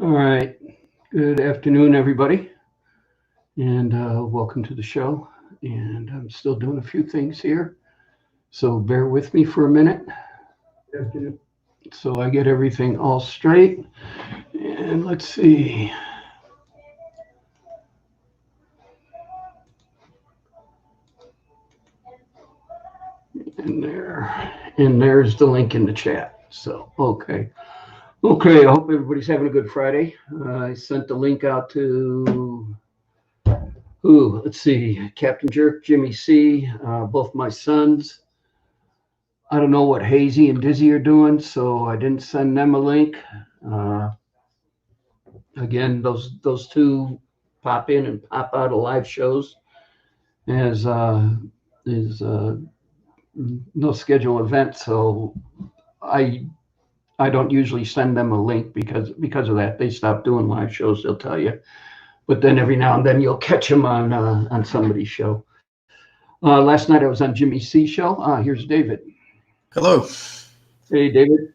All right. Good afternoon, everybody, and welcome to the show. And I'm still doing a few things here, so bear with me for a minute. Afternoon. So I get everything all straight. And let's see. And there's the link in the chat. So okay. I hope everybody's having a good Friday. I sent the link out to let's see, Captain Jerk, Jimmy C, both my sons. I don't know what Hazy and Dizzy are doing, so I didn't send them a link. Uh, Again, those two pop in and pop out of live shows as is no scheduled event, so I I don't usually send them a link because of that. They stop doing live shows, they'll tell you. But then every now and then you'll catch them on somebody's show. Last night I was on Jimmy C show. Here's David. Hello. Hey, David.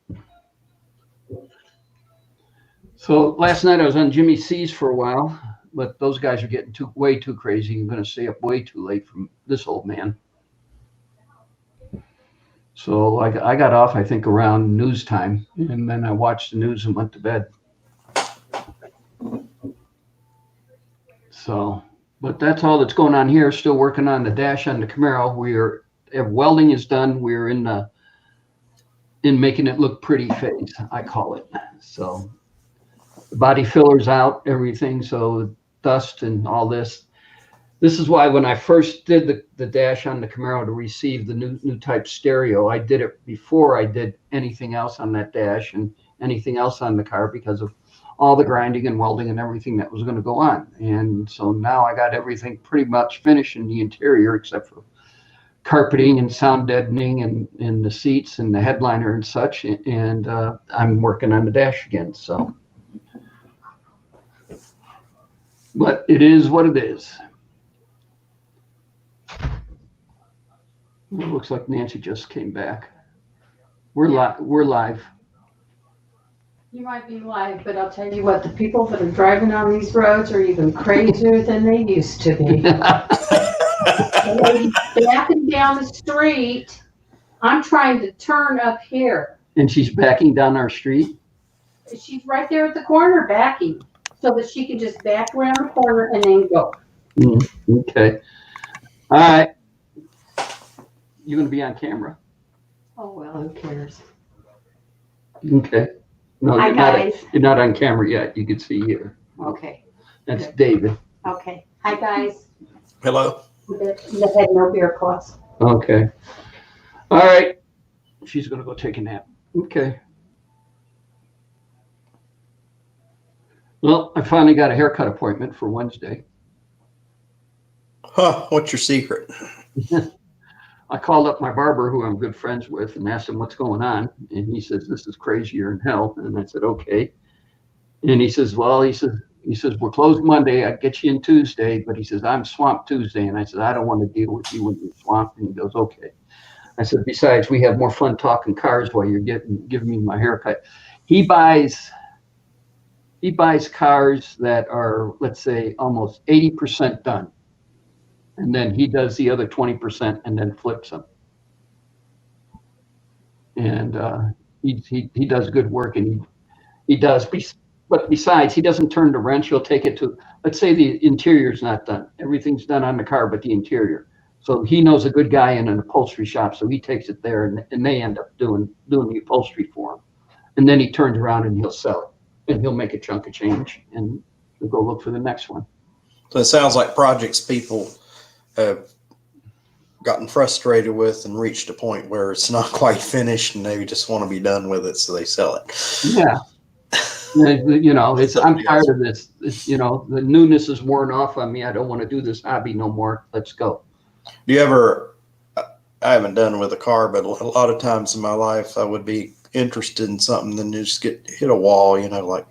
So last night I was on Jimmy C's for a while, but those guys are getting way too crazy. I'm going to stay up way too late from this old man. So I got off, I think, around news time, and then I watched the news and went to bed. So, but that's all that's going on here. Still working on the dash on the Camaro. Welding is done. We're in making it look pretty phase, I call it. So the body filler's out, everything. So dust and all this. This is why when I first did the dash on the Camaro to receive the new type stereo, I did it before I did anything else on that dash and anything else on the car because of all the grinding and welding and everything that was going to go on. And so now I got everything pretty much finished in the interior except for carpeting and sound deadening and the seats and the headliner and such. And I'm working on the dash again. So, but it is what it is. It looks like Nancy just came back. We're live. You might be live, but I'll tell you what, the people that are driving on these roads are even crazier than they used to be. The lady backing down the street. I'm trying to turn up here. And she's backing down our street? She's right there at the corner backing so that she can just back around the corner and then go. Okay. All right. You're going to be on camera. Oh, well, who cares? Okay. No, Hi, guys. You're not on camera yet. You can see here. Okay. That's David. Okay. Hi, guys. Hello. The head no beer clause. Okay. All right. She's going to go take a nap. Okay. Well, I finally got a haircut appointment for Wednesday. Huh, what's your secret? I called up my barber, who I'm good friends with, and asked him what's going on. And he says, this is crazier than hell. And I said, okay. And he says, well, he says, we're closed Monday. I'd get you in Tuesday. But he says, I'm swamped Tuesday. And I said, I don't want to deal with you when you're swamped. And he goes, okay. I said, besides, we have more fun talking cars while you're giving me my haircut. He buys cars that are, let's say, almost 80% done. And then he does the other 20% and then flips them. And he does good work, and he does. But besides, he doesn't turn the wrench. He'll take it to, let's say the interior's not done. Everything's done on the car but the interior. So he knows a good guy in an upholstery shop, so he takes it there, and they end up doing the upholstery for him. And then he turns around and he'll sell it, and he'll make a chunk of change, and he'll go look for the next one. So it sounds like projects people have gotten frustrated with and reached a point where it's not quite finished and they just want to be done with it, so they sell it. Yeah. I'm tired of this. The newness is worn off on me. I don't want to do this hobby no more. Let's go. Do you ever, I haven't done it with a car, but a lot of times in my life I would be interested in something, then you just hit a wall, like,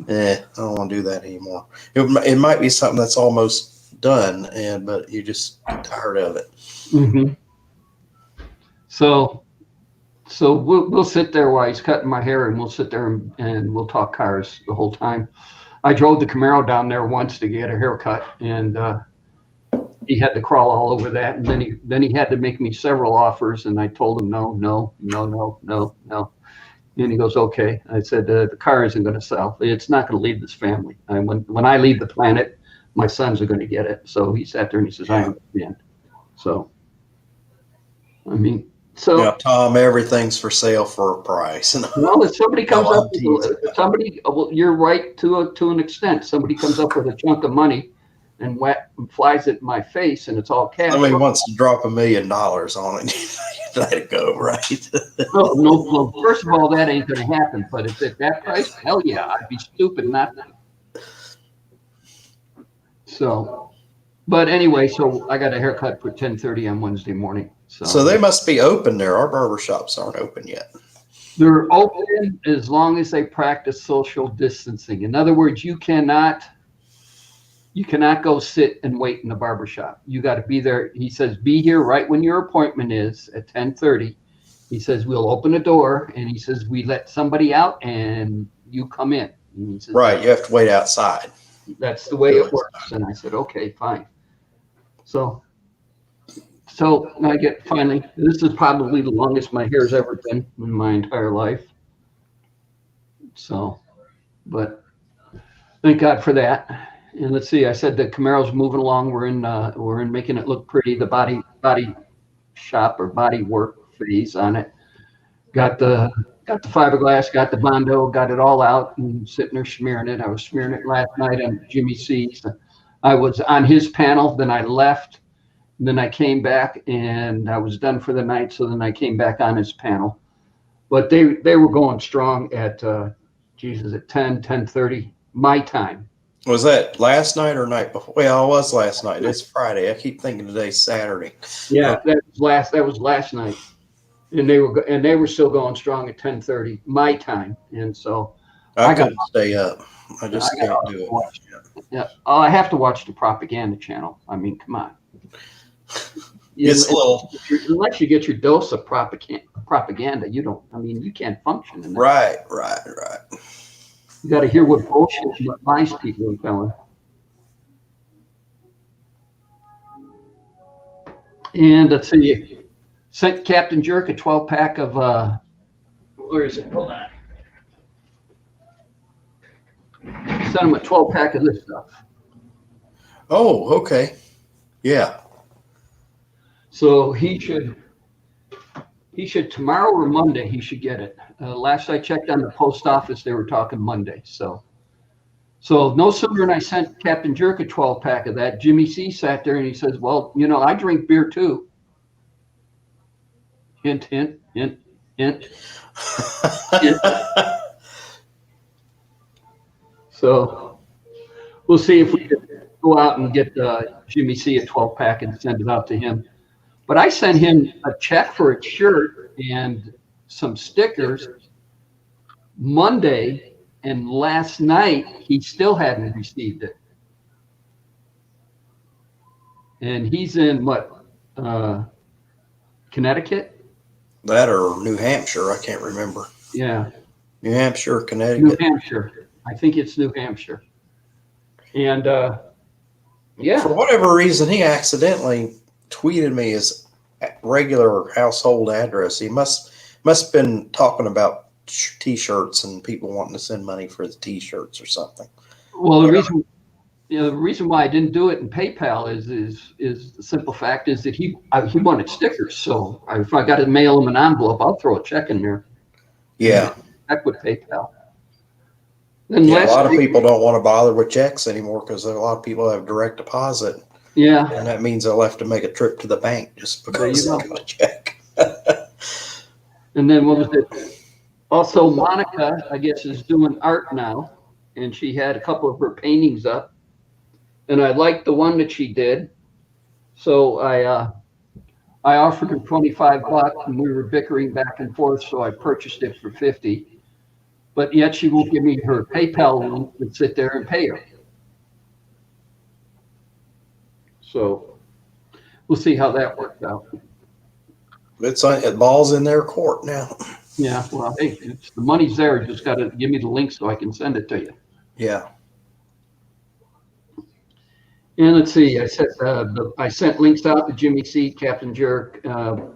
I don't want to do that anymore. It might be something that's almost done, but you just get tired of it. Mm-hmm. So So we'll sit there while he's cutting my hair, and we'll sit there and we'll talk cars the whole time. I drove the Camaro down there once to get a haircut, and he had to crawl all over that, and then he had to make me several offers, and I told him no, no, no, no, no, no. And he goes, okay. I said, the car isn't going to sell. It's not going to leave this family. And when I leave the planet, my sons are going to get it. So he sat there and he says, I understand. So, I mean, so. Yeah, Tom, everything's for sale for a price. Well, if somebody comes No, up, well, you're right to an extent. Somebody comes up with a chunk of money and flies it in my face, and it's all cash. Somebody wants to drop $1 million on it. Let it go, right? No, well, first of all, that ain't going to happen. But if at that price, hell yeah, I'd be stupid not to. So, but anyway, so I got a haircut for 10:30 on Wednesday morning. So they must be open there. Our barber shops aren't open yet. They're open as long as they practice social distancing. In other words, you cannot go sit and wait in the barber shop. You got to be there. He says, be here right when your appointment is at 10:30. He says, we'll open the door, and he says, we let somebody out and you come in. And he says, right. You have to wait outside. That's the way it works. And I said, okay, fine. So I get finally, this is probably the longest my hair's ever been in my entire life. So, but thank God for that. And let's see, I said the Camaro's moving along. We're in making it look pretty. The body shop or body work phase on it. Got the fiberglass, got the Bondo, got it all out, and sitting there smearing it. I was smearing it last night on Jimmy C's. I was on his panel, then I left. Then I came back and I was done for the night. So then I came back on his panel. But they were going strong at, at 10:30 my time. Was that last night or night before? Well, it was last night. It's Friday. I keep thinking today's Saturday. Yeah, that was last night. And they were still going strong at 10:30 my time. And so I couldn't stay up. I just can't do it. Yeah. Oh, I have to watch the propaganda channel. I mean, come on. It's a little, unless you get your dose of propaganda, you can't function in that. Right. You got to hear what bullshit and what lies people are telling. And let's see, sent Captain Jerk a 12-pack of, where is it? Hold on. Sent him a 12-pack of this stuff. Oh, okay. Yeah. So he should tomorrow or Monday, he should get it. Last I checked on the post office, they were talking Monday. So no sooner than I sent Captain Jerk a 12-pack of that, Jimmy C sat there and he says, well, I drink beer too. Hint, hint, hint, hint. Hint. So we'll see if we can go out and get Jimmy C a 12-pack and send it out to him. But I sent him a check for a shirt and some stickers Monday, and last night he still hadn't received it. And he's in Connecticut? That or New Hampshire, I can't remember. Yeah. New Hampshire, Connecticut. New Hampshire. I think it's New Hampshire. And yeah. For whatever reason, he accidentally tweeted me his regular household address. He must have been talking about T-shirts and people wanting to send money for the T-shirts or something. Well, the reason why I didn't do it in PayPal is the simple fact is that he wanted stickers. So if I got to mail him an envelope, I'll throw a check in there. Yeah. Heck with PayPal. Then a lot of people don't want to bother with checks anymore because a lot of people have direct deposit. Yeah. And that means they'll have to make a trip to the bank just because they got a check. And then what was it? Also, Monica, I guess, is doing art now. And she had a couple of her paintings up. And I liked the one that she did. So I offered her $25 and we were bickering back and forth. So I purchased it for $50. But yet she won't give me her PayPal link to sit there and pay her. So we'll see how that works out. It balls in their court now. Yeah, well, hey, the money's there. Just got to give me the link so I can send it to you. Yeah. And let's see, I sent links out to Jimmy C, Captain Jerk,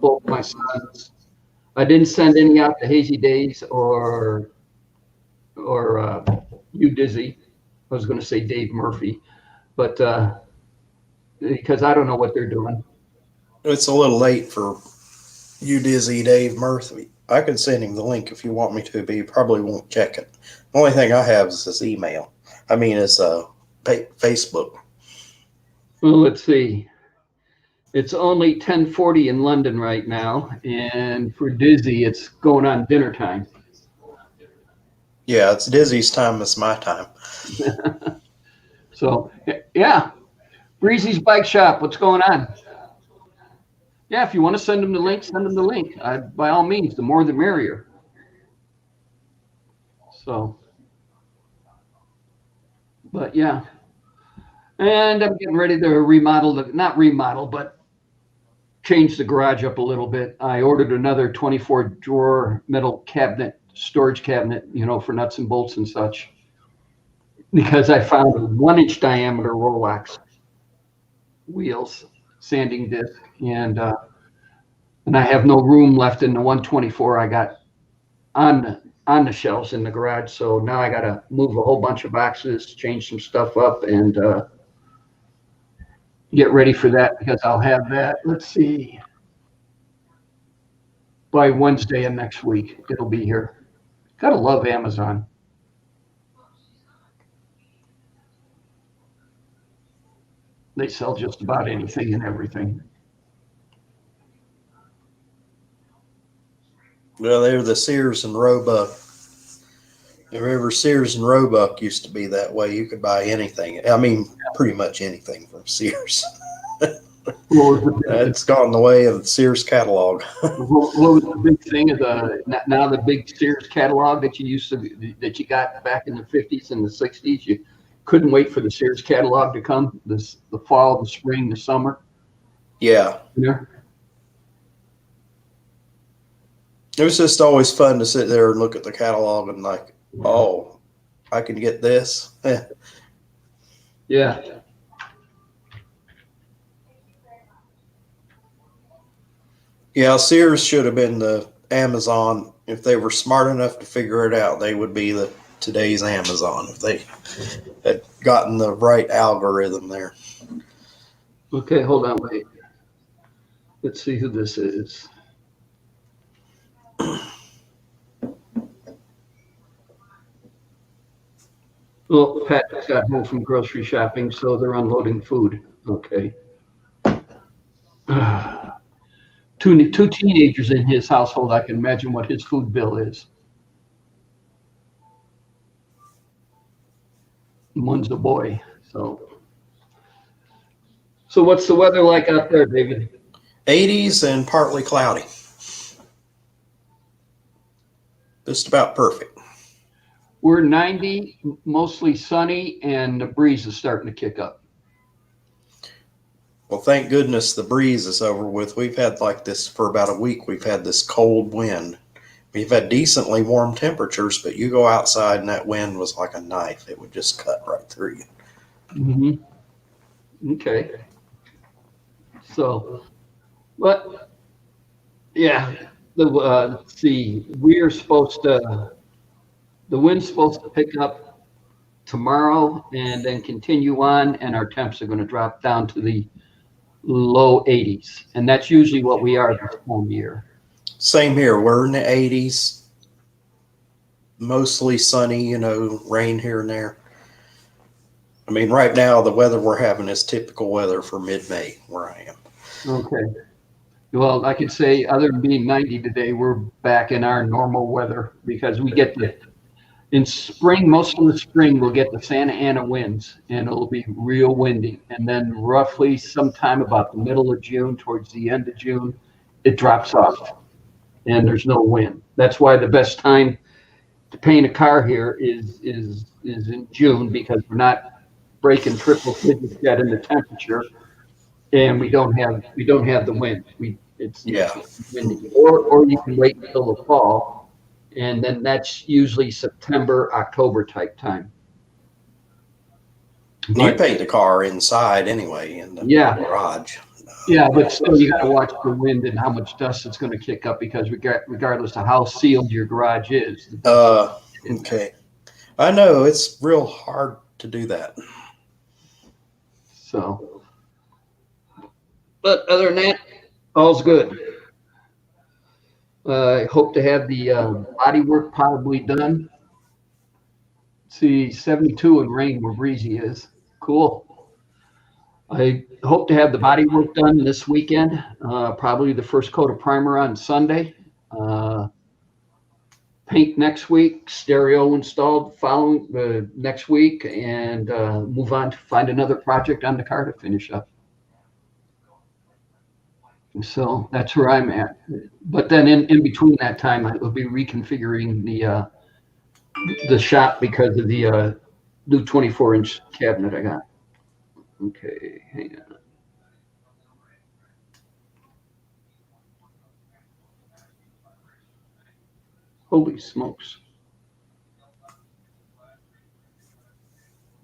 both my sons. I didn't send any out to Hazy Days or you Dizzy. I was going to say Dave Murphy, but because I don't know what they're doing. It's a little late for you, Dizzy Dave Murphy. I can send him the link if you want me to, but he probably won't check it. The only thing I have is his email. I mean, it's Facebook. Well, let's see. It's only 10:40 in London right now, and for Dizzy, it's going on dinner time. Yeah, it's Dizzy's time. It's my time. So, yeah. Breezy's Bike Shop, what's going on? Yeah, if you want to send them the link, send them the link. By all means, the more the merrier. So, but yeah. And I'm getting ready to not remodel, but change the garage up a little bit. I ordered another 24 drawer metal cabinet, storage cabinet, for nuts and bolts and such, because I found a 1-inch diameter Rolex wheels, sanding disc, and I have no room left in the 124 I got on the shelves in the garage. So now I got to move a whole bunch of boxes, change some stuff up, and get ready for that, because I'll have that. Let's see. By Wednesday of next week, it'll be here. Gotta love Amazon. They sell just about anything and everything. Well, they're the Sears and Roebuck. Remember, Sears and Roebuck used to be that way. You could buy anything. I mean, pretty much anything from Sears. It's gone the way of the Sears catalog. What was the big thing of now the big Sears catalog that you got back in the 50s and the 60s? You couldn't wait for the Sears catalog to come, the fall, the spring, the summer. Yeah. Yeah. It was just always fun to sit there and look at the catalog and like, oh, I can get this. Yeah. Yeah, Sears should have been the Amazon. If they were smart enough to figure it out, they would be today's Amazon if they had gotten the right algorithm there. Okay, hold on, wait. Let's see who this is. Well, Pat just got home from grocery shopping, so they're unloading food. Okay. Two teenagers in his household. I can imagine what his food bill is. One's a boy. So what's the weather like out there, David? 80s and partly cloudy. Just about perfect. We're 90, mostly sunny, and the breeze is starting to kick up. Well, thank goodness the breeze is over with. We've had like this for about a week. We've had this cold wind. We've had decently warm temperatures, but you go outside and that wind was like a knife. It would just cut right through you. Mm-hmm. Okay. So, but yeah, let's see. The wind's supposed to pick up tomorrow and then continue on, and our temps are going to drop down to the low 80s, and that's usually what we are this time of year. Same here. We're in the 80s, mostly sunny, rain here and there. I mean, right now the weather we're having is typical weather for mid-May where I am. Okay. Well, I could say other than being 90 today, we're back in our normal weather, because we get in spring, most of the spring, we'll get the Santa Ana winds, and it'll be real windy. And then roughly sometime about the middle of June, towards the end of June, it drops off and there's no wind. That's why the best time to paint a car here is in June, because we're not breaking triple digits yet in the temperature, and we don't have the wind. It's Yeah. windy. Or you can wait until the fall, and then that's usually September, October type time. You But paint the car inside anyway in the yeah, garage. yeah, but still you got to watch the wind and how much dust it's going to kick up, because regardless of how sealed your garage is, the dust in there. Okay. I know it's real hard to do that. So, but other than that, all's good. I hope to have the body work probably done. See, 72 and rain where Breezy is. Cool. I hope to have the body work done this weekend. Probably the first coat of primer on Sunday. Paint next week, stereo installed following next week, and move on to find another project on the car to finish up. So that's where I'm at. But then in between that time, I will be reconfiguring the shop because of the new 24-inch cabinet I got. Okay, hang on. Holy smokes. A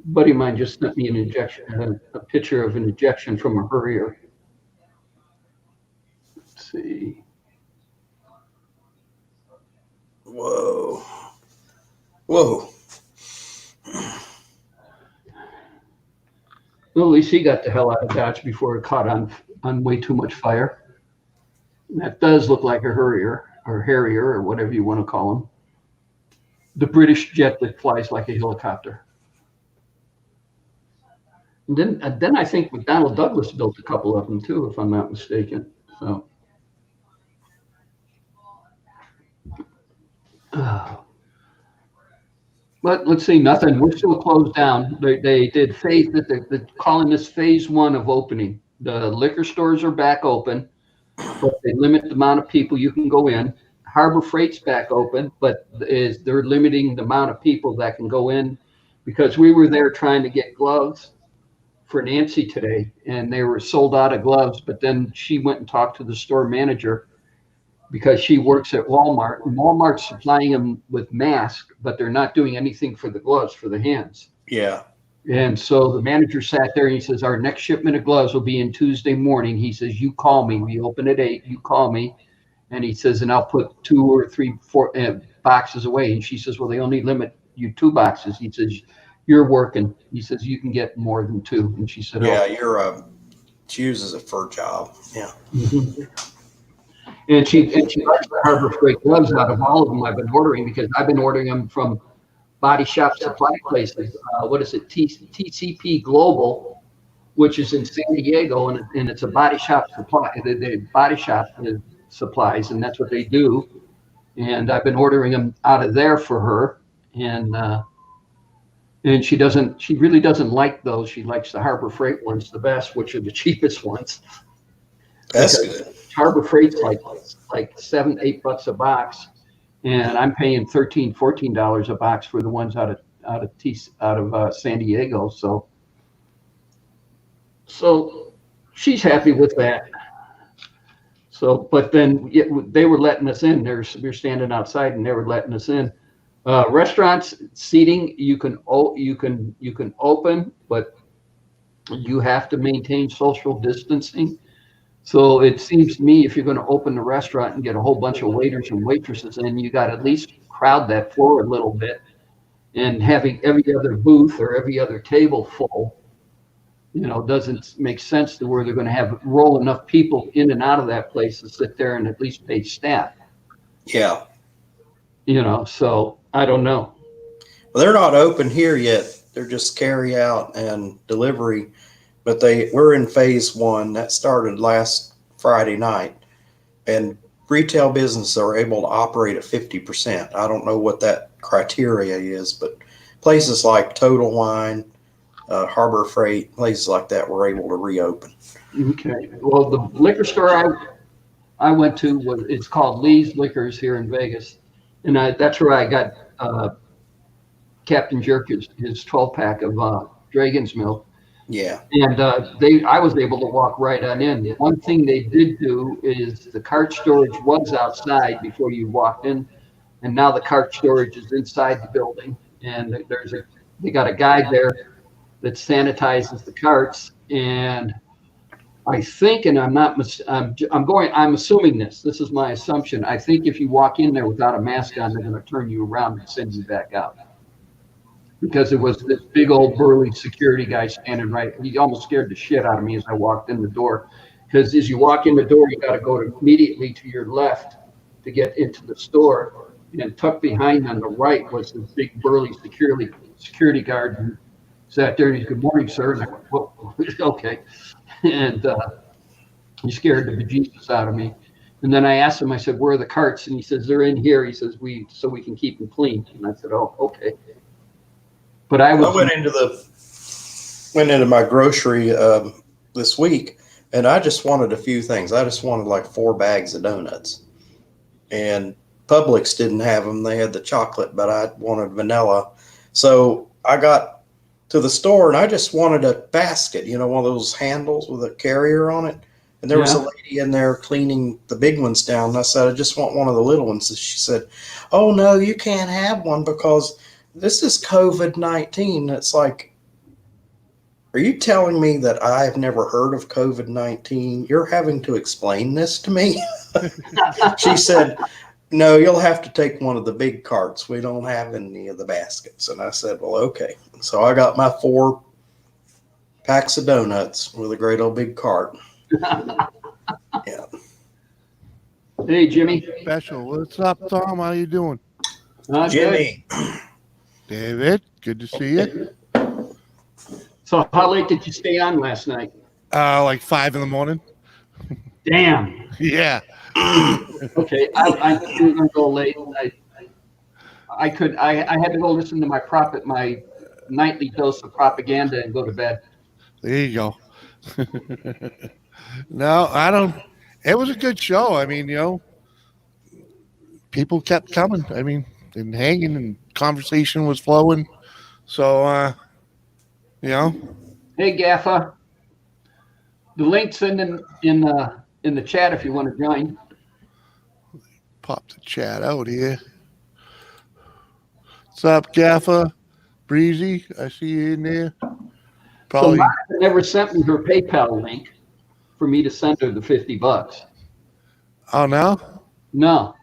buddy of mine just sent me an injection, a picture of an injection from a Harrier. Let's see. Whoa. Whoa. Well, at least he got the hell out of Dodge before it caught on way too much fire. And that does look like a Harrier or whatever you want to call them. The British jet that flies like a helicopter. And then I think McDonnell Douglas built a couple of them too, if I'm not mistaken. So. But let's see, nothing. We're still closed down. They did phase that they're calling this phase 1 of opening. The liquor stores are back open, but they limit the amount of people you can go in. Harbor Freight's back open, but they're limiting the amount of people that can go in, because we were there trying to get gloves for Nancy today, and they were sold out of gloves. But then she went and talked to the store manager, because she works at Walmart, and Walmart's supplying them with masks, but they're not doing anything for the gloves for the hands. Yeah. And so the manager sat there and he says, our next shipment of gloves will be in Tuesday morning. He says, you call me. We open at 8, you call me. And he says, and I'll put 2 or 3, 4 boxes away. And she says, well, they only limit you 2 boxes. He says, you're working. He says, you can get more than 2. And she said, Yeah, oh. she uses it for a job. Yeah. Mm-hmm. And she likes the Harbor Freight gloves out of all of them I've been ordering, because I've been ordering them from body shop supply places. What is it? TCP Global, which is in San Diego, and it's a body shop supply. They body shop supplies, and that's what they do. And I've been ordering them out of there for her, and she really doesn't like those. She likes the Harbor Freight ones the best, which are the cheapest ones. That's good. Harbor Freight's like $7-8 a box, and I'm paying $13-14 a box for the ones out of San Diego. So she's happy with that. So, but then they were letting us in. We're standing outside, and they were letting us in. Restaurants, seating, you can open, but you have to maintain social distancing. So it seems to me, if you're going to open the restaurant and get a whole bunch of waiters and waitresses in, you got to at least crowd that floor a little bit, and having every other booth or every other table full, doesn't make sense to where they're going to roll enough people in and out of that place to sit there and at least pay staff. Yeah. So I don't know. Well, they're not open here yet. They're just carry out and delivery. But we're in phase 1 that started last Friday night, and retail businesses are able to operate at 50%. I don't know what that criteria is, but places like Total Wine, Harbor Freight, places like that were able to reopen. Okay. Well, the liquor store I went to it's called Lee's Liquors here in Vegas, and that's where I got Captain Jerk his 12-pack of Dragon's Milk. Yeah. And I was able to walk right on in. One thing they did do is the cart storage was outside before you walked in, and now the cart storage is inside the building. And they got a guy there that sanitizes the carts. And I think, and I'm assuming this. This is my assumption. I think if you walk in there without a mask on, they're going to turn you around and send you back out. Because it was this big old burly security guy standing right. He almost scared the shit out of me as I walked in the door. Because as you walk in the door, you got to go immediately to your left to get into the store. And tucked behind on the right was this big burly security guard who sat there and he said, "Good morning, sir." And I went, "Whoa, okay." And he scared the bejesus out of me. And then I asked him, I said, "Where are the carts?" And he says, "They're in here." He says, so we can keep them clean. And I said, "Oh, okay." But I went into my grocery this week, and I just wanted a few things. I just wanted like 4 bags of donuts, and Publix didn't have them. They had the chocolate, but I wanted vanilla. So I got to the store, and I just wanted a basket, one of those handles with a carrier on it. And there was a lady in there cleaning the big ones down. And I said, "I just want one of the little ones." And she said, "Oh, no, you can't have one because this is COVID-19. It's like, are you telling me that I've never heard of COVID-19? You're having to explain this to me?" She said, "No, you'll have to take one of the big carts. We don't have any of the baskets." And I said, "Well, okay." So I got my 4 packs of donuts with a great old big cart. Yeah. Hey, Jimmy. Special. What's up, Tom? How you doing? Jimmy. David, good to see you. So how late did you stay on last night? Like 5 a.m. Damn. Yeah. Okay, I was gonna go late. I had to go listen to my nightly dose of propaganda and go to bed. There you go. No, I don't. It was a good show. I mean, people kept coming. I mean, and hanging, and conversation was flowing. So, Hey, Gaffa, the link's in the chat if you want to join. pop the chat out here. What's up, Gaffa? Breezy, I see you in there. Probably. So Monica never sent me her PayPal link for me to send her the $50. Oh no? No,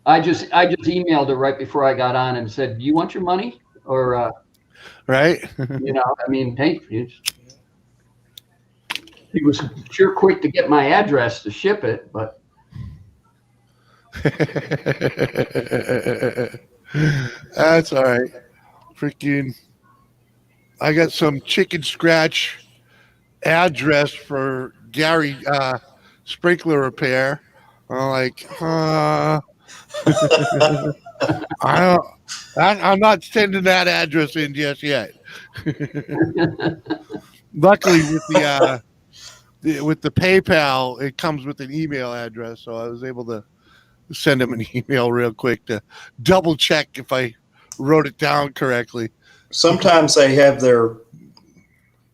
I just emailed her right before I got on and said, "Do you want your money?" Or Right? I mean, hey, he was sure quick to get my address to ship it, but That's all right. Freaking, I got some chicken scratch address for Gary sprinkler repair. I'm like, I'm not sending that address in just yet. Luckily, with the PayPal, it comes with an email address, so I was able to send him an email real quick to double check if I wrote it down correctly. Sometimes they have their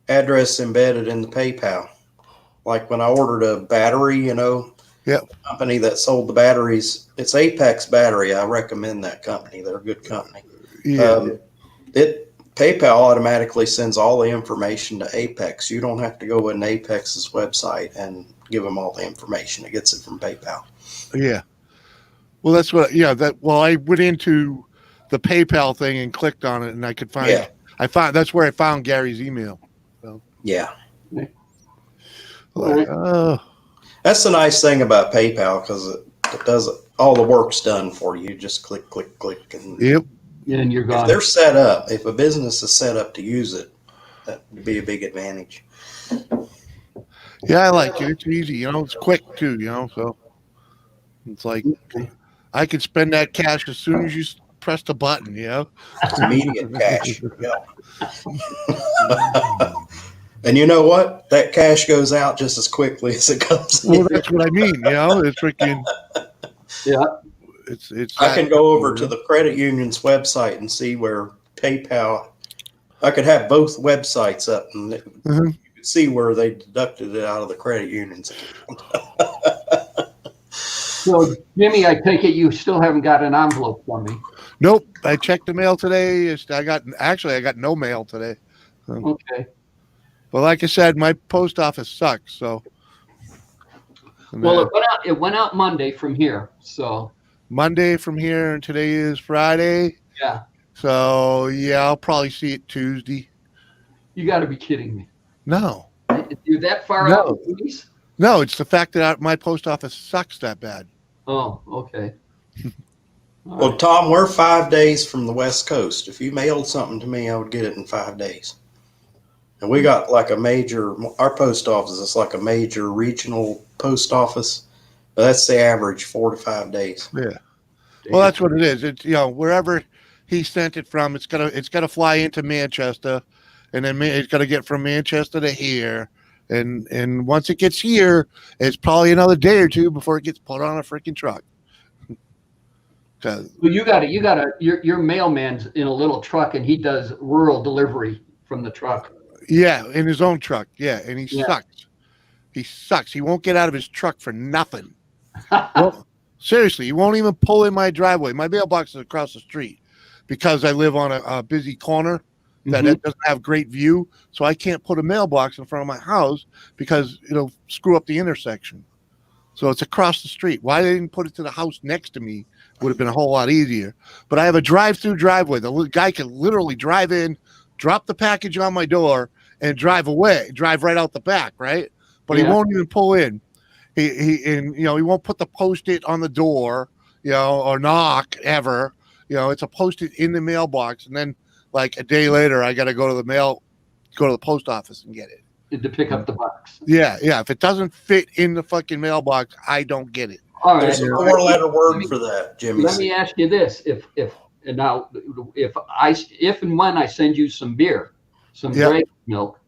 address embedded in the PayPal. Like when I ordered a battery, Yep. company that sold the batteries, it's Apex Battery. I recommend that company. They're a good company. Yeah. PayPal automatically sends all the information to Apex. You don't have to go in Apex's website and give them all the information. It gets it from PayPal. Yeah. Well, that's what. Yeah. I went into the PayPal thing and clicked on it, and I could find. Yeah. That's where I found Gary's email. So, Yeah. That's the nice thing about PayPal because it does all the work's done for you. Just click, click, click, and Yep. and you're gone. if they're set up, if a business is set up to use it, that would be a big advantage. Yeah, I like it. It's easy. It's quick too. So it's like I could spend that cash as soon as you press the button. It's immediate cash. Yeah. And you know what? That cash goes out just as quickly as it comes in. Well, that's what I mean. It's freaking. Yeah. It's. I can go over to the credit union's website and see where PayPal I could have both websites up and Mhm. you could see where they deducted it out of the credit union's account. So, Jimmy, I take it you still haven't got an envelope for me. Nope. I checked the mail today. I got no mail today. Okay. But like I said, my post office sucks. So, Well, it went out Monday from here. So, Monday from here, and today is Friday. yeah, So yeah, I'll probably see it Tuesday. you got to be kidding me. No, You're that far No. out, please? no, it's the fact that my post office sucks that bad. Oh, okay. All Well, right. Tom, we're 5 days from the West Coast. If you mailed something to me, I would get it in 5 days. And we got like our post office is like a major regional post office. But that's the average, 4 to 5 days. Yeah. Well, that's what it is. It's wherever he sent it from, it's gotta fly into Manchester, and then it's gotta get from Manchester to here, and once it gets here, it's probably another day or two before it gets put on a freaking truck. 'Cause- Well, your mailman's in a little truck and he does rural delivery from the truck. yeah, in his own truck. Yeah, and he Yeah. sucks. He sucks. He won't get out of his truck for nothing. Well, seriously, he won't even pull in my driveway. My mailbox is across the street because I live on a busy corner that Mhm. it doesn't have great view. So I can't put a mailbox in front of my house because it'll screw up the intersection. So it's across the street. Why they didn't put it to the house next to me would have been a whole lot easier. But I have a drive-through driveway. The guy can literally drive in, drop the package on my door, and drive right out the back, right? But he Yeah. won't even pull in. He won't put the post-it on the door, or knock ever. It's a post-it in the mailbox, and then like a day later, I got to go to the post office and get it. To pick up the box. Yeah. If it doesn't fit in the fucking mailbox, I don't get it. All right. There's a 4-letter word for that, Jimmy. Let me ask you this: if and and when I send you some beer, some Yeah. grape milk,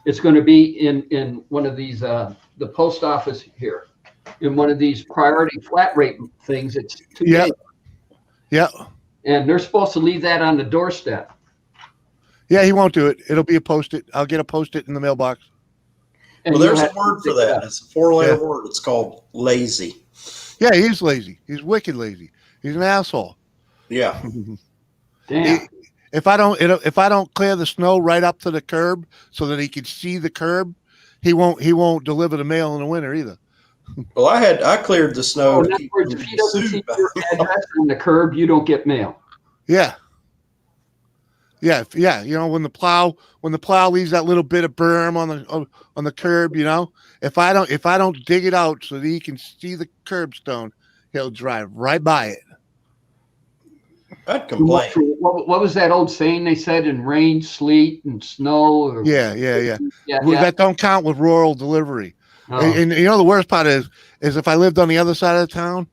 it's going to be in one of these the post office here, in one of these priority flat rate things. It's 2 Yeah. days, Yeah. and they're supposed to leave that on the doorstep. Yeah, he won't do it. It'll be a post-it. I'll get a post-it in the mailbox. And Well, there's you'll a have word to for pick it that. up. It's a 4-letter word. It's called lazy. Yeah, he's lazy. He's wicked lazy. He's an asshole. Yeah. Damn. If I don't clear the snow right up to the curb so that he can see the curb, he won't deliver the mail in the winter either. Well, I cleared the snow. So in to other keep words, from if he doesn't being see sued. your address on the curb, you don't get mail. Yeah. Yeah. When the plow leaves that little bit of berm on the curb, if I don't dig it out so that he can see the curbstone, he'll drive right by it. I'd complain. What was that old saying they said in rain, sleet, and snow? Or, Yeah. Well, yeah. that don't count with rural delivery. Oh, And the worst part is if I lived on the other side of the town,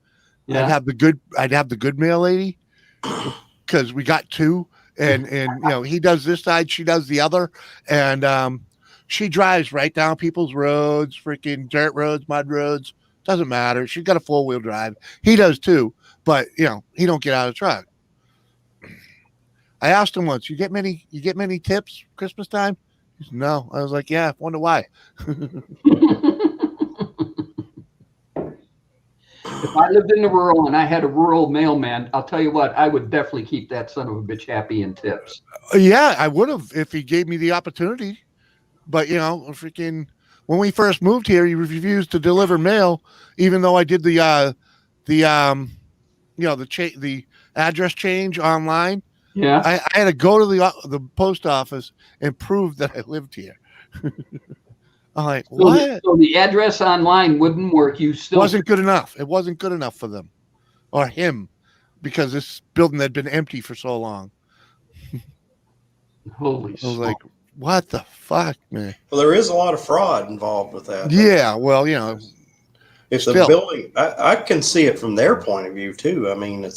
yeah. I'd have the good mail lady because we got two, and he does this side, she does the other, and she drives right down people's roads, freaking dirt roads, mud roads, doesn't matter. She's got a 4-wheel drive. He does too, but he don't get out of the truck. I asked him once, you get many tips Christmas time? He said, no. I was like, yeah, wonder why. If I lived in the rural and I had a rural mailman, I'll tell you what, I would definitely keep that son of a bitch happy in tips. Yeah, I would have if he gave me the opportunity. But freaking when we first moved here, he refused to deliver mail, even though I did the address change online. Yeah. I had to go to the post office and prove that I lived here. I'm like, what? So the address online wouldn't work. You still Wasn't good enough. It wasn't good enough for them or him because this building had been empty for so long. Holy I was like, what the fuck, man? Well, there is a lot of fraud involved with that. Yeah, well, If still. the building, I can see it from their point of view too. I mean,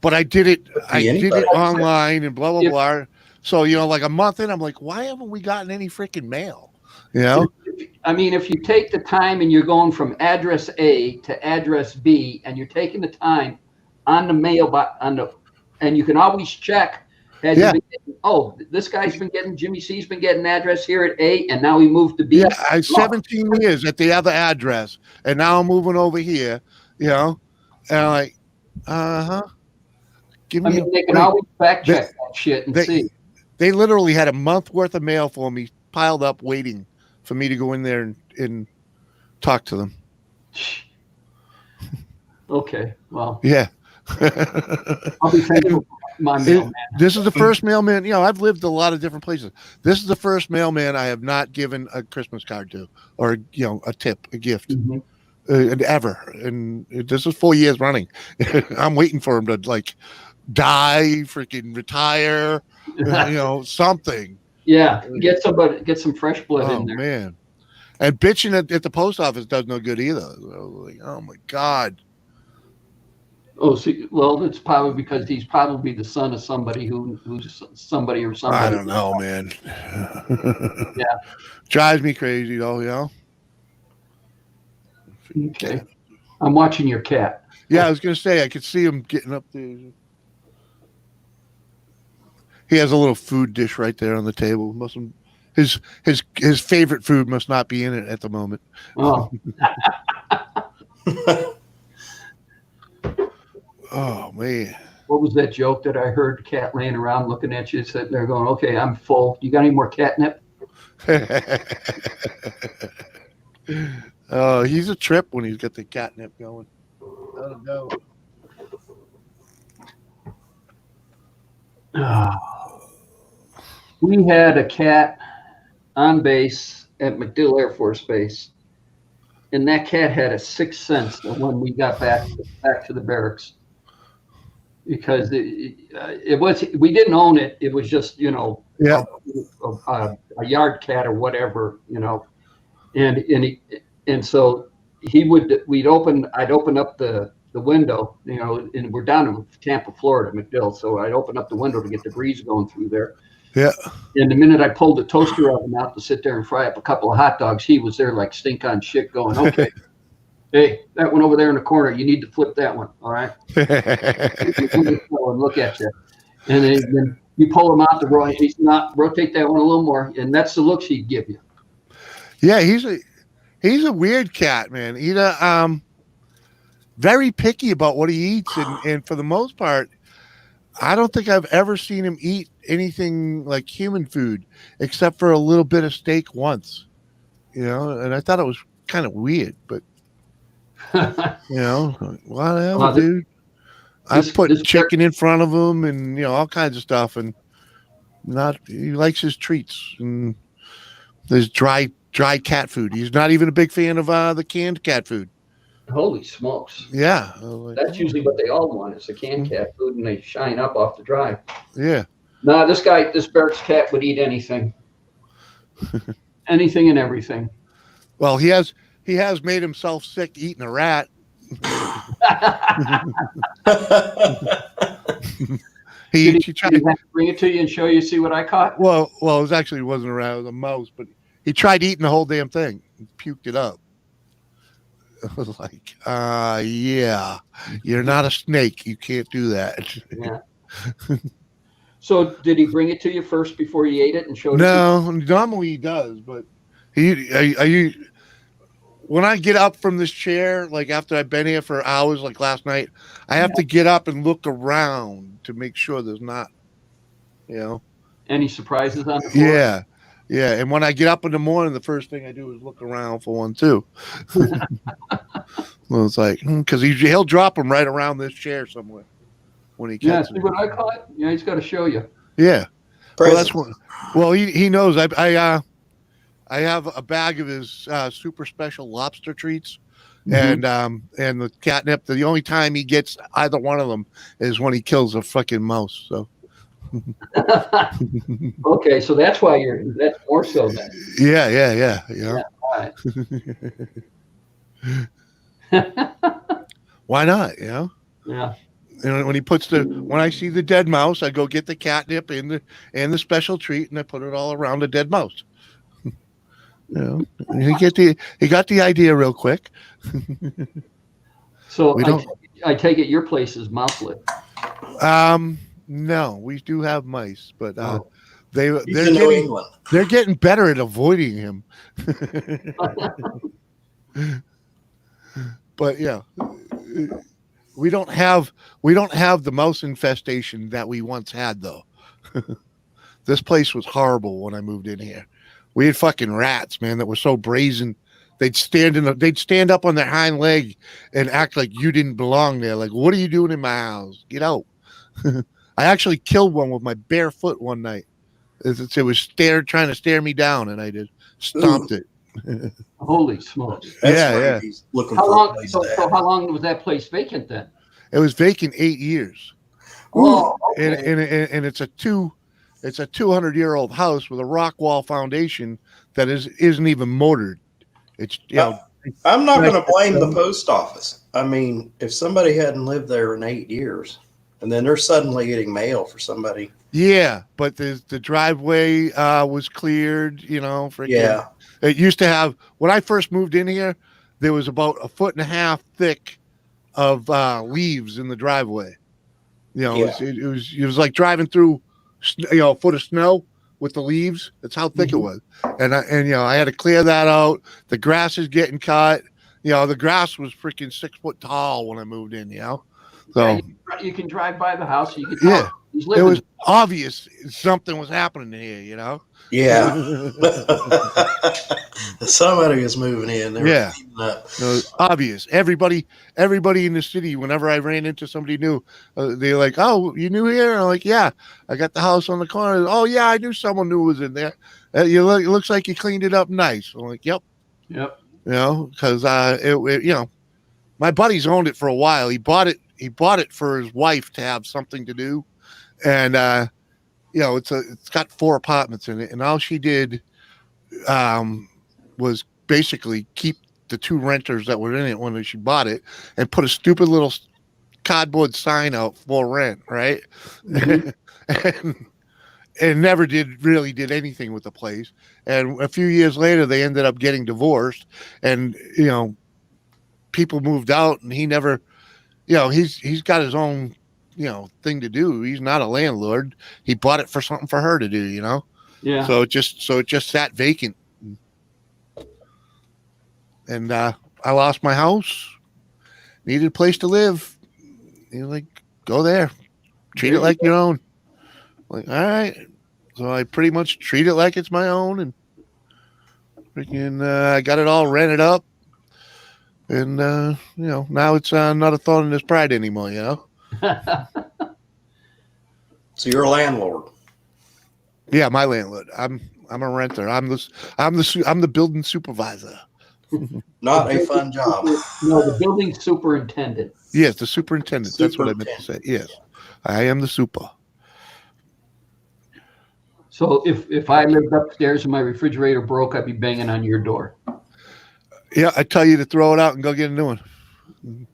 but I did it. Could be I did anybody. it online and blah blah blah. So like a month in, I'm like, why haven't we gotten any freaking mail? I mean, if you take the time and you're going from address A to address B, and you're taking the time on the mailbox and you can always check Has Yeah. he been getting, oh, this guy's been getting, Jimmy C's been getting address here at A, and now he moved to B. Yeah, I 17 years at the other address, and now I'm moving over here. You know, and I'm like, give I me mean, they a can break. always fact check that shit and They, see. they literally had a month worth of mail for me piled up, waiting for me to go in there and talk to them. Okay, well, Yeah. I'll be thankful for my mailman. This is the first mailman. You know, I've lived a lot of different places. This is the first mailman I have not given a Christmas card to, or a tip, a gift, ever. And this is 4 years running. I'm waiting for him to like die, freaking retire, something. Yeah, get some fresh blood in there. Oh man, and bitching at the post office does no good either. Like, oh my god. Oh, see, well, it's probably because he's probably the son of somebody who's somebody or somebody. I don't know, man. Yeah, drives me crazy though. Okay, I'm watching your cat. Yeah, I was gonna say I could see him getting up there. He has a little food dish right there on the table. His favorite food must not be in it at the moment. Oh. Oh man. What was that joke that I heard? Cat laying around looking at you, sitting there going, "Okay, I'm full. You got any more catnip?" Oh, he's a trip when he's got the catnip going. Let him go. We had a cat on base at MacDill Air Force Base, and that cat had a sixth sense when we got back to the barracks, because it was, we didn't own it. It was just a yard cat or whatever, and so I'd open up the window, and we're down in Tampa, Florida, MacDill, so I'd open up the window to get the breeze going through there. Yeah. And the minute I pulled the toaster oven out to sit there and fry up a couple of hot dogs, he was there like stink on shit going, "Okay, hey, that one over there in the corner, you need to flip that one, all right?" And look at you. And then you pull him out the road, and he's not, rotate that one a little more, and that's the looks he'd give you. Yeah, he's a weird cat, man. He's very picky about what he eats, and for the most part, I don't think I've ever seen him eat anything like human food, except for a little bit of steak once, and I thought it was kind of weird, but whatever, dude. I put chicken in front of him and, all kinds of stuff, and he likes his treats and there's dry cat food. He's not even a big fan of the canned cat food. Holy smokes. Yeah. That's usually what they all want, is the canned cat food, and they shine up off the dry. Yeah. No, this barracks cat would eat anything. Anything and everything. Well, he has made himself sick eating a rat. he tried to bring it to you and show you, see what I caught? Well, it wasn't a rat, it was a mouse, but he tried eating the whole damn thing and puked it up. I was like, yeah, you're not a snake. You can't do that. Yeah. So did he bring it to you first before he ate it and showed it? No, normally he does, but when I get up from this chair, like after I've been here for hours, like last night, I have to get up and look around to make sure there's not, any surprises on the floor? Yeah. Yeah, and when I get up in the morning, the first thing I do is look around for one too. Well, it's like, because he'll drop them right around this chair somewhere when he catches. Yeah, see what I caught? Yeah, he's got to show you. Yeah, well, that's what. Well, he knows. I have a bag of his super special lobster treats, and the catnip. The only time he gets either one of them is when he kills a fucking mouse. So. Okay, so that's why that's more so then. Yeah. All right. Why not? Yeah. And when I see the dead mouse, I go get the catnip and the special treat, and I put it all around the dead mouse. He got the idea real quick. So I take it your place is mouselet. No, we do have mice, but Oh. they're He's in New getting England. they're getting better at avoiding him. But yeah, we don't have the mouse infestation that we once had though. This place was horrible when I moved in here. We had fucking rats, man, that were so brazen. They'd stand up on their hind leg and act like you didn't belong there. Like, what are you doing in my house? Get out. I actually killed one with my bare foot one night. It was trying to stare me down, and I just stomped it. Holy smokes! That's Yeah, great. yeah. He's looking How for a long? place So, to so have. how long was that place vacant then? It was vacant 8 years, Oh, and okay. and it's a 200-year-old house with a rock wall foundation that isn't even mortared. It's I'm not going to blame the Um, post office. I mean, if somebody hadn't lived there in 8 years, and then they're suddenly getting mail for somebody, yeah, but the driveway was cleared. Freaking. yeah, It used to have when I first moved in here, there was about a foot and a half thick of leaves in the driveway. Yeah. It was like driving through, a foot of snow with the leaves. That's how thick it was. And I had to clear that out. The grass is getting cut. The grass was freaking 6 foot tall when I moved in. So Yeah, you can drive by the house. You can tell yeah, he's it living. was obvious something was happening here. yeah. Somebody was moving in. They were Yeah. cleaning up. It was obvious. Everybody in the city, whenever I ran into somebody new, they're like, "Oh, you new here?" And I'm like, "Yeah, I got the house on the corner." Oh, yeah, I knew someone new was in there. It looks like you cleaned it up nice. I'm like, "Yep." Yep. Because my buddy's owned it for a while. He bought it for his wife to have something to do, and it's got 4 apartments in it, and all she did was basically keep the 2 renters that were in it when she bought it and put a stupid little cardboard sign out for rent, right? Mhm. and never really did anything with the place. And a few years later, they ended up getting divorced, and people moved out, and he never, he's got his own thing to do. He's not a landlord. He bought it for something for her to do, Yeah. So it just sat vacant. And I lost my house, needed a place to live. You're like, go there, treat it like your own. Like, all right. So I pretty much treat it like it's my own, and freaking, I got it all rented up, and now it's not a thorn in his pride anymore. So you're a landlord. Yeah, my landlord. I'm a renter. I'm the building supervisor. Not a fun job. No, the building superintendent. Yes, the superintendent. That's what I meant to say. Yes, I am the super. So if I lived upstairs and my refrigerator broke, I'd be banging on your door. Yeah, I tell you to throw it out and go get a new one.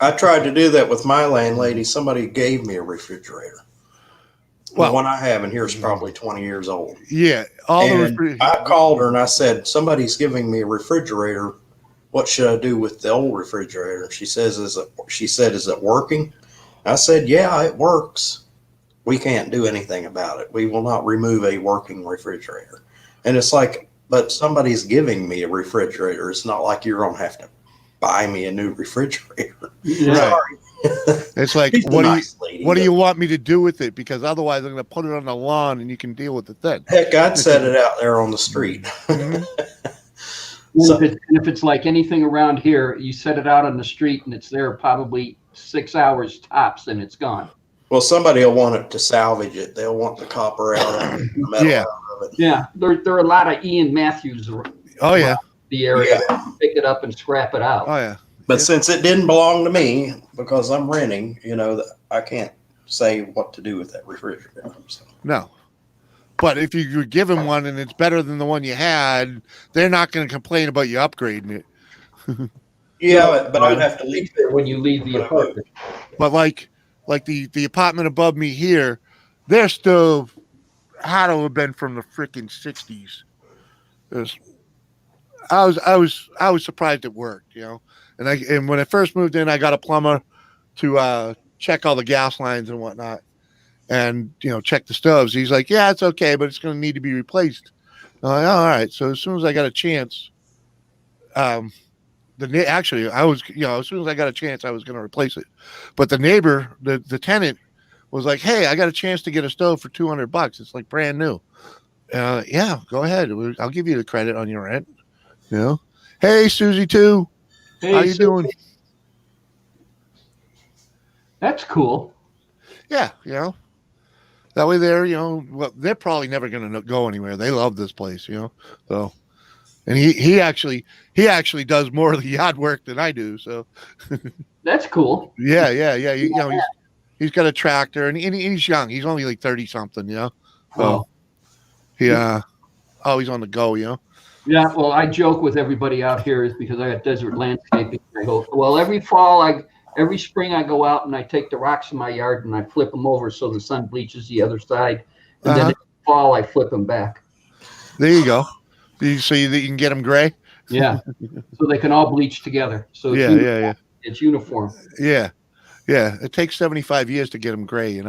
I tried to do that with my landlady. Somebody gave me a refrigerator. Well, the one I have in here is probably 20 years old. Yeah, I called her and I said, "Somebody's giving me a refrigerator. What should I do with the old refrigerator?" She said, "Is it working?" I said, "Yeah, it works. We can't do anything about it. We will not remove a working refrigerator." And it's like, but somebody's giving me a refrigerator. It's not like you're going to have to buy me a new refrigerator. Yeah. Sorry. It's like, She's a what nice lady, do but you want me to do with it? Because otherwise, I'm going to put it on the lawn, and you can deal with it then. heck, I'd set it out there on the street. Mhm. So- And if it's like anything around here, you set it out on the street and it's there probably 6 hours tops and it's gone. Well, somebody will want it to salvage it. They'll want the copper out of it, the metal Yeah. out of it. Yeah, there are a lot of Ian Matthews around Oh yeah, the area. Yeah. Pick it up and scrap it out. oh yeah. But since it didn't belong to me because I'm renting, I can't say what to do with that refrigerator. So. No. But if you give them one and it's better than the one you had, they're not going to complain about you upgrading it. Yeah, but I'd have to leave it. When you leave the apartment. But like the apartment above me here, they're still had to have been from the freaking 60s. I was surprised it worked, And when I first moved in, I got a plumber to check all the gas lines and whatnot, and check the stoves. He's like, yeah, it's okay, but it's going to need to be replaced. I'm like, oh, all right. So as soon as I got a chance, actually I was, as soon as I got a chance, I was going to replace it. But the neighbor, the tenant, was like, hey, I got a chance to get a stove for $200. It's like brand new. Yeah, go ahead. I'll give you the credit on your rent. Hey, Susie too. Hey, How you doing? That's cool. Yeah, that way they're, well, they're probably never going to go anywhere. They love this place, so, and he actually does more of the yard work than I do. So that's cool. Yeah. He's got a tractor and he's young. He's only like 30 something, So Oh. he's on the go, Yeah, well, I joke with everybody out here is because I got desert landscaping. I go, well, every spring I go out and I take the rocks in my yard and I flip them over so the sun bleaches the other side. And then in the fall, I flip them back. There you go. So you can get them gray? Yeah. So they can all bleach together. So it's yeah. It's uniform. Yeah. It takes 75 years to get them gray,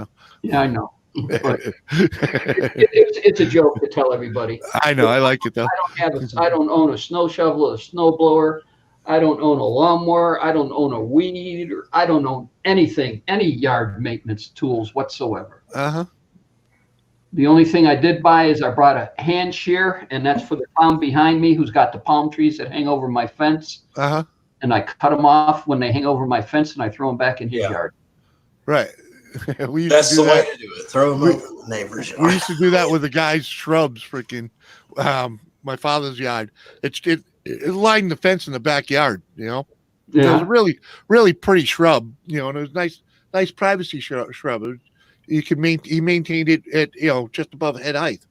Yeah, I know. But it's a joke to tell everybody. I know. I like it though. I don't own a snow shovel, a snow blower. I don't own a lawnmower. I don't own a weed eater. I don't own anything, any yard maintenance tools whatsoever. The only thing I did buy is I brought a hand shear, and that's for the clown behind me who's got the palm trees that hang over my fence. And I cut them off when they hang over my fence, and I throw them back in his yard. Right. That's the way to do it. Throw them over the neighbor's yard. We used to do that with the guy's shrubs, freaking my father's yard. It lined the fence in the backyard, Yeah. It was a really, really pretty shrub, and it was nice privacy shrub. He maintained it at, just above head height.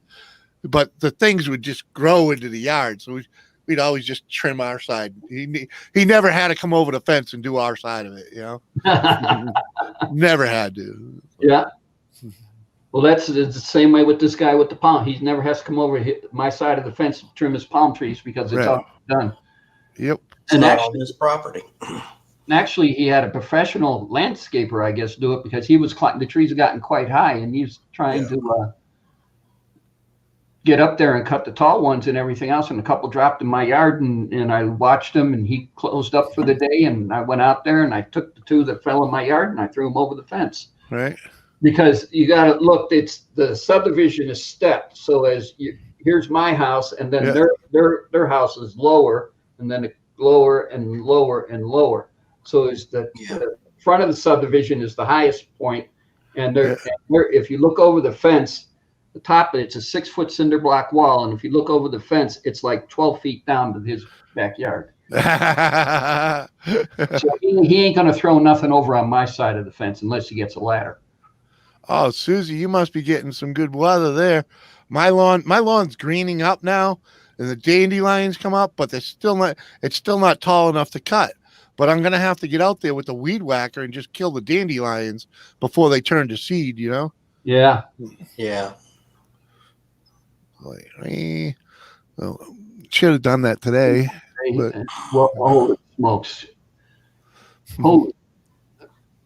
But the things would just grow into the yard. So we'd always just trim our side. He never had to come over the fence and do our side of it, Never had to. Yeah. Well, it's the same way with this guy with the palm. He never has to come over my side of the fence to trim his palm trees because it's all done. Yep. It's not on his property. Actually, he had a professional landscaper, I guess, do it because the trees had gotten quite high, and he was trying to get up there and cut the tall ones and everything else. And a couple dropped in my yard, and I watched him, and he closed up for the day. And I went out there and I took the two that fell in my yard and I threw them over the fence. Right. Because you got to look, the subdivision is stepped. So here's my house, and then their house is lower, and then lower and lower and lower. So the front of the subdivision is the highest point, and if you look over the fence, the top of it's a 6-foot cinder block wall, and if you look over the fence, it's like 12 feet down to his backyard. So he ain't gonna throw nothing over on my side of the fence unless he gets a ladder. Oh, Susie, you must be getting some good weather there. My lawn's greening up now, and the dandelions come up, but it's still not tall enough to cut. But I'm gonna have to get out there with the weed whacker and just kill the dandelions before they turn to seed. Yeah. Yeah. Should have done that today. But well, holy smokes! Holy,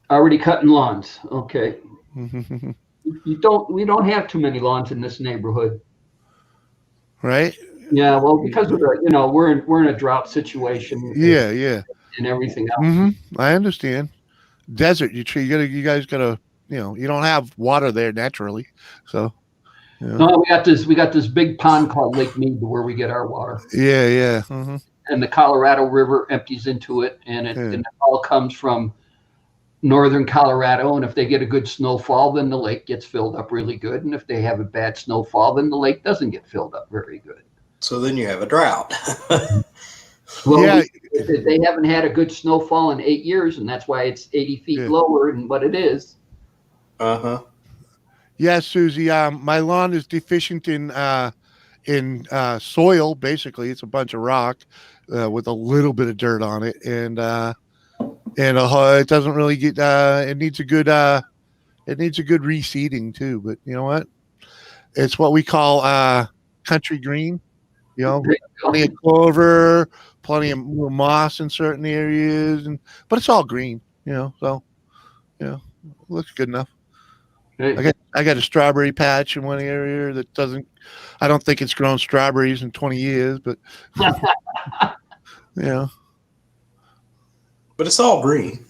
already cutting lawns. Okay. We don't have too many lawns in this neighborhood. Right? Yeah, well, because of the, we're in a drought situation. Yeah. And everything else. I understand. Desert, you guys gotta, you don't have water there naturally, so. Yeah. No, we got this big pond called Lake Mead where we get our water. Yeah. And the Colorado River empties into it, and it all comes from northern Colorado. And if they get a good snowfall, then the lake gets filled up really good. And if they have a bad snowfall, then the lake doesn't get filled up very good. So then you have a drought. Well, they haven't had a good snowfall in 8 years, and that's why it's 80 feet lower than what it is. Yeah, Susie. My lawn is deficient in soil. Basically, it's a bunch of rock with a little bit of dirt on it, and it doesn't really get. It needs a good reseeding too. But you know what? It's what we call country green. Plenty of clover, plenty of moss in certain areas, but it's all green. So looks good enough. Okay. I got a strawberry patch in one area that doesn't. I don't think it's grown strawberries in 20 years, but yeah, But it's all green.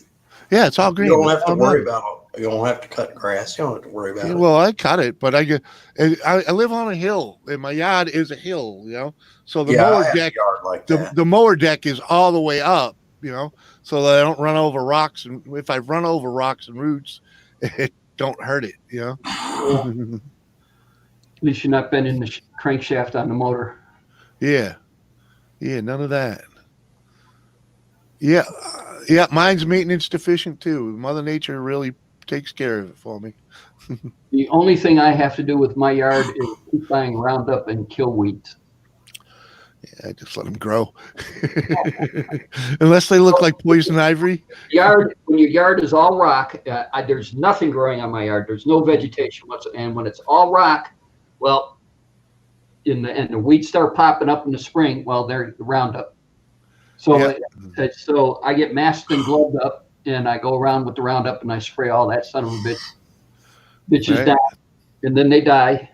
yeah, it's all green. You don't That's have to all worry nice. about it. You don't have to cut grass. You don't have to worry about Yeah, it. well, I cut it, but I live on a hill, and my yard is a hill, So the Yeah, I mower have a deck, yard like that. the mower deck is all the way up, so that I don't run over rocks. And if I run over rocks and roots, it don't hurt it, At least you're not bending the crankshaft on the motor. Yeah, none of that. Yeah, yeah, mine's maintenance deficient too. Mother Nature really takes care of it for me. The only thing I have to do with my yard is keep buying Roundup and kill weeds. Yeah, I just let them grow, unless they look like poison ivy. When your yard is all rock, there's nothing growing on my yard. There's no vegetation whatsoever. And when it's all rock, well, and the weeds start popping up in the spring, well, they're the Roundup. So, so I get masked and gloved up, and I go around with the Roundup, and I spray all that son of a bitches Right. down, and then they die.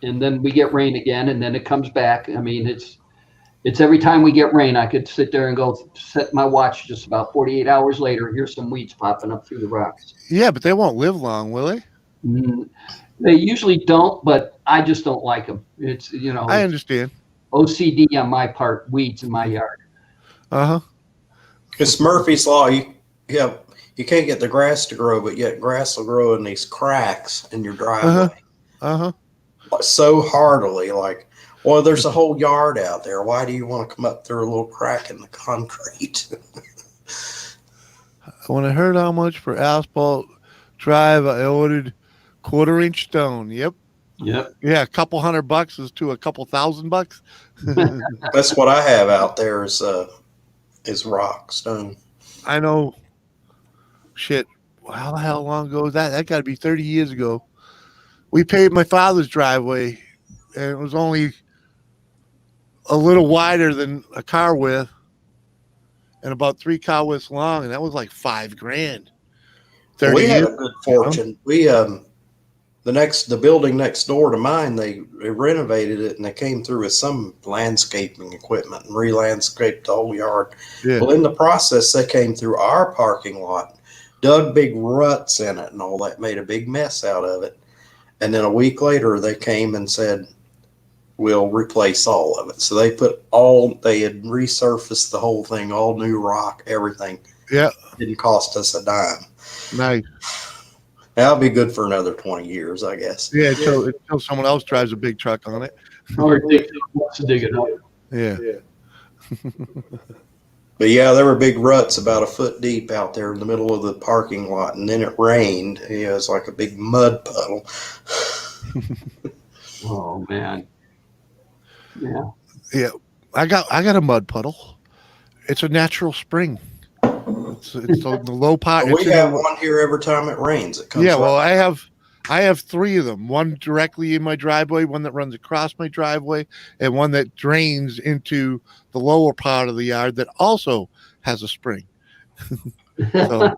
And then we get rain again, and then it comes back. I mean, it's every time we get rain, I could sit there and go set my watch. Just about 48 hours later, here's some weeds popping up through the rocks. Yeah, but they won't live long, will they? They usually don't, but I just don't like them. It's I understand. OCD on my part. Weeds in my yard. It's Murphy's Law. You can't get the grass to grow, but yet grass will grow in these cracks in your driveway. So heartily, like, well, there's a whole yard out there. Why do you want to come up through a little crack in the concrete? When I heard how much for asphalt drive, I ordered 1/4-inch stone. Yep. Yeah, a couple $100 is to a couple $1,000. That's what I have out there is rock stone. I know. Shit. How the hell long ago was that? That got to be 30 years ago. We paved my father's driveway, and it was only a little wider than a car width and about 3 car widths long, and that was like $5,000. We had a good fortune. We the building next door to mine, they renovated it, and they came through with some landscaping equipment and re-landscaped the whole yard. Yeah. Well, in the process, they came through our parking lot, dug big ruts in it and all that, made a big mess out of it. And then a week later, they came and said, we'll replace all of it. So they had resurfaced the whole thing, all new rock, everything. Yeah. Didn't cost us a dime. Nice. That'll be good for another 20 years, I guess. Yeah, until someone else drives a big truck on it. Or wants to dig it up. Yeah. But yeah, there were big ruts about 1 foot deep out there in the middle of the parking lot, and then it rained. It was like a big mud puddle. Oh man. Yeah. Yeah. I got a mud puddle. It's a natural spring. It's the low part. We have one here every time it rains. It comes. Yeah, well, I have 3 of them. One directly in my driveway, one that runs across my driveway, and one that drains into the lower part of the yard that also has a spring. So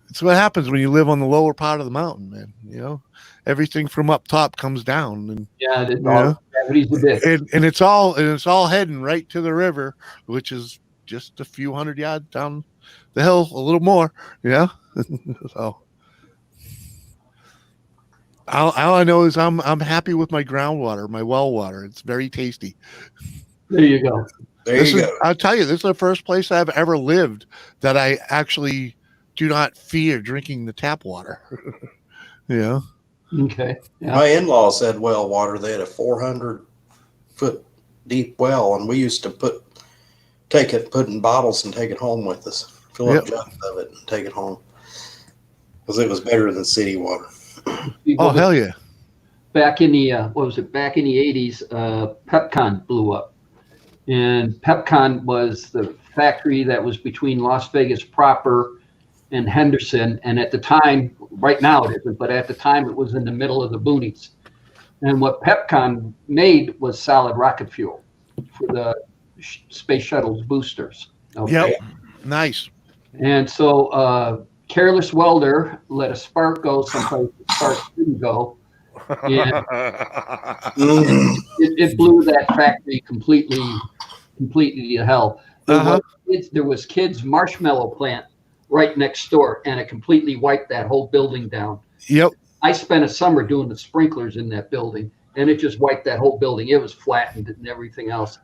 it's what happens when you live on the lower part of the mountain, man. Everything from up top comes down, and gravity's the dick. and it's all heading right to the river, which is just a few hundred yards down the hill, a little more. So all I know is I'm happy with my groundwater, my well water. It's very tasty. There you go. I'll tell you, this is the first place I've ever lived that I actually do not fear drinking the tap water. Yeah. Okay. Yeah. My in-laws had well water. They had a 400-foot deep well, and we used to put it in bottles and take it home with us. Fill up jugs of it and take it home because it was better than city water. Oh hell yeah! Back in the back in the 80s, Pepcon blew up, and Pepcon was the factory that was between Las Vegas proper and Henderson. And at the time, right now it isn't, but at the time it was in the middle of the boonies. And what Pepcon made was solid rocket fuel for the space shuttle's boosters. Okay? Yep. Nice. And so careless welder let a spark go someplace the spark didn't go, and Mm. it blew that factory completely to hell. Uh-huh. There was kids marshmallow plant right next door, and it completely wiped that whole building down. Yep. I spent a summer doing the sprinklers in that building, and it just wiped that whole building. It was flattened and everything else.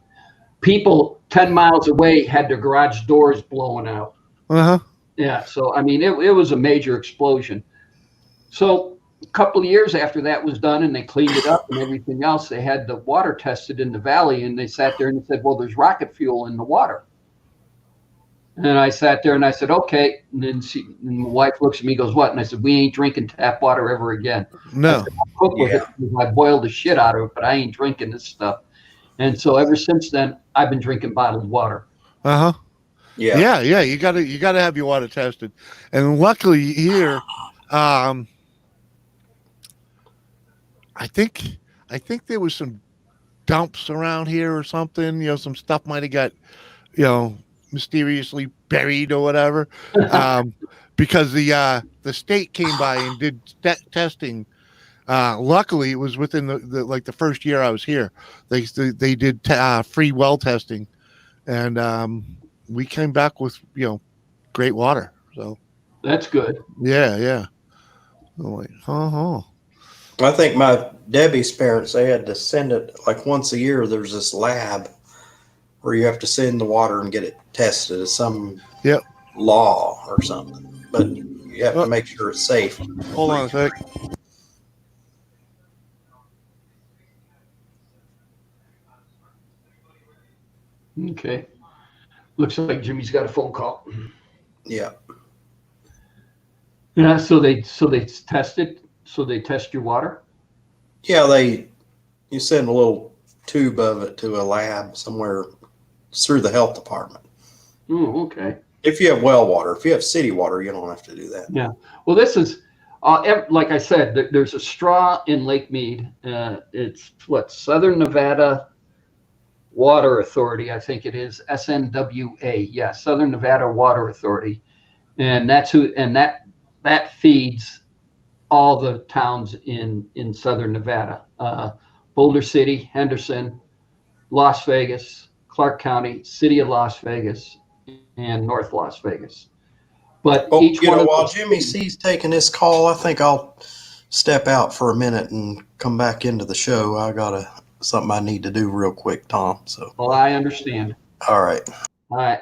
People 10 miles away had their garage doors blown out. Uh-huh. Yeah, so I mean, it was a major explosion. So a couple of years after that was done and they cleaned it up and everything else, they had the water tested in the valley, and they sat there and said, well, there's rocket fuel in the water. And I sat there and I said, okay. And then and my wife looks at me and goes, what? And I said, we ain't drinking tap water ever again. No. I cook with it because I boiled the shit out of it, but I ain't drinking this stuff. And so ever since then, I've been drinking bottled water. Uh-huh. Yeah. Yeah. You gotta have your water tested. And luckily here, I think there was some dumps around here or something. You know, some stuff might have got, mysteriously buried or whatever. Because the state came by and did testing. Luckily, it was within the first year I was here. They did free well testing, and we came back with great water. So that's good. Yeah. I'm like, I think my Debbie's parents, they had to send it like once a year. There's this lab where you have to send the water and get it tested. It's some law or something, but you have to make sure it's safe. Hold on a sec. Okay. Looks like Jimmy's got a phone call. Yeah. Yeah. So they test it. So they test your water. Yeah. You send a little tube of it to a lab somewhere. It's through the health department. Oh, okay. If you have well water, if you have city water, you don't have to do that. Yeah. Well, this is, like I said, there's a straw in Lake Mead. It's Southern Nevada Water Authority, I think it is, SNWA. Yeah, Southern Nevada Water Authority, and that's who, and that feeds all the towns in Southern Nevada: Boulder City, Henderson, Las Vegas, Clark County, City of Las Vegas, and North Las Vegas. But each one of while those, Jimmy C's taking his call, I think I'll step out for a minute and come back into the show. I got something I need to do real quick, Tom. So. well, I understand. All right. All right.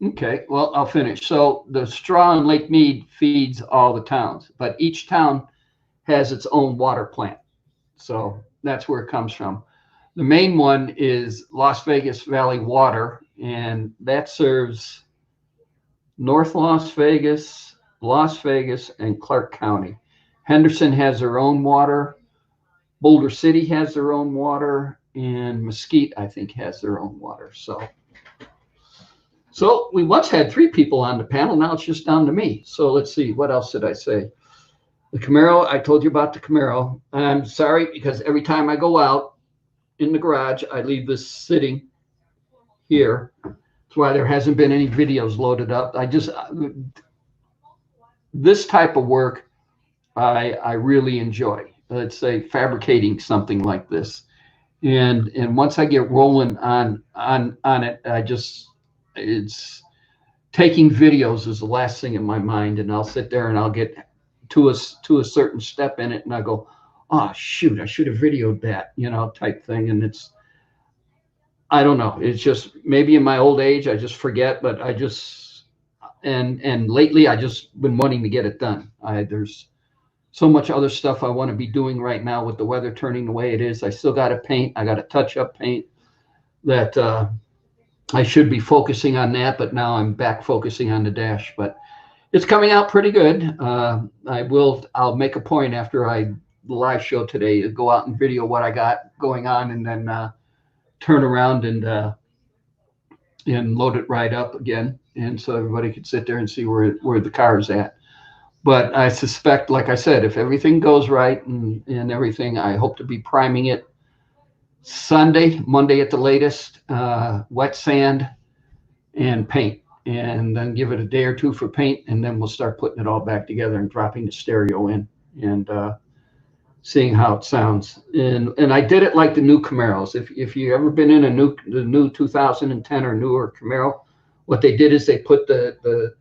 Okay. Well, I'll finish. So the straw in Lake Mead feeds all the towns, but each town has its own water plant. So that's where it comes from. The main one is Las Vegas Valley Water, and that serves North Las Vegas, and Clark County. Henderson has their own water. Boulder City has their own water, and Mesquite, I think, has their own water. So we once had 3 people on the panel. Now it's just down to me. So let's see. What else did I say? The Camaro, I told you about the Camaro. I'm sorry because every time I go out in the garage, I leave this sitting here. That's why there hasn't been any videos loaded up. This type of work, I really enjoy. Let's say fabricating something like this, and once I get rolling on it, it's taking videos is the last thing in my mind, and I'll sit there and I'll get to a certain step in it, and I go, oh shoot, I should have videoed that, type thing, and I don't know. It's just maybe in my old age I just forget, but and lately I just been wanting to get it done. There's so much other stuff I want to be doing right now with the weather turning the way it is. I still got to paint. I got to touch up paint that I should be focusing on that, but now I'm back focusing on the dash. But it's coming out pretty good. I'll make a point after the live show today to go out and video what I got going on, and then turn around and load it right up again, and so everybody could sit there and see where the car is at. But I suspect, like I said, if everything goes right and everything, I hope to be priming it Monday at the latest, wet sand and paint. and then give it a day or two for paint, and then we'll start putting it all back together and dropping the stereo in and seeing how it sounds. And I did it like the new Camaros. If you ever been in the new 2010 or newer Camaro, what they did is they put the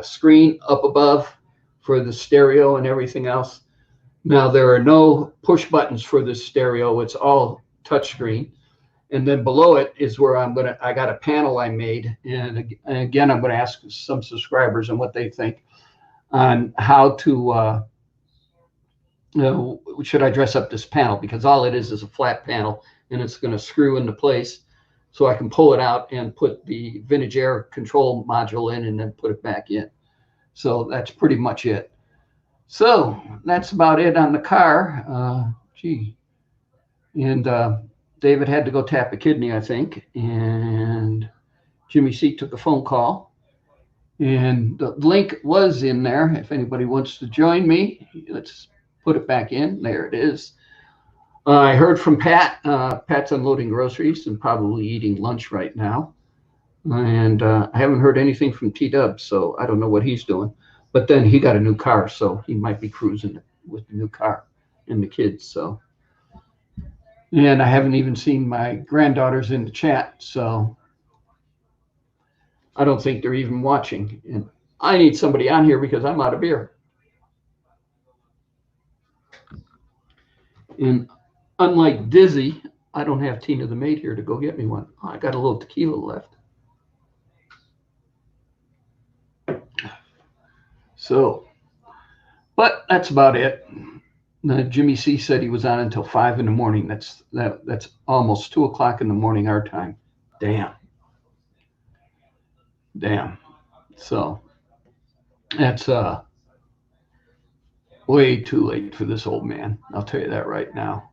screen up above for the stereo and everything else. Now there are no push buttons for the stereo; it's all touchscreen. And then below it is where I got a panel I made. And again, I'm going to ask some subscribers and what they think on how to, should I dress up this panel? Because all it is a flat panel and it's going to screw into place. So I can pull it out and put the vintage air control module in and then put it back in. So that's pretty much it. So that's about it on the car. And David had to go tap a kidney, I think, and Jimmy C took a phone call. And the link was in there. If anybody wants to join me, let's put it back in. There it is. I heard from Pat. Pat's unloading groceries and probably eating lunch right now. And I haven't heard anything from T-Dub, so I don't know what he's doing. But then he got a new car, so he might be cruising with the new car and the kids, so. And I haven't even seen my granddaughters in the chat, so I don't think they're even watching. And I need somebody on here because I'm out of beer. And unlike Dizzy, I don't have Tina the maid here to go get me one. Oh, I got a little tequila left. So, but that's about it. Jimmy C said he was on until 5 in the morning. That's almost 2 o'clock in the morning our time. Damn. So that's way too late for this old man. I'll tell you that right now.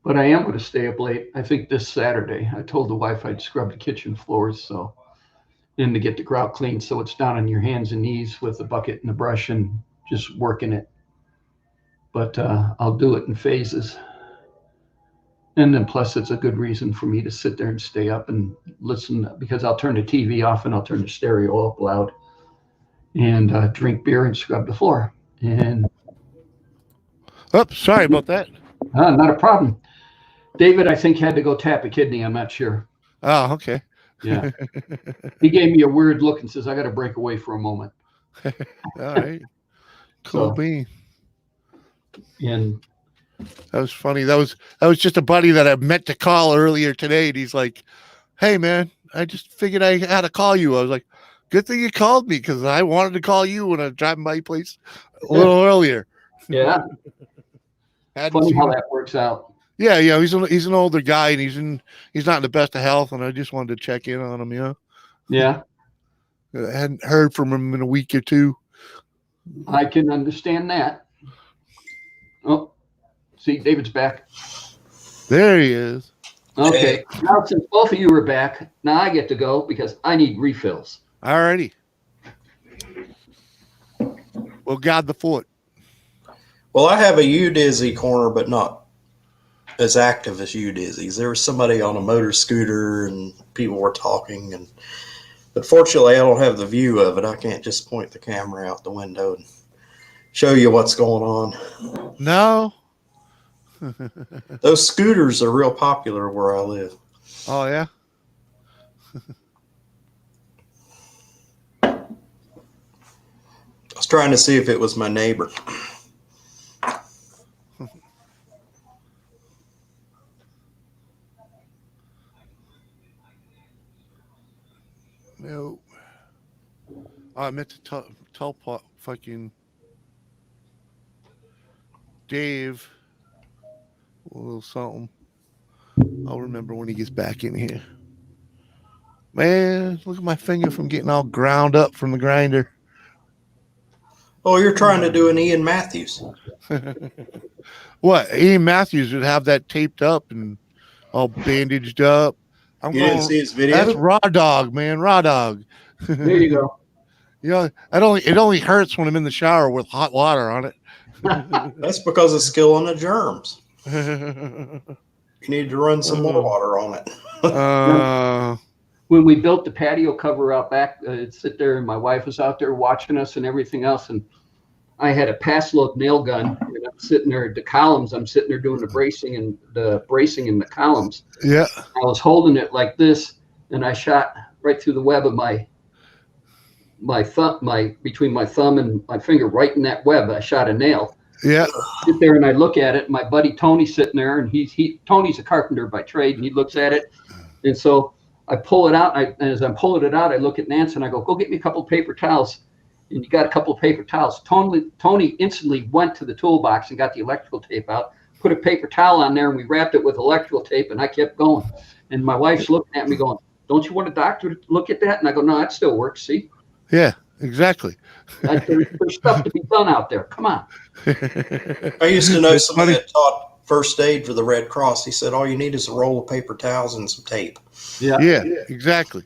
But I am going to stay up late. I think this Saturday. I told the wife I'd scrub the kitchen floors and to get the grout clean so it's down on your hands and knees with the bucket and the brush and just working it. But I'll do it in phases. And then plus it's a good reason for me to sit there and stay up and listen, because I'll turn the TV off and I'll turn the stereo up loud and drink beer and scrub the floor. And sorry about that. Not a problem. David, I think, had to go tap a kidney. I'm not sure. Oh, okay. Yeah. He gave me a weird look and says, I got to break away for a moment. All right. Cool bean. And that was funny. That was just a buddy that I meant to call earlier today. And he's like, hey, man, I just figured I had to call you. I was like, good thing you called me because I wanted to call you when I was driving by your place a little earlier. Yeah. Funny how that works out. Yeah, he's an older guy and he's not in the best of health, and I just wanted to check in on him, Yeah. I hadn't heard from him in a week or two. I can understand that. Oh, see, David's back. There he is. Okay. Now since both of you are back, now I get to go because I need refills. All righty. Well, God the fort. Well, I have a U-Dizzy corner, but not as active as U-Dizzy's. There was somebody on a motor scooter and people were talking, but fortunately I don't have the view of it. I can't just point the camera out the window and show you what's going on. No. Those scooters are real popular where I live. Oh, yeah? I was trying to see if it was my neighbor. No. I meant to tell fucking Dave a little something. I'll remember when he gets back in here. Man, look at my finger from getting all ground up from the grinder. Oh, you're trying to do an Ian Matthews. What? Ian Matthews would have that taped up and all bandaged up. You didn't see his video? That's Raw Dog, man. Raw Dog. There you go. It only hurts when I'm in the shower with hot water on it. That's because of skill on the germs. You need to run some more water on it. When we built the patio cover out back, I'd sit there and my wife was out there watching us and everything else. And I had a pass load nail gun and I'm sitting there at the columns. I'm sitting there doing the bracing in the columns. Yeah. I was holding it like this and I shot right through the web of my thumb, between my thumb and my finger, right in that web. I shot a nail. Yeah. I sit there and I look at it. And my buddy Tony's sitting there and Tony's a carpenter by trade and he looks at it. And so I pull it out. And as I'm pulling it out, I look at Nance and I go, "Go get me a couple of paper towels." And you got a couple of paper towels. Tony instantly went to the toolbox and got the electrical tape out, put a paper towel on there, and we wrapped it with electrical tape. And I kept going. And my wife's looking at me going, "Don't you want a doctor to look at that?" And I go, "No, that still works. See?" Yeah, exactly. There's stuff to be done out there. Come on. I used to know somebody that taught first aid for the Red Cross. He said, all you need is a roll of paper towels and some tape. Yeah, exactly.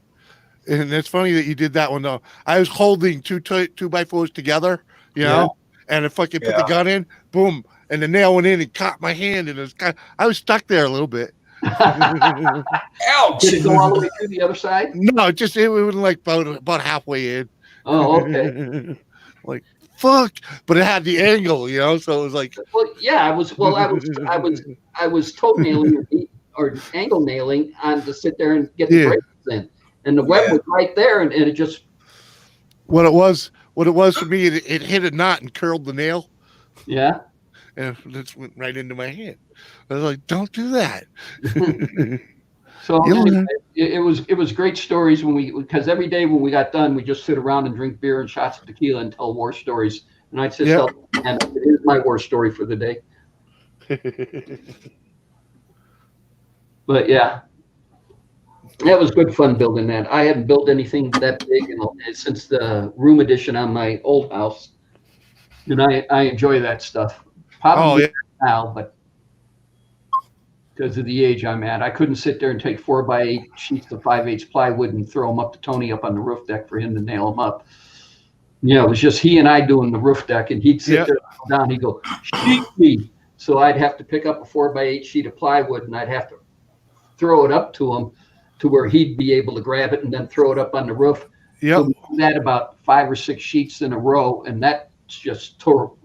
And it's funny that you did that one, though. I was holding two by fours together, you know, and if I could put the gun in, boom, and the nail went in and caught my hand, and I was stuck there a little bit. Ouch! Did it go all the way through the other side? No, it was like about halfway in. Oh, okay. Like, fuck, but it had the angle, you know, so it was like. Well, yeah, I was toe nailing or angle nailing on to sit there and get the braces in, and the web was right there, and it just. What it was for me, it hit a knot and curled the nail. Yeah. And it went right into my hand. I was like, "Don't do that." So anyway, it was great stories because every day when we got done, we just sit around and drink beer and shots of tequila and tell war stories. And I'd just tell, and here's my war story for the day. But yeah, that was good fun building that. I hadn't built anything that big since the room addition on my old house, and I enjoy that stuff. Probably now, but because of the age I'm at, I couldn't sit there and take 4x8 sheets of 5/8 plywood and throw them up to Tony up on the roof deck for him to nail them up. You know, it was just he and I doing the roof deck, and he'd sit there down. He'd go, "Sheet me." So I'd have to pick up a 4x8 sheet of plywood, and I'd have to throw it up to him to where he'd be able to grab it and then throw it up on the roof. Yeah. So we did that about 5 or 6 sheets in a row, and that just tore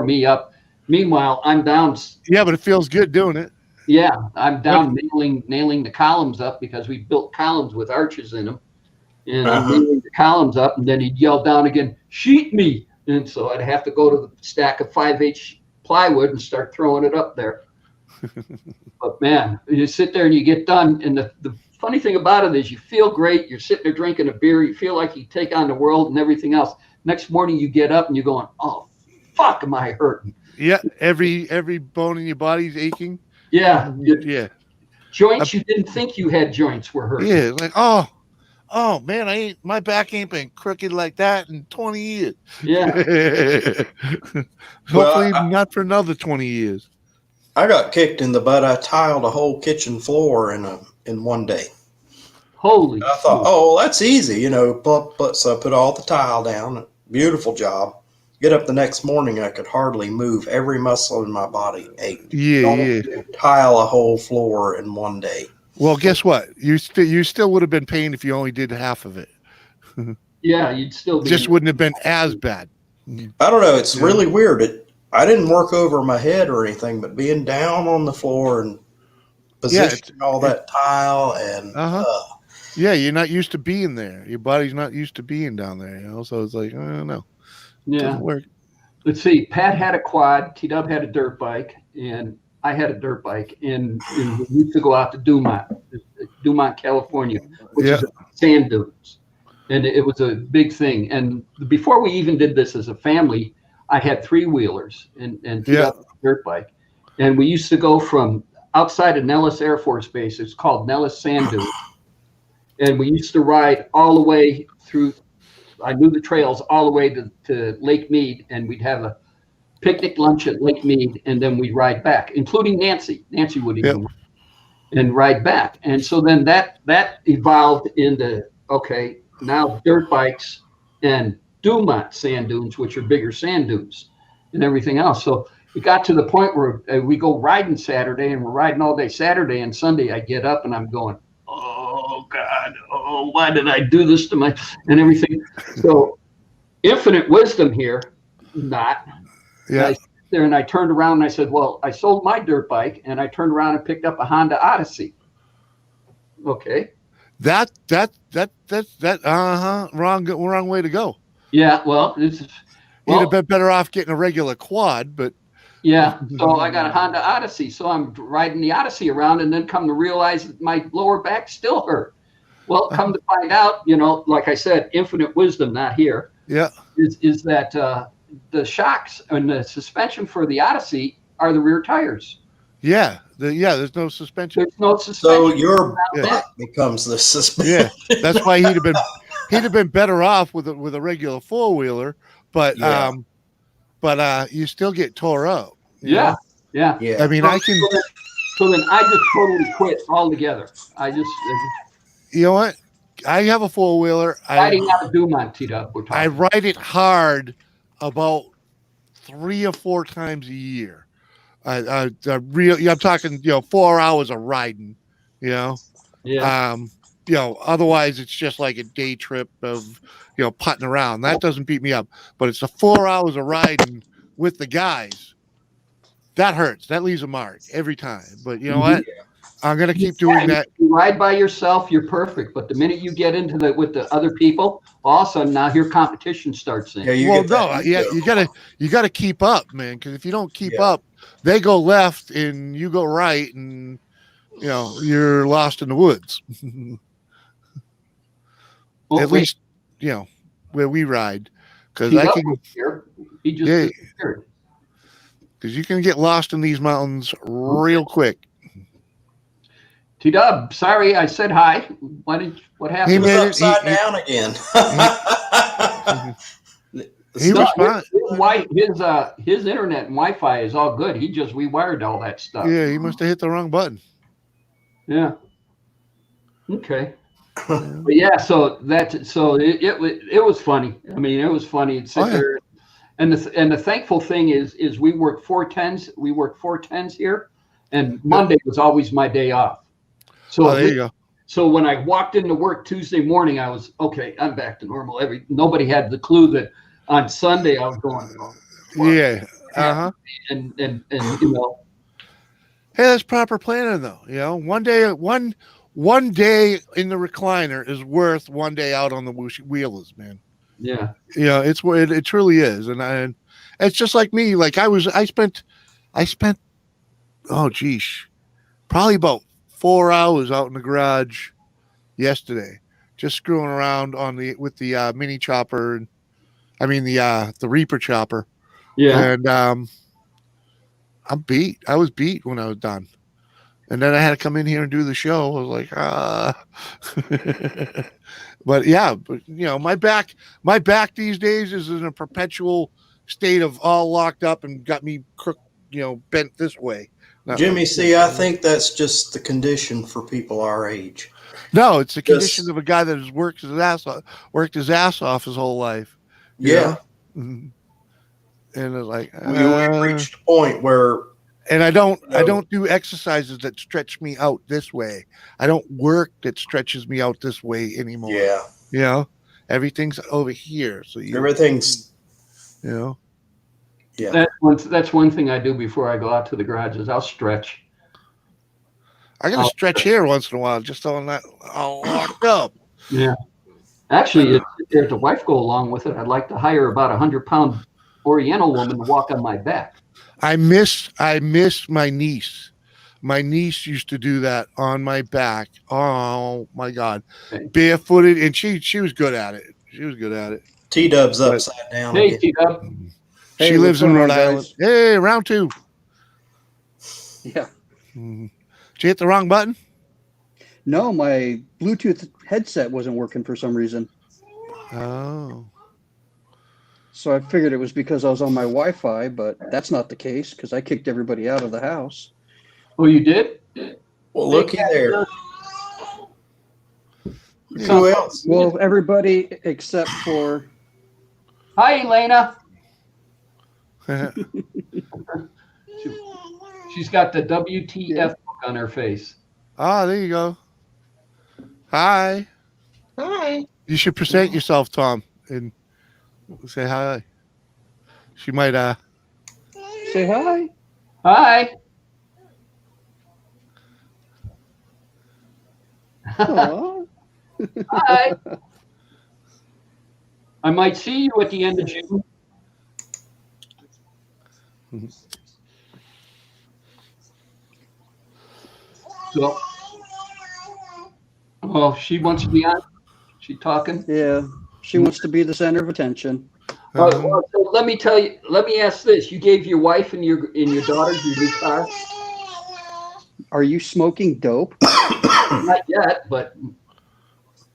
me up. Meanwhile, I'm down. Yeah, but it feels good doing it. Yeah, I'm down nailing the columns up because we built columns with arches in them. And I'm nailing the columns up, and then he'd yell down again, "Sheet me!" And so I'd have to go to the stack of 5/8 plywood and start throwing it up there. But man, you sit there and you get done, and the funny thing about it is you feel great. You're sitting there drinking a beer. You feel like you take on the world and everything else. Next morning you get up and you're going, "Oh, fuck, am I hurting?" Yeah, every bone in your body's aching. Yeah. Yeah. Joints you didn't think you had joints were hurting. Yeah, like oh man, my back ain't been crooked like that in 20 years. Yeah. Hopefully not for another 20 years. I got kicked in the butt. I tiled a whole kitchen floor in one day. Holy. I thought, oh, that's easy, you know. So I put all the tile down. Beautiful job. Get up the next morning, I could hardly move. Every muscle in my body ached. Yeah. Tile a whole floor in one day. Well, guess what? You still would have been paying if you only did half of it. Yeah, you'd still be. Just wouldn't have been as bad. I don't know. It's really weird. I didn't work over my head or anything, but being down on the floor and positioning all that tile and yeah, you're not used to being there. Your body's not used to being down there, you know. So it's like, I don't know. Yeah. Doesn't work. Let's see. Pat had a quad. T-Dub had a dirt bike, and I had a dirt bike. And we used to go out to Dumont, California, which is sand dunes. And it was a big thing. And before we even did this as a family, I had 3-wheelers and T-Dub had a dirt bike. And we used to go from outside of Nellis Air Force Base. It's called Nellis Sand Dunes. And we used to ride all the way through. I knew the trails all the way to Lake Mead, and we'd have a picnic lunch at Lake Mead, and then we'd ride back, including Nancy. Nancy would even and ride back. And so then that evolved into, okay, now dirt bikes and Dumont sand dunes, which are bigger sand dunes and everything else. So it got to the point where we go riding Saturday, and we're riding all day Saturday, and Sunday I get up and I'm going, oh God, oh, why did I do this to my, and everything. So infinite wisdom here, not. Yeah. I sat there and I turned around and I said, well, I sold my dirt bike, and I turned around and picked up a Honda Odyssey. Okay. That wrong way to go. Yeah, well, You'd have been better off getting a regular quad, but yeah. So I got a Honda Odyssey. So I'm riding the Odyssey around, and then come to realize that my lower back still hurt. Well, come to find out, like I said, infinite wisdom, not here. Yeah. Is that the shocks and the suspension for the Odyssey are the rear tires. Yeah. There's no suspension. There's no suspension. So your back becomes the suspension. Yeah. That's why he'd have been better off with a regular four-wheeler, but you still get tore up. Yeah. I mean, I can. So then I just totally quit altogether. I just You know what? I have a four-wheeler. riding out of Dumont T-Dub. I ride it hard about 3 or 4 times a year. I'm talking, 4 hours of riding, Yeah. Otherwise it's just like a day trip of, putting around. That doesn't beat me up, but it's the 4 hours of riding with the guys. That hurts. That leaves a mark every time. But you know what? I'm going to keep doing that. You ride by yourself, you're perfect. But the minute you get into with the other people, all of a sudden now your competition starts in. You gotta keep up, man. Because if you don't keep up, they go left and you go right, and you're lost in the woods. At least where we ride, because I can. He just disappeared. Because you can get lost in these mountains real quick. T-Dub, sorry, I said hi. What happened? He was upside down again. He was fine. His internet and Wi-Fi is all good. He just rewired all that stuff. Yeah, he must have hit the wrong button. Yeah. Okay. But yeah, so it was funny. I mean, it was funny to sit there. And the thankful thing is we work 410s. We work 410s here, and Monday was always my day off. So there you go. So when I walked into work Tuesday morning, I was okay. I'm back to normal. Nobody had the clue that on Sunday I was going. Yeah. And Hey, that's proper planning though. One day in the recliner is worth one day out on the wheelers, man. Yeah. It's where it truly is, and it's just like me. Like I spent, oh geez, probably about 4 hours out in the garage yesterday, just screwing around with the mini chopper, and the Reaper chopper. Yeah. And I'm beat. I was beat when I was done, and then I had to come in here and do the show. I was like, but my back these days is in a perpetual state of all locked up and got me bent this way. Jimmy, see, I think that's just the condition for people our age. No, it's the condition of a guy that has worked his ass off his whole life. Yeah. And it's like we reached a point where, and I don't do exercises that stretch me out this way. I don't work that stretches me out this way anymore. Yeah. Everything's over here. So everything's. Yeah. That's one thing I do before I go out to the garage is I'll stretch. I gotta stretch here once in a while, just so I'm not all locked up. Yeah. Actually, if there's a wife go along with it, I'd like to hire about 100-pound Oriental woman to walk on my back. I miss my niece. My niece used to do that on my back. Oh my God. Okay. Barefooted, and she was good at it. T-Dub's upside down. Hey, T-Dub. She lives in Rhode Island. Hey, round 2. Yeah. Did you hit the wrong button? No, my Bluetooth headset wasn't working for some reason. Oh. So I figured it was because I was on my Wi-Fi, but that's not the case because I kicked everybody out of the house. Oh, you did? Well, looky there. Yeah. Who else? Well, everybody except for. Hi, Elena. She's got the WTF look on her face. Ah, there you go. Hi. Hi. You should present yourself, Tom, and say hi. She might Say hi. Hi. Aw. Hi. I might see you at the end of June. So, oh, she wants to be on. She talking. Yeah, she wants to be the center of attention. Well, so let me tell you. Let me ask this: you gave your wife and your daughters your new car? Are you smoking dope? Not yet, but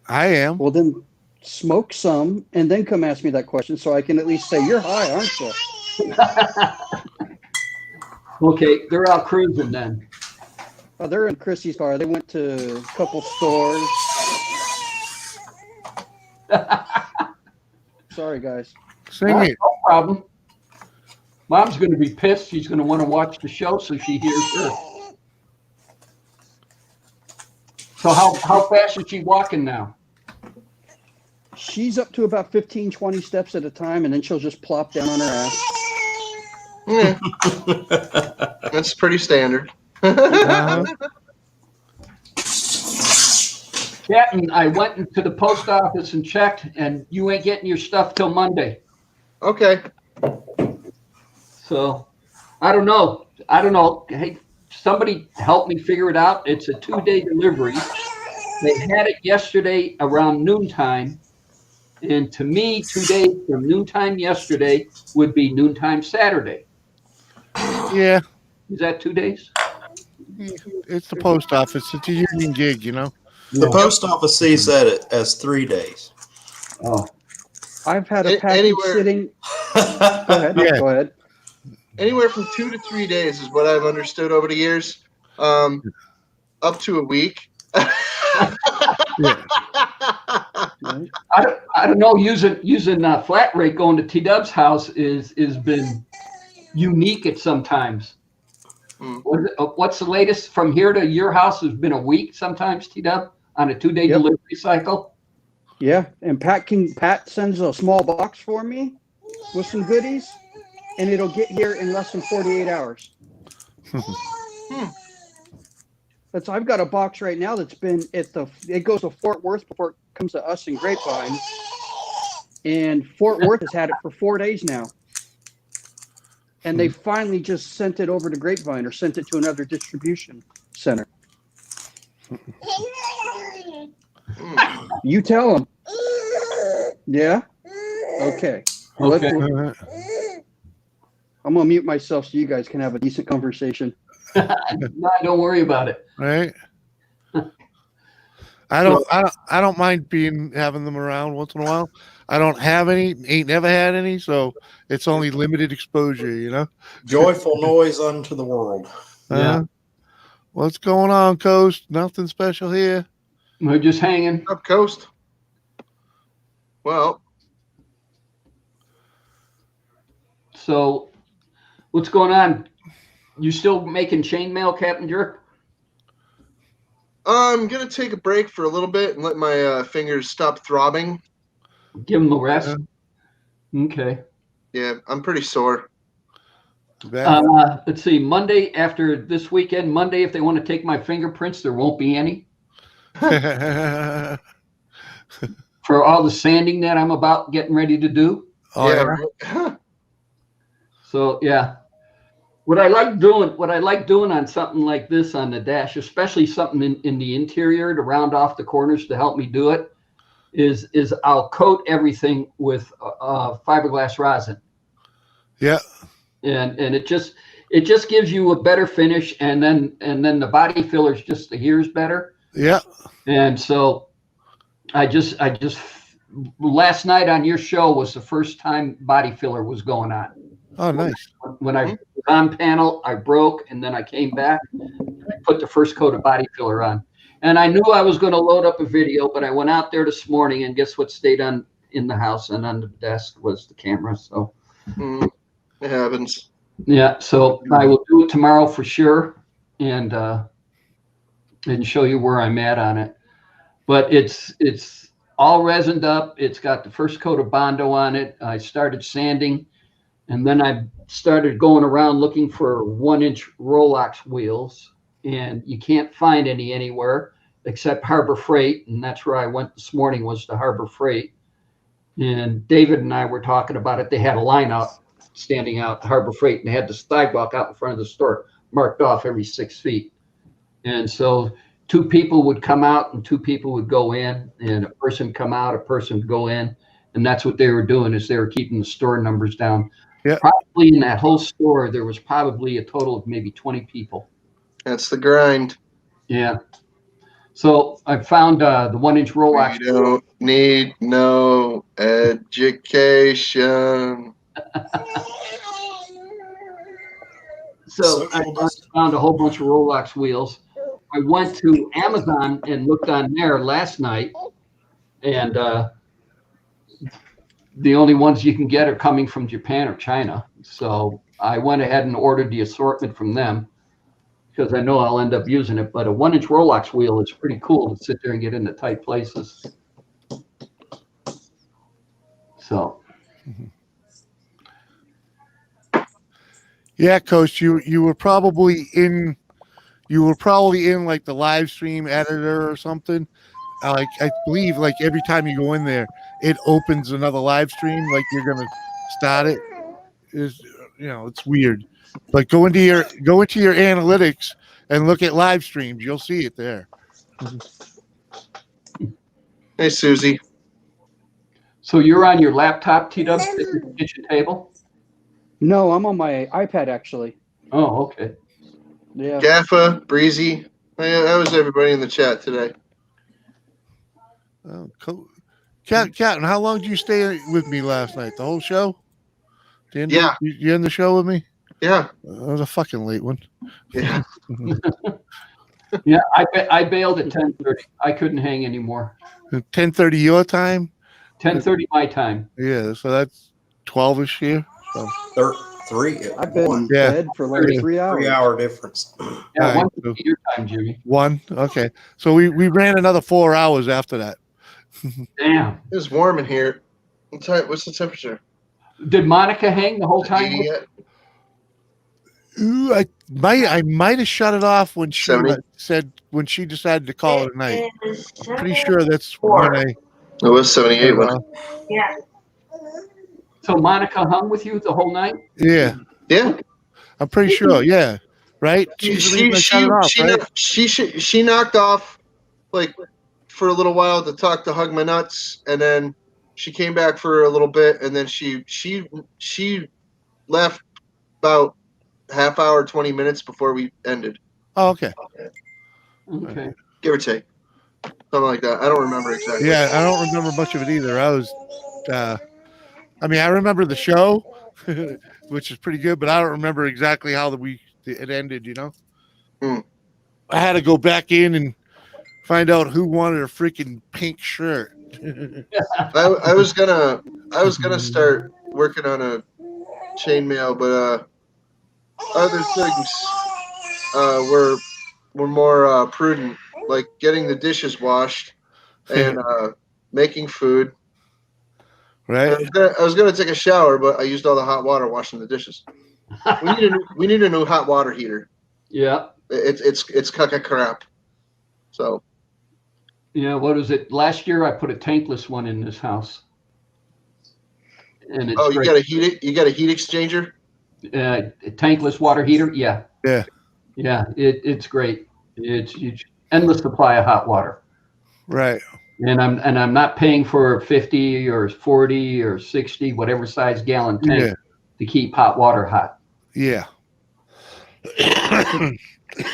I am. Well, then smoke some and then come ask me that question so I can at least say you're high, aren't you? okay, they're out cruising then. Oh, they're in Chrissy's car. They went to a couple stores. Sorry, guys. Sing it. No problem. Mom's going to be pissed. She's going to want to watch the show so she hears her. So how fast is she walking now? She's up to about 15, 20 steps at a time, and then she'll just plop down on her ass. Yeah. That's pretty standard. Uh-huh. Captain, I went into the post office and checked, and you ain't getting your stuff till Monday. Okay. So I don't know. Hey, somebody help me figure it out. It's a 2-day delivery. They had it yesterday around noontime. And to me, 2 days from noontime yesterday would be noontime Saturday. Yeah. Is that 2 days? It's the post office. It's a union gig, you know. The post office sees that as 3 days. Oh. I've had a package Anywhere- sitting. Go ahead. Yeah. Go ahead. Anywhere from 2 to 3 days is what I've understood over the years. Up to a week. Yeah. Right. I don't know. Using flat rate going to T-Dub's house is been unique at sometimes. What's the latest from here to your house has been a week sometimes, T-Dub, on a 2-day Yep. delivery cycle. Yeah, and Pat sends a small box for me with some goodies, and it'll get here in less than 48 hours. I've got a box right now that's been it goes to Fort Worth before it comes to us in Grapevine, and Fort Worth has had it for 4 days now, and they finally just sent it over to Grapevine or sent it to another distribution center. You tell them. Yeah. Okay. Okay. I'm gonna mute myself so you guys can have a decent conversation. No, don't worry about it. Right. I don't mind having them around once in a while. I don't have any, ain't never had any, so it's only limited exposure, you know. Joyful noise unto the world. Yeah. What's going on, Coast? Nothing special here. We're just hanging. Up coast. Well, So, what's going on? You still making chainmail, Captain Jerk? I'm gonna take a break for a little bit and let my fingers stop throbbing. Give them a rest. Okay. Yeah, I'm pretty sore. Let's see. Monday after this weekend, Monday, if they want to take my fingerprints, there won't be any Oh, for all the sanding that I'm about getting ready to do. Yeah. yeah. Right. So yeah, what I like doing on something like this on the dash, especially something in the interior to round off the corners to help me do it, is I'll coat everything with fiberglass rosin. Yeah. And it just gives you a better finish, and then the body fillers just adheres better. Yeah. And so I just last night on your show was the first time body filler was going on. Oh, nice. When I was on panel, I broke, and then I came back, I put the first coat of body filler on. And I knew I was going to load up a video, but I went out there this morning, and guess what stayed in the house and on the desk was the camera. So It happens. Yeah, so I will do it tomorrow for sure, and show you where I'm at on it. But it's all resined up. It's got the first coat of Bondo on it. I started sanding, and then I started going around looking for 1-inch Rolex wheels, and you can't find any anywhere except Harbor Freight, and that's where I went this morning, was to Harbor Freight. And David and I were talking about it. They had a line out, standing out Harbor Freight, and they had the sidewalk out in front of the store marked off every 6 feet. And so 2 people would come out and 2 people would go in, and a person come out, a person would go in. And that's what they were doing, is they were keeping the store numbers down. Yeah. Probably in that whole store, there was probably a total of maybe 20 people. That's the grind. Yeah. So I found the 1-inch Rolex. We don't need no education. So I found a whole bunch of Rolex wheels. I went to Amazon and looked on there last night, and the only ones you can get are coming from Japan or China. So I went ahead and ordered the assortment from them, because I know I'll end up using it. But a 1-inch Rolex wheel is pretty cool to sit there and get into tight places. So. Yeah, Coach, you were probably in like the live stream editor or something. Like I believe like every time you go in there, it opens another live stream like you're gonna start it. Is it's weird. But go into your analytics and look at live streams. You'll see it there. Hey, Susie. So you're on your laptop, T-Dub, at the kitchen table? No, I'm on my iPad actually. Oh, okay. Yeah. Gaffa, Breezy. How was everybody in the chat today? Oh, cool. Captain, how long did you stay with me last night? The whole show? Yeah. You end the show with me? Yeah. That was a fucking late one. Yeah. Yeah, I bailed at 10:30. I couldn't hang anymore. 10:30 your time? 10:30 my time. Yeah, so that's 12-ish here. So 3. I've been in bed for like 3 hours. 3-hour difference. Yeah, All 1 your time, Jimmy. 1. Okay. So we ran another 4 hours after that. Damn. It's warm in here. What's the temperature? Did Monica hang the whole time? 80 yet? Ooh, I might have shut it off when she 70? when she decided to call it a night. I'm pretty sure that's when I. It was 78. Yeah. So Monica hung with you the whole night? Yeah. Yeah. I'm pretty sure. Yeah. Right. She's the reason I shut it off, right? She knocked off like for a little while to talk to Hug My Nuts, and then she came back for a little bit, and then she left about half hour, 20 minutes before we ended. Oh, okay. Okay. Give or take. Something like that. I don't remember exactly. Yeah, I don't remember much of it either. I remember the show, which is pretty good, but I don't remember exactly how it ended, I had to go back in and find out who wanted a freaking pink shirt. I was gonna start working on a chainmail, but other things were more prudent, like getting the dishes washed and making food. Right. I was gonna take a shower, but I used all the hot water washing the dishes. We need a new hot water heater. Yeah. It's caca crap. So. Yeah. What is it? Last year I put a tankless one in this house. And it's you got a heat exchanger? A tankless water heater. Yeah. Yeah. Yeah. It's great. It's endless supply of hot water. Right. And I'm not paying for 50 or 40 or 60, whatever size gallon tank to keep hot water hot. Yeah.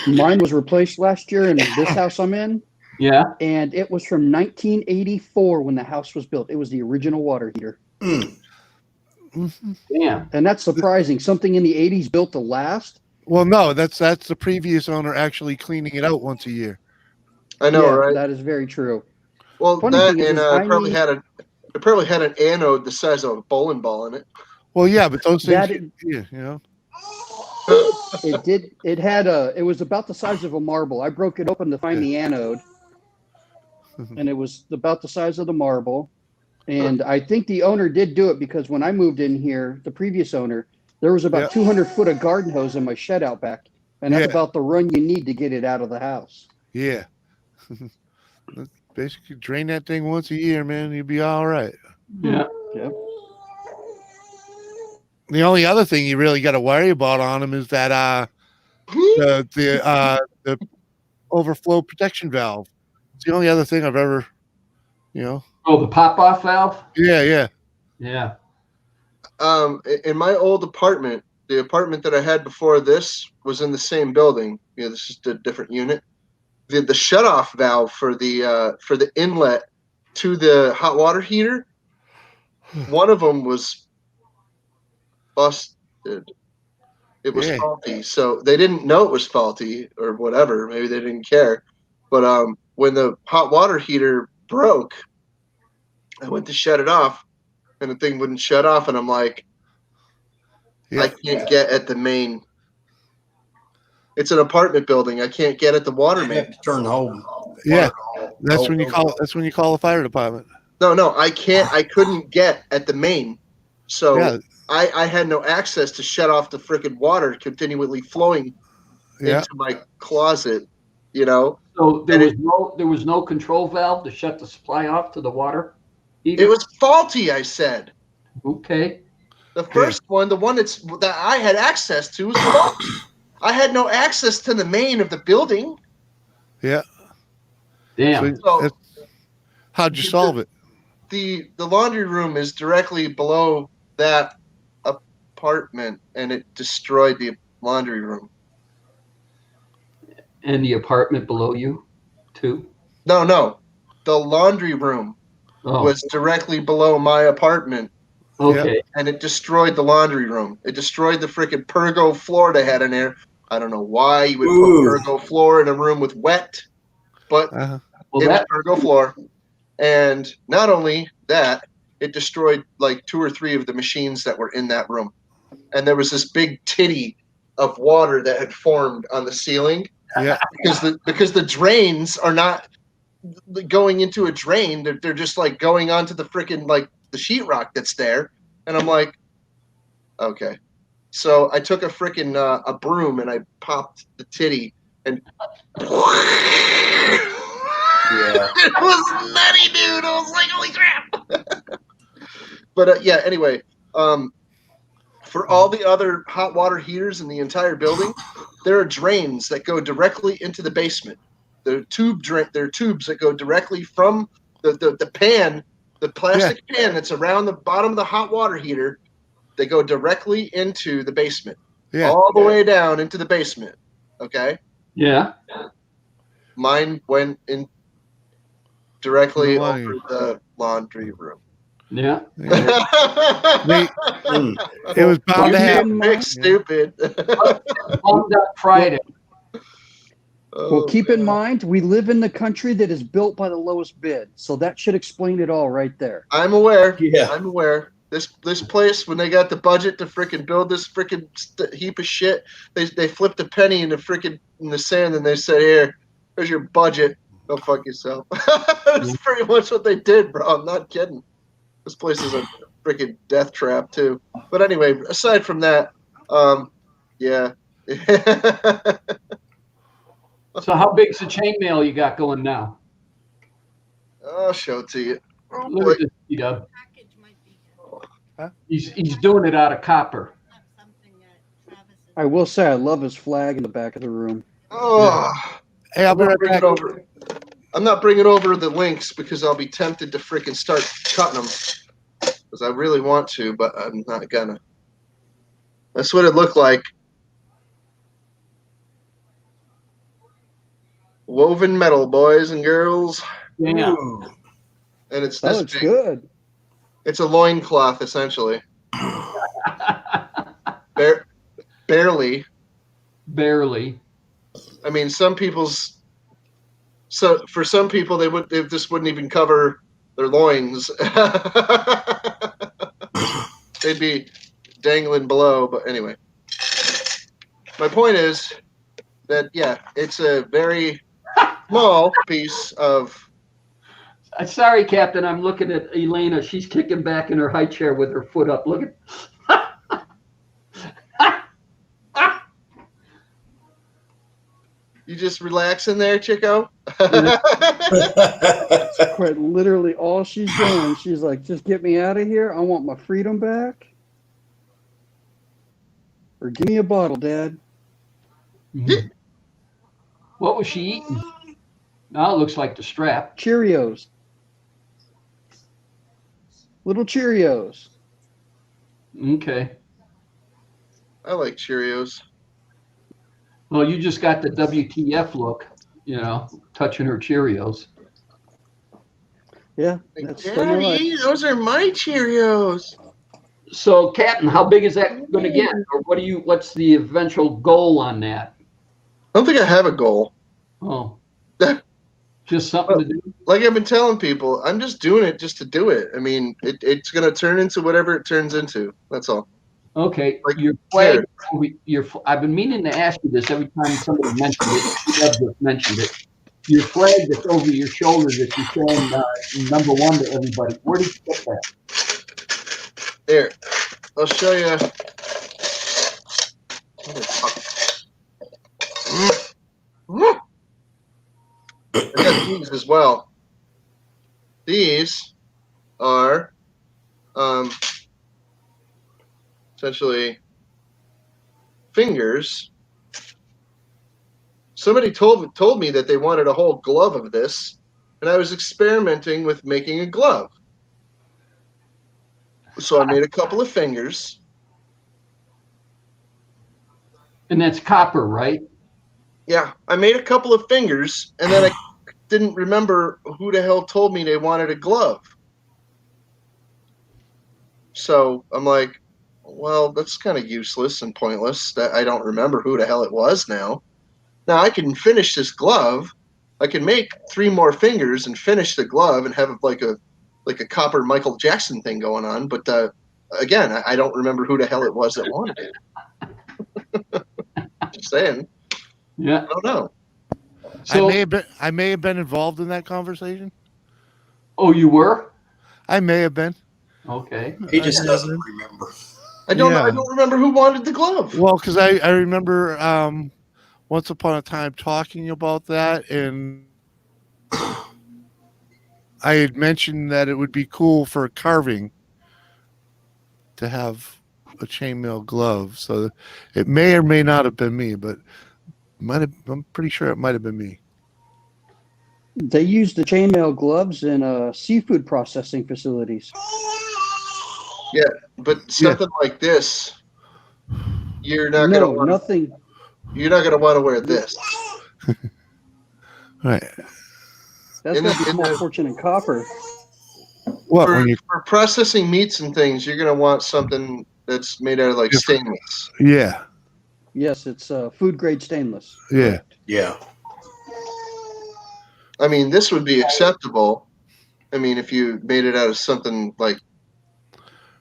Mine was replaced last year in this house I'm in. Yeah. And it was from 1984 when the house was built. It was the original water heater. Damn. And that's surprising. Something in the 80s built to last. Well, no, that's the previous owner actually cleaning it out once a year. I know, right? That is very true. Well, Funny that thing is, and it probably had an anode the size of a bowling ball in it. Well, yeah, but those things, It was about the size of a marble. I broke it open to find the anode, and it was about the size of the marble. And I think the owner did do it because when I moved in here, the previous owner, there was about 200 foot of garden hose in my shed out back. And that's about the run you need to get it out of the house. Yeah. Basically, drain that thing once a year, man. You'll be all right. Yeah. Yep. The only other thing you really got to worry about on them is that the overflow protection valve. It's the only other thing I've ever, Oh, the pop-off valve? Yeah. Yeah. In my old apartment, the apartment that I had before this was in the same building. This is a different unit. The shutoff valve for the inlet to the hot water heater, one of them was busted. It was faulty, so they didn't know it was faulty or whatever. Maybe they didn't care. But when the hot water heater broke, I went to shut it off, and the thing wouldn't shut off, and I'm like, I can't get at the main. It's an apartment building. I can't get at the water You main. have to turn the whole. Yeah. That's when you call the fire department. No, I can't. I couldn't get at the main, so I had no access to shut off the freaking water continually flowing into my closet. So there was no control valve to shut the supply off to the water heater? It was faulty, I said. Okay. The first one, the one that I had access to, was faulty. I had no access to the main of the building. Yeah. Damn. So how'd you solve it? The laundry room is directly below that apartment, and it destroyed the laundry room. And the apartment below you, too? No. The laundry room was directly below my apartment. Okay. And it destroyed the laundry room. It destroyed the freaking pergo floor they had in there. I don't know why you would put pergo floor in a room with wet, but it was pergo floor. And not only that, it destroyed like 2 or 3 of the machines that were in that room. And there was this big titty of water that had formed on the ceiling. Yeah. Because the drains are not going into a drain. They're just like going onto the freaking like the sheetrock that's there. And I'm like, okay. So I took a freaking a broom and I popped the titty and it was nutty, dude. I was like, holy crap. But anyway, for all the other hot water heaters in the entire building, there are drains that go directly into the basement. There are tubes that go directly from the pan, the plastic pan that's around the bottom of the hot water heater. They go directly into the basement, all the way down into the basement. Okay. Yeah. Mine went in directly over the laundry room. Yeah. It was bound to happen. Big stupid. On that Friday. Well, keep in mind, we live in the country that is built by the lowest bid, so that should explain it all right there. I'm aware. Yeah, I'm aware. This place, when they got the budget to freaking build this freaking heap of shit, they flipped a penny in the sand and they said, here's your budget. Go fuck yourself. That's pretty much what they did, bro. I'm not kidding. This place is a freaking death trap too. But anyway, aside from that, yeah. So how big's the chainmail you got going now? I'll show it to you. Look at this, T-Dub. He's doing it out of copper. I will say I love his flag in the back of the room. Oh, hey, I'm not bringing over the links because I'll be tempted to freaking start cutting them because I really want to, but I'm not gonna. That's what it looked like. Woven metal, boys and girls. Yeah. And it's That this looks big. good. It's a loincloth, essentially. Barely. I mean, for some people, they just wouldn't even cover their loins. They'd be dangling below, but anyway. my point is that it's a very small piece of. Sorry, Captain. I'm looking at Elena. She's kicking back in her high chair with her foot up. Look at. You just relax in there, Chico. Quite literally all she's doing. She's like, just get me out of here. I want my freedom back. Or give me a bottle, Dad. What was she eating? Now it looks like the strap. Cheerios. Little Cheerios. Okay. I like Cheerios. Well, you just got the WTF look, touching her Cheerios. Yeah, Like, that's still my life. Daddy, those are my Cheerios. So, Captain, how big is that going to get? Or what's the eventual goal on that? I don't think I have a goal. Oh, just something to do? Like I've been telling people, I'm just doing it just to do it. I mean, it's going to turn into whatever it turns into. That's all. Okay, Like, your flag. I've been meaning to ask you this every time somebody mentioned it. Deb just mentioned it. Your flag that's over your shoulder that you're showing number one to everybody. Where did you get that? Here, I'll show you. I got these as well. These are essentially fingers. Somebody told me that they wanted a whole glove of this, and I was experimenting with making a glove. So I made a couple of fingers. And that's copper, right? Yeah, I made a couple of fingers, and then I didn't remember who the hell told me they wanted a glove. So I'm like, well, that's kind of useless and pointless. That I don't remember who the hell it was now. Now I can finish this glove. I can make 3 more fingers and finish the glove and have like a copper Michael Jackson thing going on. But again, I don't remember who the hell it was that wanted it. Just saying. Yeah. I don't know. So, I may have been involved in that conversation. Oh, you were? I may have been. Okay. He just doesn't remember. I don't Yeah. I don't remember who wanted the glove. Well, because I remember once upon a time talking about that, and I had mentioned that it would be cool for carving to have a chainmail glove. So it may or may not have been me, but I'm pretty sure it might have been me. They use the chainmail gloves in seafood processing facilities. Yeah, but something like this, you're not No, gonna nothing. you're not gonna want to wear this. Right. That's In got to be the- small fortune in copper. What For, when you? for processing meats and things, you're gonna want something that's made out of like stainless. Yeah. Yes, it's food grade stainless. Yeah. Yeah. I mean, this would be acceptable. I mean, if you made it out of something like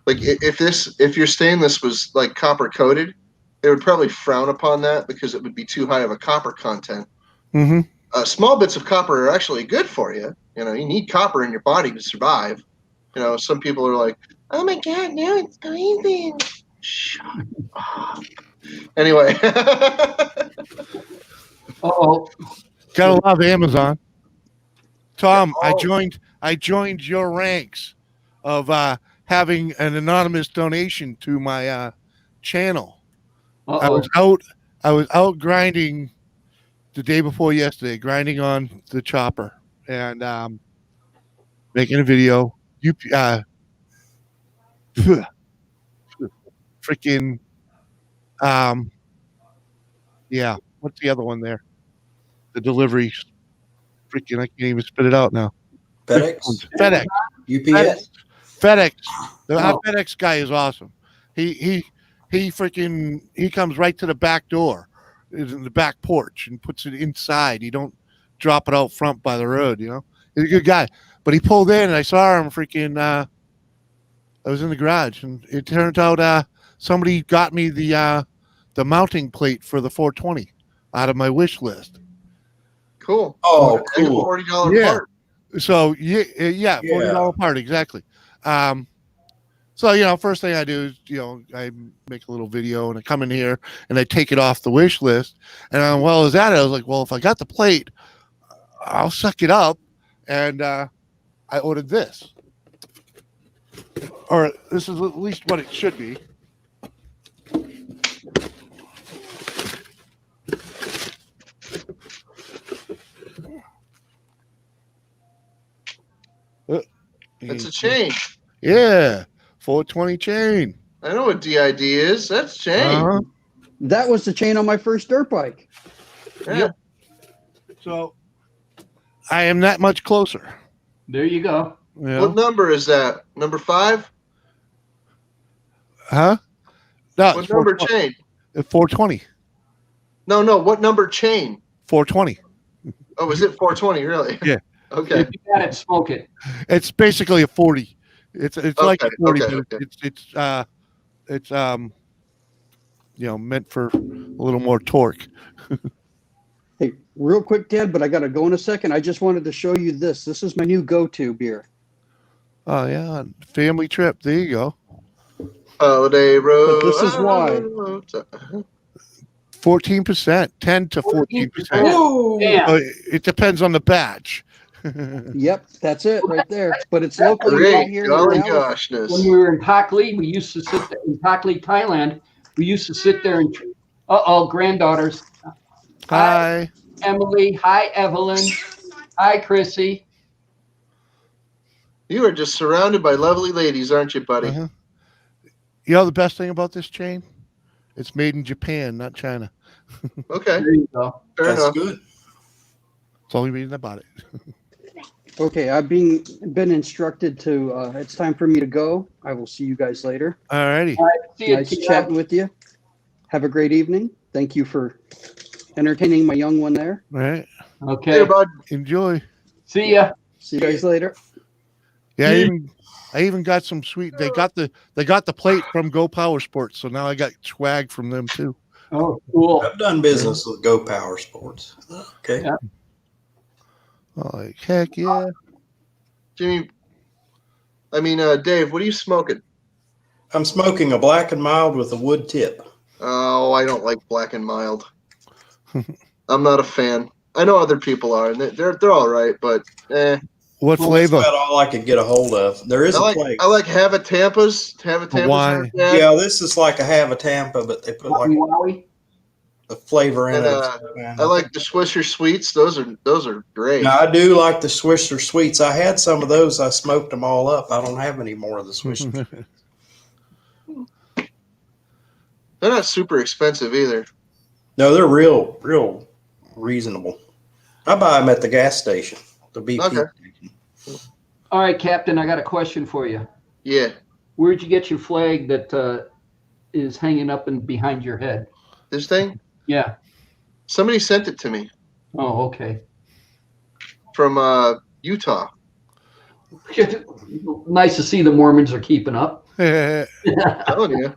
if your stainless was like copper coated, they would probably frown upon that because it would be too high of a copper content. Mm-hmm. Small bits of copper are actually good for you. You know, you need copper in your body to survive. You know, some people are like, "Oh my God, now it's poison." Shut up. Anyway. Oh, Gotta love Amazon. Tom, Oh. I joined your ranks of having an anonymous donation to my channel. I was out grinding the day before yesterday, grinding on the chopper and making a video. You freaking yeah. What's the other one there? The delivery. Freaking, I can't even spit it out now. FedEx? FedEx. UPS? FedEx. The Oh. FedEx guy is awesome. He comes right to the back door, in the back porch, and puts it inside. He don't drop it out front by the road. You know, he's a good guy. But he pulled in, and I saw him. Freaking, I was in the garage, and it turned out somebody got me the the mounting plate for the 420 out of my wish list. Cool. Oh, And a cool. $40 Yeah. part. So yeah, $40 part exactly. So first thing I do is I make a little video and I come in here and I take it off the wish list. And I was like, well, if I got the plate, I'll suck it up. And I ordered this, or this is at least what it should be. It's a chain. Yeah, 420 chain. I know what DID is. That's chain. Uh-huh. That was the chain on my first dirt bike. Yeah. Yep. So I am that much closer. There you go. What number is that? Number 5? Huh? No, What number chain? 420. No. What number chain? 420. Oh, is it 420? Really? Yeah. Okay. If you got it, smoke it. It's basically a 40. It's like a 40, okay, but it's meant for a little more torque. Hey, real quick, Dad, but I got to go in a second. I just wanted to show you this. This is my new go-to beer. Oh yeah, family trip. There you go. Holiday Road. But this is why. 14%, 10 to 14%. Ooh, damn. It depends on the batch. Yep, that's it right there. But it's locally right Great. here. Golly now. goshness. When we were in Pakli, we used to sit there, in Pakli, Thailand. We used to sit there and, granddaughters. Hi. Emily. Hi, Evelyn. Hi, Chrissy. You are just surrounded by lovely ladies, aren't you, buddy? Uh-huh. You know the best thing about this chain? It's made in Japan, not China. Okay. There you go. Fair That's enough. good. It's the only reason about it. Okay, I've been instructed to. It's time for me to go. I will see you guys later. All righty. See you, Nice Tia. chatting with you. Have a great evening. Thank you for entertaining my young one there. All right. Okay. Hey, bud. Enjoy. See ya. See you guys later. Yeah, I even got some sweet. They got the plate from Go Power Sports, so now I got swag from them too. Oh, cool. I've done business with Go Power Sports. Okay. Yeah. Oh, like, heck yeah! Dave, what are you smoking? I'm smoking a black and mild with a wood tip. Oh, I don't like black and mild. I'm not a fan. I know other people are, and they're all right, but What Well, flavor? That's about all I could get a hold of. There is I a like place. I like Hava-Tampas. Why? Yeah, this is like a Hava Tampa, but they put like Wowie wowie. the flavor in And, it. I like the Swisher Sweets. Those are great. Now, I do like the Swisher Sweets. I had some of those. I smoked them all up. I don't have any more of the Swisher. They're not super expensive either. No, they're real reasonable. I buy them at the gas station, the BP Okay. station. All right, Captain, I got a question for you. Yeah. Where'd you get your flag that is hanging up and behind your head? This thing? Yeah. Somebody sent it to me Oh, okay. from Utah. Nice to see the Mormons are keeping up. I'm telling you.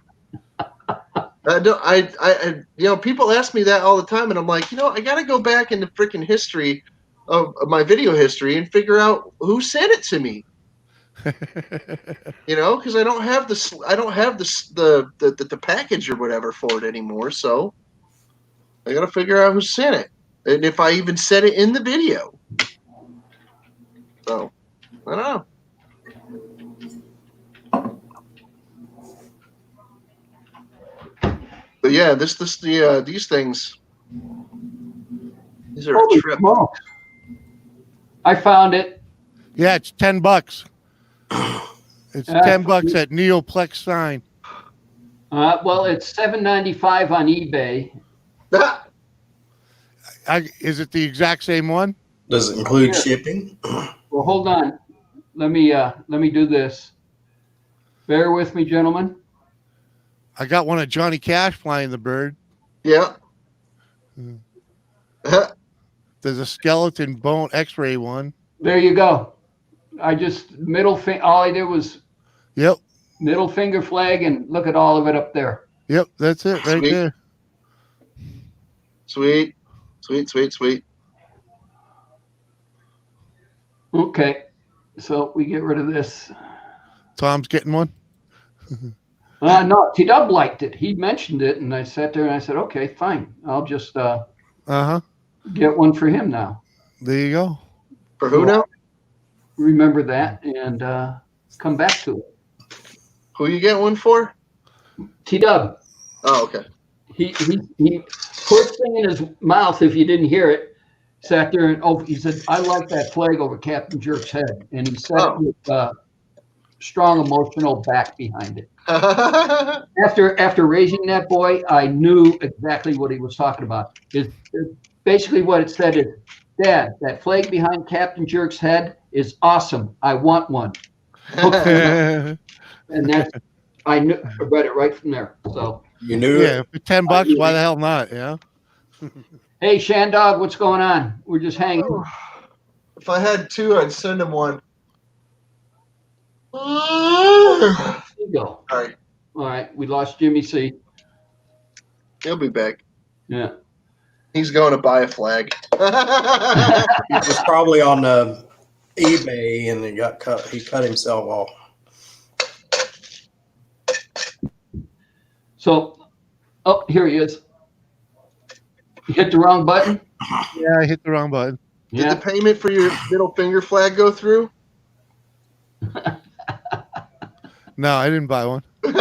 People ask me that all the time, and I'm like, I got to go back in the freaking history of my video history and figure out who sent it to me. Because I don't have the package or whatever for it anymore. So I got to figure out who sent it and if I even said it in the video. So I don't know. But yeah, these things. These are Holy a trip. smokes. I found it. Yeah, it's $10. It's That's $10 at Neoplex Sign. Well, it's $7.95 on eBay. Is it the exact same one? Does it include Here. shipping? Well, hold on. Let me do this. Bear with me, gentlemen. I got one of Johnny Cash flying the bird. Yeah. There's a skeleton bone X-ray one. There you go. I just all I did was Yep. middle finger flag and look at all of it up there. Yep. That's it right Sweet. there. Sweet. Okay, so we get rid of this. Tom's getting one. No, T-Dub liked it. He mentioned it, and I sat there and I said, okay, fine. I'll just get one for him now. There you go. For who now? Remember that and come back to it. Who you get one for? T-Dub. Oh, okay. He first thing in his mouth, if you didn't hear it, sat there and he said, I like that flag over Captain Jerk's head. And he said with strong emotional back behind it. After raising that boy, I knew exactly what he was talking about. Basically what it said is, Dad, that flag behind Captain Jerk's head is awesome. I want one. And that's, I read it right from there. So You knew Yeah, it. for $10, why the hell not? Yeah. hey, Shandog, what's going on? We're just hanging. If I had two, I'd send him one. There you go. All right. All right, we lost Jimmy C. He'll be back. Yeah. He's going to buy a flag. He was probably on eBay and he cut himself off. So, oh, here he is. You hit the wrong button? Yeah, I hit the wrong button. Did Yeah. the payment for your middle finger flag go through? No, I didn't buy one. What's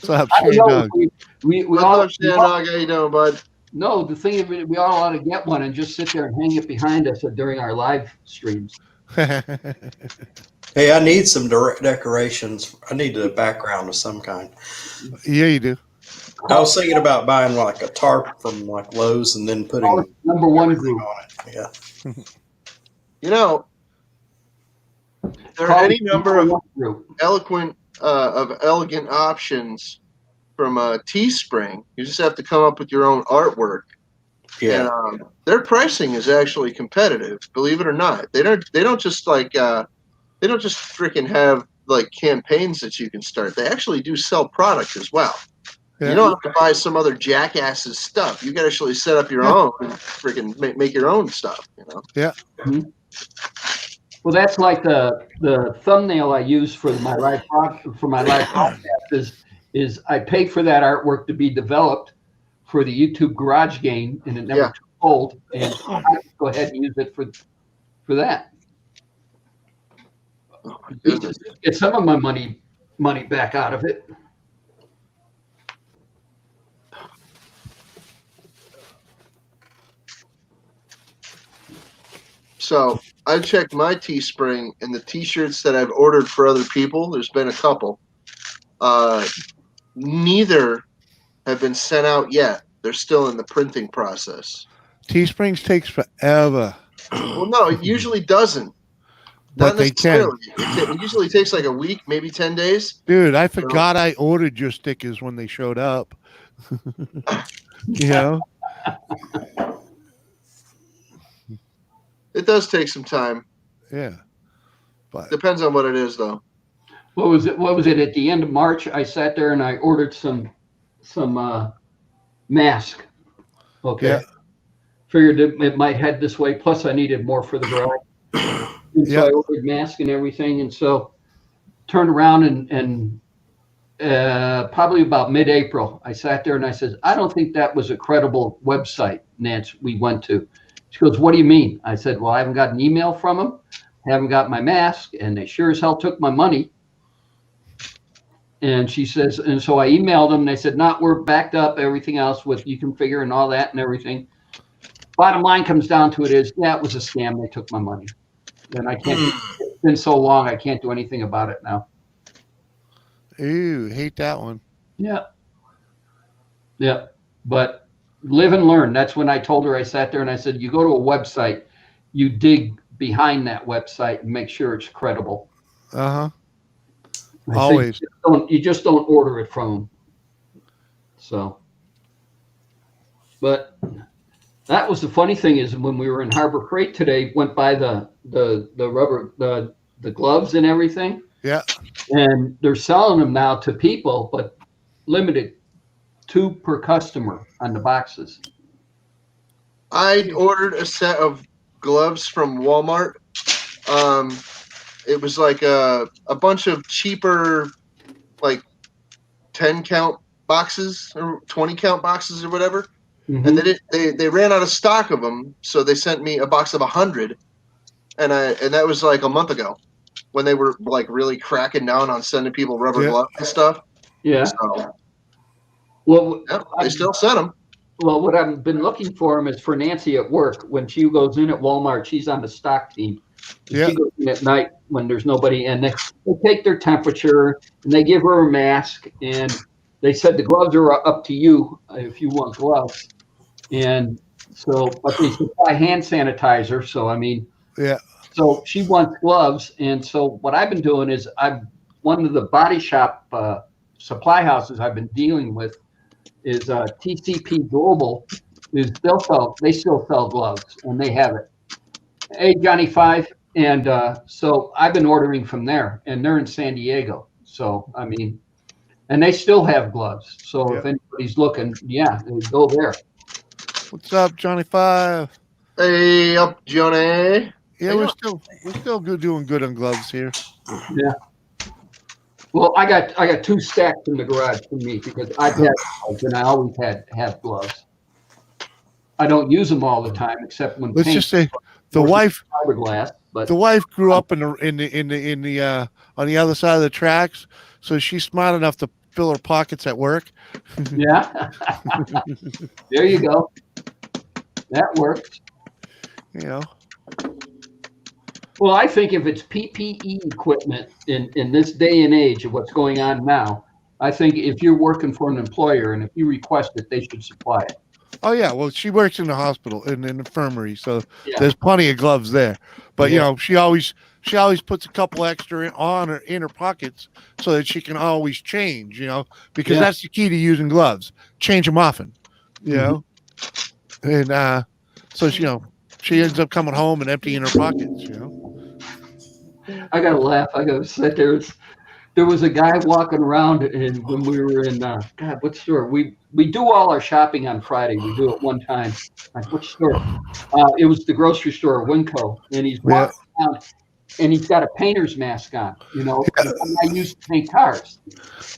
up, I don't know. Shandog? We What's all, up, Shandog? How you doing, bud? no, the thing is, we all ought to get one and just sit there and hang it behind us during our live streams. Hey, I need some decorations. I need a background of some kind. Yeah, you do. I was thinking about buying like a tarp from like Lowe's and then putting Number one everything group. on it. Yeah. You know, there are any number of elegant options from Teespring. You just have to come up with your own artwork. Yeah. And their pricing is actually competitive, believe it or not. They don't just freaking have like campaigns that you can start. They actually do sell product as well. Yeah. You don't have to buy some other jackass's stuff. You can actually set up your own and freaking make your own stuff, you know? Yeah. Mm-hmm. Well, that's like the thumbnail I use for my live podcast is I paid for that artwork to be developed for the YouTube Garage game, and it never took hold, and I go ahead and use it for that. Just get some of my money back out of it. So I checked my Teespring, and the T-shirts that I've ordered for other people, there's been a couple. Neither have been sent out yet. They're still in the printing process. Teesprings takes forever. Well, no, it usually doesn't. But they can. It usually takes like a week, maybe 10 days. Dude, I forgot I ordered your stickers when they showed up. You know? It does take some time. Yeah. But Depends on what it is, though. What was it at the end of March? I sat there and I ordered some mask. Okay. Yeah. Figured it might head this way. Plus, I needed more for the garage. And so I ordered mask and everything. And so turned around and probably about mid-April, I sat there and I said, I don't think that was a credible website, Nance, we went to. She goes, what do you mean? I said, well, I haven't got an email from them. Haven't got my mask. And they sure as hell took my money. And she says, and so I emailed them and they said, we're backed up, everything else with you can figure and all that and everything. Bottom line comes down to it is, it was a scam. They took my money. And I can't, it's been so long, I can't do anything about it now. Ooh, hate that one. Yeah. Yeah. But live and learn. That's when I told her, I sat there and I said, you go to a website, you dig behind that website and make sure it's credible. Uh-huh. I Always. You just don't order it from them. So, but that was the funny thing is when we were in Harbor Freight today, went by the rubber, the gloves and everything. Yeah. And they're selling them now to people, but limited 2 per customer on the boxes. I ordered a set of gloves from Walmart. It was like a bunch of cheaper, like 10 count boxes or 20 count boxes or whatever. Mhm. And they ran out of stock of them, so they sent me a box of 100, and that was like a month ago, when they were like really cracking down on sending people rubber gloves and stuff. Yeah. So, Well, yeah, they still sent them. Well, what I've been looking for them is for Nancy at work. When she goes in at Walmart, she's on the stock team. Yeah. She goes in at night when there's nobody, and they take their temperature, and they give her a mask, and they said the gloves are up to you if you want gloves. And so, but they supply hand sanitizer. So, I mean, Yeah. so she wants gloves. And so what I've been doing is one of the body shop supply houses I've been dealing with is TCP Global. They still sell gloves, and they have it. Hey, Johnny Five. And so I've been ordering from there, and they're in San Diego. So, I mean, and they still have gloves. So if anybody's looking, go there. What's up, Johnny Five? Hey, up, Johnny. Yeah, we're still doing good on gloves here. Yeah. Well, I got 2 stacks in the garage for me because I've had gloves, and I always have gloves. I don't use them all the time, except when Let's just say the wife fiberglass. But the wife grew up in the on the other side of the tracks, so she's smart enough to fill her pockets at work. Yeah. There you go. That works. You know. Well, I think if it's PPE equipment in this day and age of what's going on now, I think if you're working for an employer and if you request it, they should supply it. Oh yeah, well she works in the hospital in an infirmary, so there's plenty of gloves there. But you know, she always puts a couple extra in her pockets so that she can always change. You know, because that's the key to using gloves. Change them often. You know, and so she ends up coming home and emptying her pockets. You know, I gotta laugh. I gotta sit there. There was a guy walking around, and when we were in what store? We do all our shopping on Friday. We do it one time. Like, which store? It was the grocery store, Winco, and he's walking around, and he's got a painter's mask on. You know, I used to paint cars,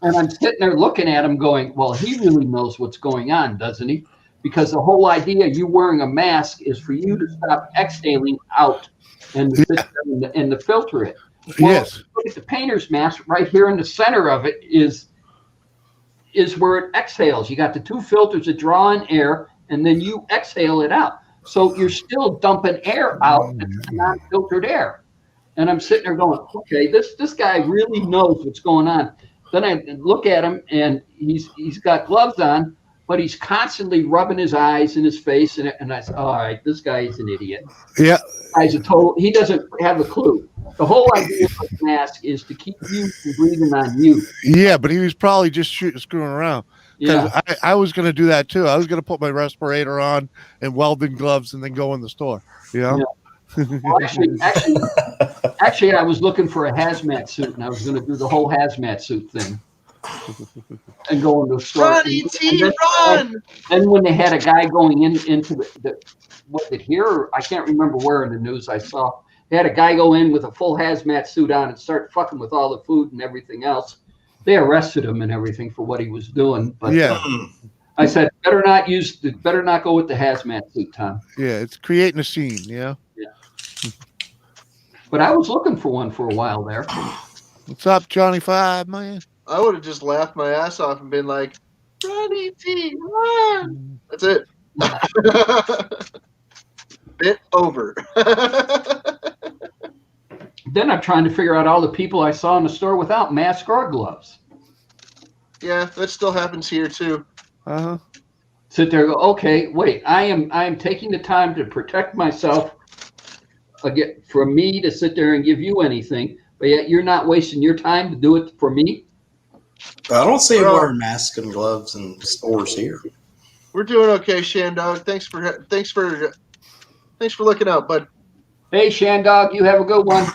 and I'm sitting there looking at him, going, "Well, he really knows what's going on, doesn't he?" Because the whole idea you wearing a mask is for you to stop exhaling out and to filter it. Well, look at the painter's mask right here in the center of it is where it exhales. You got the 2 filters that draw in air, and then you exhale it out. So you're still dumping air out, non-filtered air. And I'm sitting there going, okay, this guy really knows what's going on. Then I look at him, and he's got gloves on, but he's constantly rubbing his eyes and his face, and I said, all right, this guy is an idiot. Yeah. He doesn't have a clue. The whole idea of the mask is to keep you from breathing on you. Yeah, but he was probably just screwing around. Because I was going to do that too. I was going to put my respirator on and welding gloves and then go in the store. You know? Yeah. Well, actually, I was looking for a hazmat suit, and I was going to do the whole hazmat suit thing and go into the store. Run! And when they had a guy going into the was it here? I can't remember where in the news I saw. They had a guy go in with a full hazmat suit on and start fucking with all the food and everything else. They arrested him and everything for what he was doing. But I said, better not go with the hazmat suit, Tom. Yeah, it's creating a scene, yeah. But I was looking for one for a while there. What's up, Johnny Five, man? I would have just laughed my ass off and been like, "Ronnie T, run!" That's it. Bit over. Then I'm trying to figure out all the people I saw in the store without masks or gloves. Yeah, that still happens here too. Sit there and go, okay, wait, I am taking the time to protect myself for me to sit there and give you anything, but yet you're not wasting your time to do it for me. I don't see him wearing masks and gloves in stores here. We're doing okay, Shandog. Thanks for looking out, bud. Hey, Shandog, you have a good one.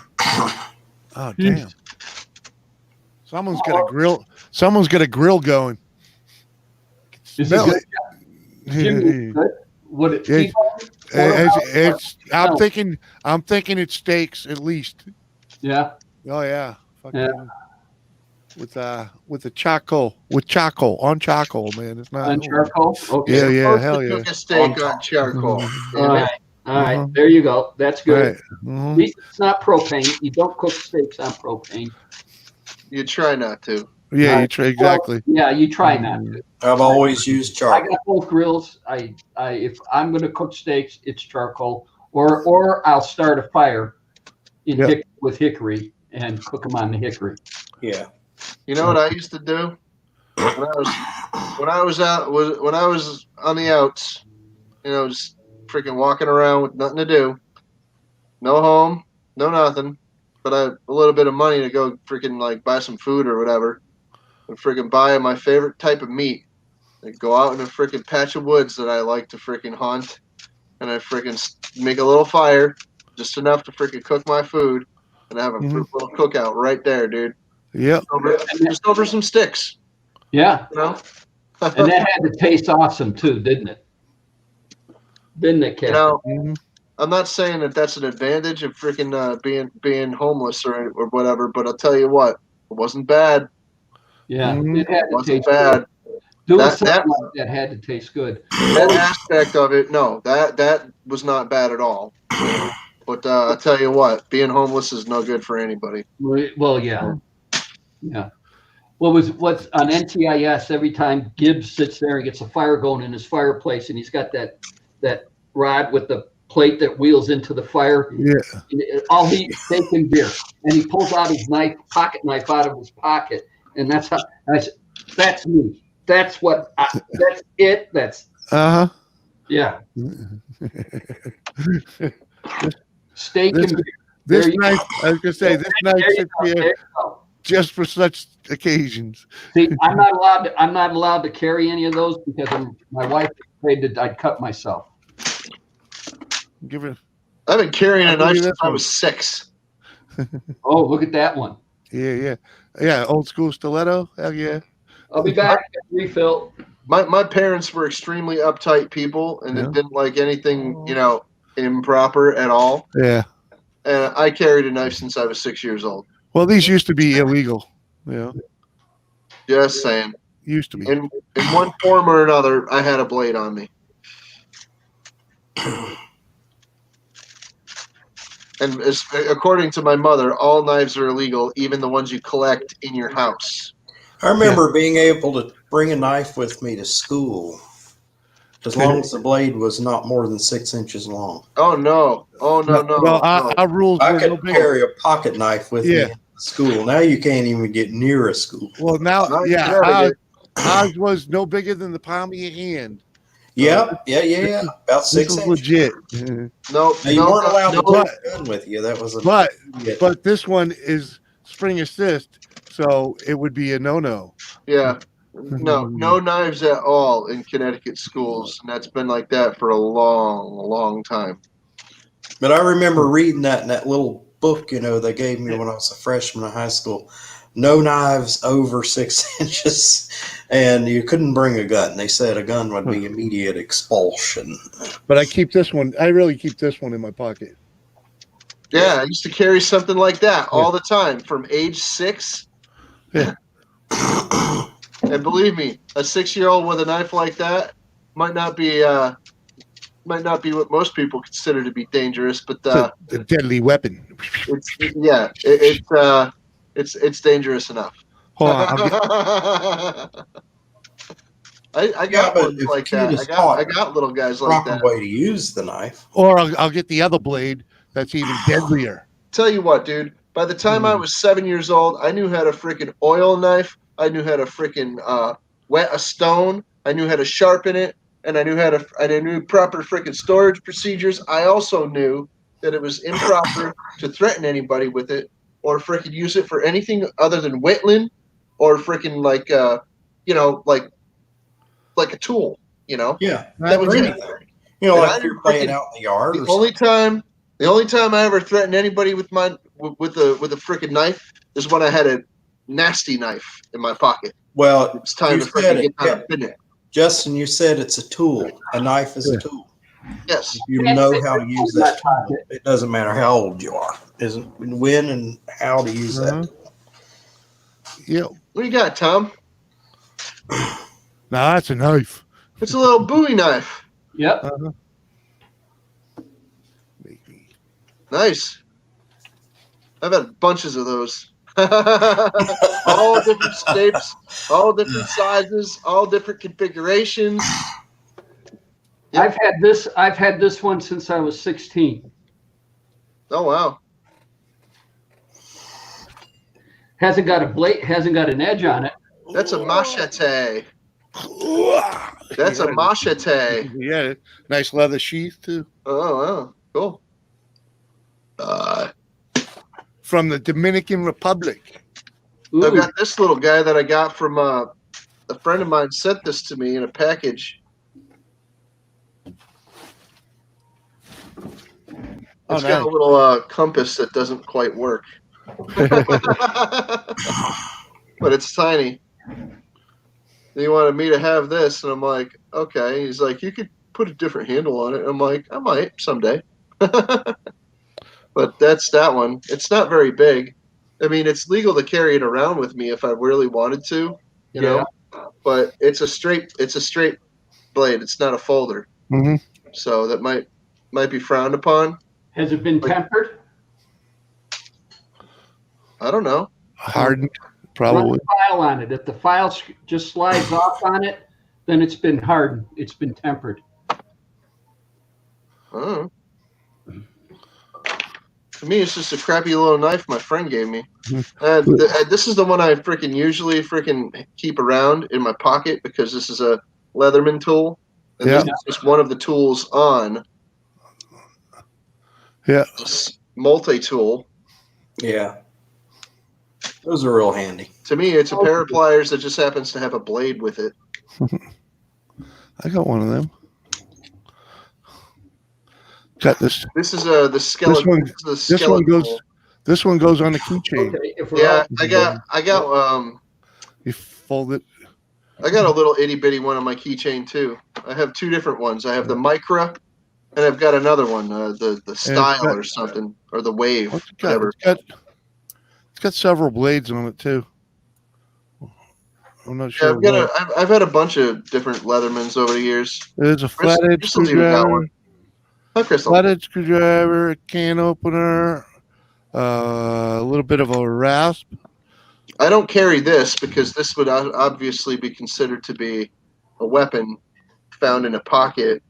Oh damn! Someone's got a grill. Someone's got a grill going. Is Smell it good? Jimmy, good? Would it It's- T-bone? I'm thinking it's steaks at least. Yeah. Oh yeah. Fucking Yeah. with the charcoal on charcoal, man. It's not On charcoal? Okay. Yeah, yeah, Supposed hell to yeah. cook a steak on charcoal. All Damn it. right. All right. Mhm. There you go. That's good. Right. Mhm. At least it's not propane. You don't cook steaks on propane. You try not to. Yeah, Well, exactly. yeah, you try not to. I've always used I charcoal. got both grills. If I'm going to cook steaks, it's charcoal, or I'll start a fire with hickory and cook them on the hickory. Yeah. You know what I used to do when I was on the outs, just freaking walking around with nothing to do, no home, no nothing, but I had a little bit of money to go freaking like buy some food or whatever, and freaking buy my favorite type of meat, and go out in a freaking patch of woods that I like to freaking hunt, and I freaking make a little fire, just enough to freaking cook my food, and have a Mhm. little cookout right there, dude. Yep. Just over some sticks, Yeah, you know. and that had to taste awesome too, didn't it? Didn't it, Captain? Mhm. I'm not saying that that's an advantage of freaking being homeless or whatever, but I'll tell you what, it wasn't bad. Yeah, Mhm. it had It to wasn't taste bad. good. Doing That- something that- like that had to taste good. That aspect of it, no, that was not bad at all. But I'll tell you what, being homeless is no good for anybody. Well, yeah, yeah. What's on NTIS? Every time Gibbs sits there and gets a fire going in his fireplace, and he's got that rod with the plate that wheels into the fire. Yeah. All he steak and beer, and he pulls out his pocket knife out of his pocket, and that's how. I said, that's me. That's what. That's it. That's Uh-huh. yeah. Steak This- and beer. This There you knife, I was gonna say, this knife There you sits go. here There you go. just for such occasions. See, I'm not allowed to carry any of those because my wife is afraid that I'd cut myself. Give it. I've been carrying a I'll give knife you since this I one. was 6. Oh, look at that one. Yeah. Old school stiletto. Hell yeah. I'll be back. Refill. My parents were extremely uptight people, and Yeah. they didn't like anything, improper at all. Yeah. And I carried a knife since I was 6 years old. Well, these used to be illegal. Yeah. Just saying. Used to be. In one form or another, I had a blade on me. And according to my mother, all knives are illegal, even the ones you collect in your house. I remember being able to bring a knife with me to school as long as the blade was not more than 6 inches long. Oh no! Oh no! Well, our rules I were could no bigger. carry a pocket knife with me Yeah. to school. Now you can't even get near a school. Well, now, Not yeah, Connecticut. ours was no bigger than the palm of your hand. Yep. Yeah. About This 6 was inches. legit. No, Now, you weren't allowed to no. take a gun with you. That was a But this one is spring assist, so it would be a no-no. Yeah. No knives at all in Connecticut schools, and that's been like that for a long time. But I remember reading that in that little book, they gave me when I was a freshman in high school. No knives over 6 inches, and you couldn't bring a gun. They said a gun would be immediate expulsion. But I keep this one. I really keep this one in my pocket. Yeah, I used to carry something like that all the time from age 6. Yeah. And believe me, a 6-year-old with a knife like that might not be what most people consider to be dangerous, but It's a deadly weapon. it's dangerous enough. Hold on, I got but ones if like you that. just I got little guys like Proper that. way to use the knife. or I'll get the other blade that's even deadlier. Tell you what, dude. By the time I was 7 years old, I knew how to freaking oil knife. I knew how to freaking wet a stone. I knew how to sharpen it, and I knew proper freaking storage procedures. I also knew that it was improper to threaten anybody with it, or freaking use it for anything other than whittling, or freaking like a tool. Yeah. That was or it. anything. And Like I if you're didn't playing freaking- out in the yard or The only time I ever threatened anybody with a freaking knife is when I had a nasty knife in my pocket. Well, It's time you to said freaking it get down kept and fin it. Justin, you said it's a tool. A knife is a tool. Yes. If you know how to use that tool, it doesn't matter how old you are. Isn't when and how to use that. Yep. What do you got, Tom? Now that's a knife. It's a little Bowie knife. Yep. Maybe. Nice. I've had bunches of those. All different shapes, all different sizes, all different configurations. Yep. I've had this one since I was 16. Oh wow. Hasn't got a blade, hasn't got an edge on it. That's a machete. That's a machete. Yeah, nice leather sheath too. Oh wow. Cool. From the Dominican Republic. Ooh. I've got this little guy that I got from a friend of mine sent this to me in a package. It's got a little compass that doesn't quite work. But it's tiny. He wanted me to have this, and I'm like, okay. He's like, you could put a different handle on it. I'm like, I might someday. But that's that one. It's not very big. I mean, it's legal to carry it around with me if I really wanted to, you know. But it's a straight blade. It's not a folder. Mm-hmm. So that might be frowned upon. Has it been tempered? I don't know. Hardened, Run probably. the file on it. If the file just slides off on it, then it's been hardened. It's been tempered. Oh. To me, it's just a crappy little knife my friend gave me. This is the one I usually keep around in my pocket because this is a Leatherman tool. And this is just one of the tools on this multi-tool. Yeah. Those are real handy. To me, it's a pair of pliers that just happens to have a blade with it. I got one of them. Got this. This is the skeleton. This one goes on the keychain. Okay, yeah, I got You fold it. I got a little itty bitty one on my keychain too. I have two different ones. I have the Micra, and I've got another one, the Style or something, or the Wave. Whatever. It's got several blades on it too. I'm not sure. Yeah, I've had a bunch of different Leathermans over the years. There's a flathead screwdriver. Flathead screwdriver, a can opener, a little bit of a rasp. I don't carry this because this would obviously be considered to be a weapon found in a pocket,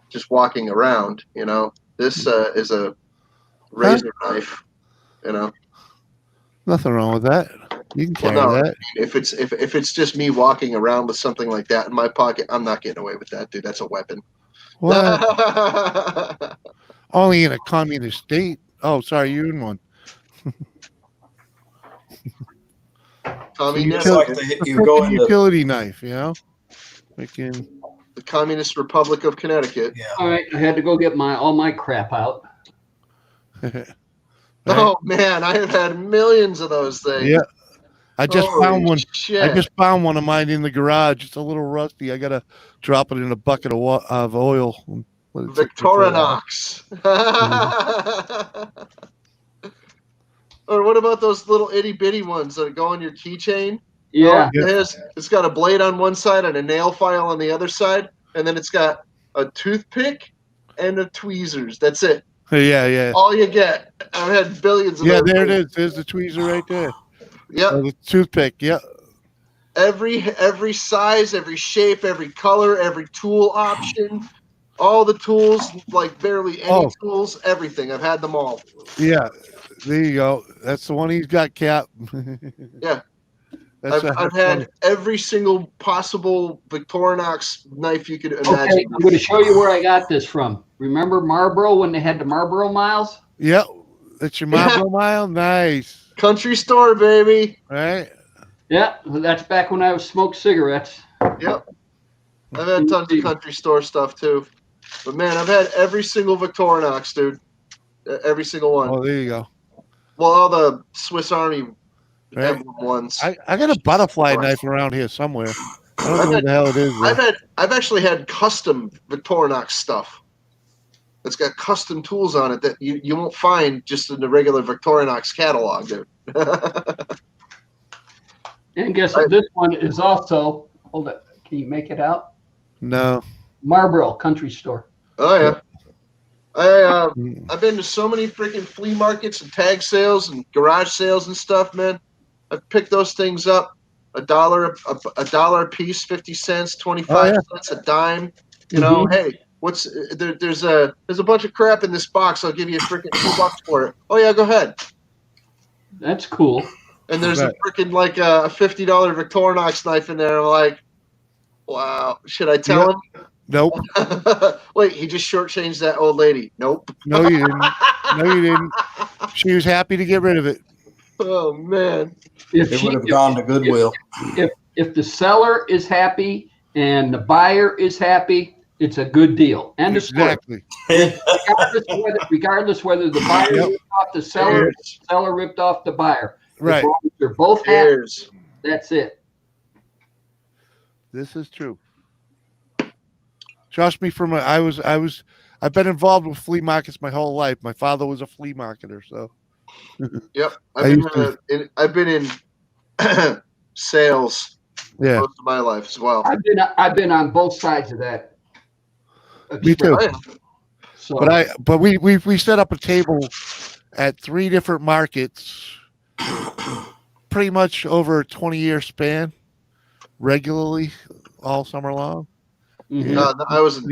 just walking around. You know, this is a razor knife. You know, nothing wrong with that. You can carry that. I mean, if it's just me walking around with something like that in my pocket, I'm not getting away with that, dude. That's a weapon. What? Only in a communist state. Oh, sorry, you're in one. Communist, utility knife, you know? The Communist Republic of Connecticut. Yeah. All right, I had to go get all my crap out. Right. Oh man, I have had millions of those things. Yeah. I just found one. Shit. I just found one of mine in the garage. It's a little rusty. I gotta drop it in a bucket of oil. Victorinox. Or what about those little itty bitty ones that go on your keychain? Yeah. It's got a blade on one side and a nail file on the other side, and then it's got a toothpick and a tweezers. That's it. Yeah. All you get. I've had billions of those. Yeah, there it is. There's the tweezer right there. Yep. The toothpick. Yep. Every size, every shape, every color, every tool option, all the tools, like barely any tools, everything. I've had them all. Yeah. There you go. That's the one he's got, Cap. Yeah. I've had every single possible Victorinox knife you could imagine. Okay, I'm going to show you where I got this from. Remember Marlboro when they had the Marlboro miles? Yep. That's your Marlboro mile? Nice. Country store, baby. Right? Yeah, that's back when I smoked cigarettes. Yep. I've had tons of country store stuff too. But man, I've had every single Victorinox, dude. Every single one. Oh, there you go. Well, all the Swiss Army emblem ones. I got a butterfly knife around here somewhere. I don't know what the hell it is. Though. I've actually had custom Victorinox stuff. It's got custom tools on it that you won't find just in the regular Victorinox catalog, dude. And guess what? This one is also, hold it, can you make it out? No. Marlboro Country Store. Oh yeah. I've been to so many freaking flea markets and tag sales and garage sales and stuff, man. I've picked those things up $1 a piece, 50 cents, 25 cents a dime. You know, hey, what's there's a bunch of crap in this box. I'll give you a freaking $2 for it. Oh yeah, go ahead. That's cool. And there's a freaking like a $50 Victorinox knife in there. I'm like, wow, should I tell him? Nope. Wait, he just shortchanged that old lady. Nope. No, you didn't. No, you didn't. She was happy to get rid of it. Oh man. It would have gone to Goodwill. If the seller is happy and the buyer is happy, it's a good deal. And exactly. Regardless whether the buyer ripped off the seller, or the seller ripped off the buyer. Right. As long as they're both happy. That's it. This is true. Trust me, I've been involved with flea markets my whole life. My father was a flea marketer, so. Yep, I've been in sales most of my life as well. I've been on both sides of that. Me too. So, But we set up a table at 3 different markets, pretty much over a 20-year span, regularly all summer long. I wasn't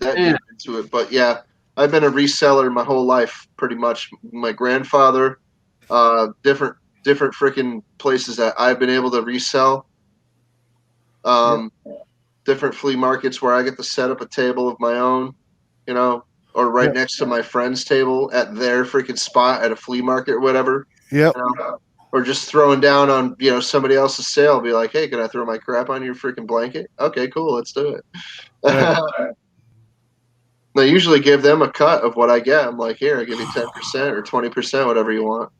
that deep into it, but yeah, I've been a reseller my whole life, pretty much. My grandfather, different freaking places that I've been able to resell. Different flea markets where I get to set up a table of my own, you know, or right next to my friend's table at their freaking spot at a flea market or whatever. Yep. You know? Or just throwing down on, you know, somebody else's sale. Be like, hey, can I throw my crap on your freaking blanket? Okay, cool, let's do it. Right. I usually give them a cut of what I get. I'm like, here, I give you 10% or 20%, whatever you want.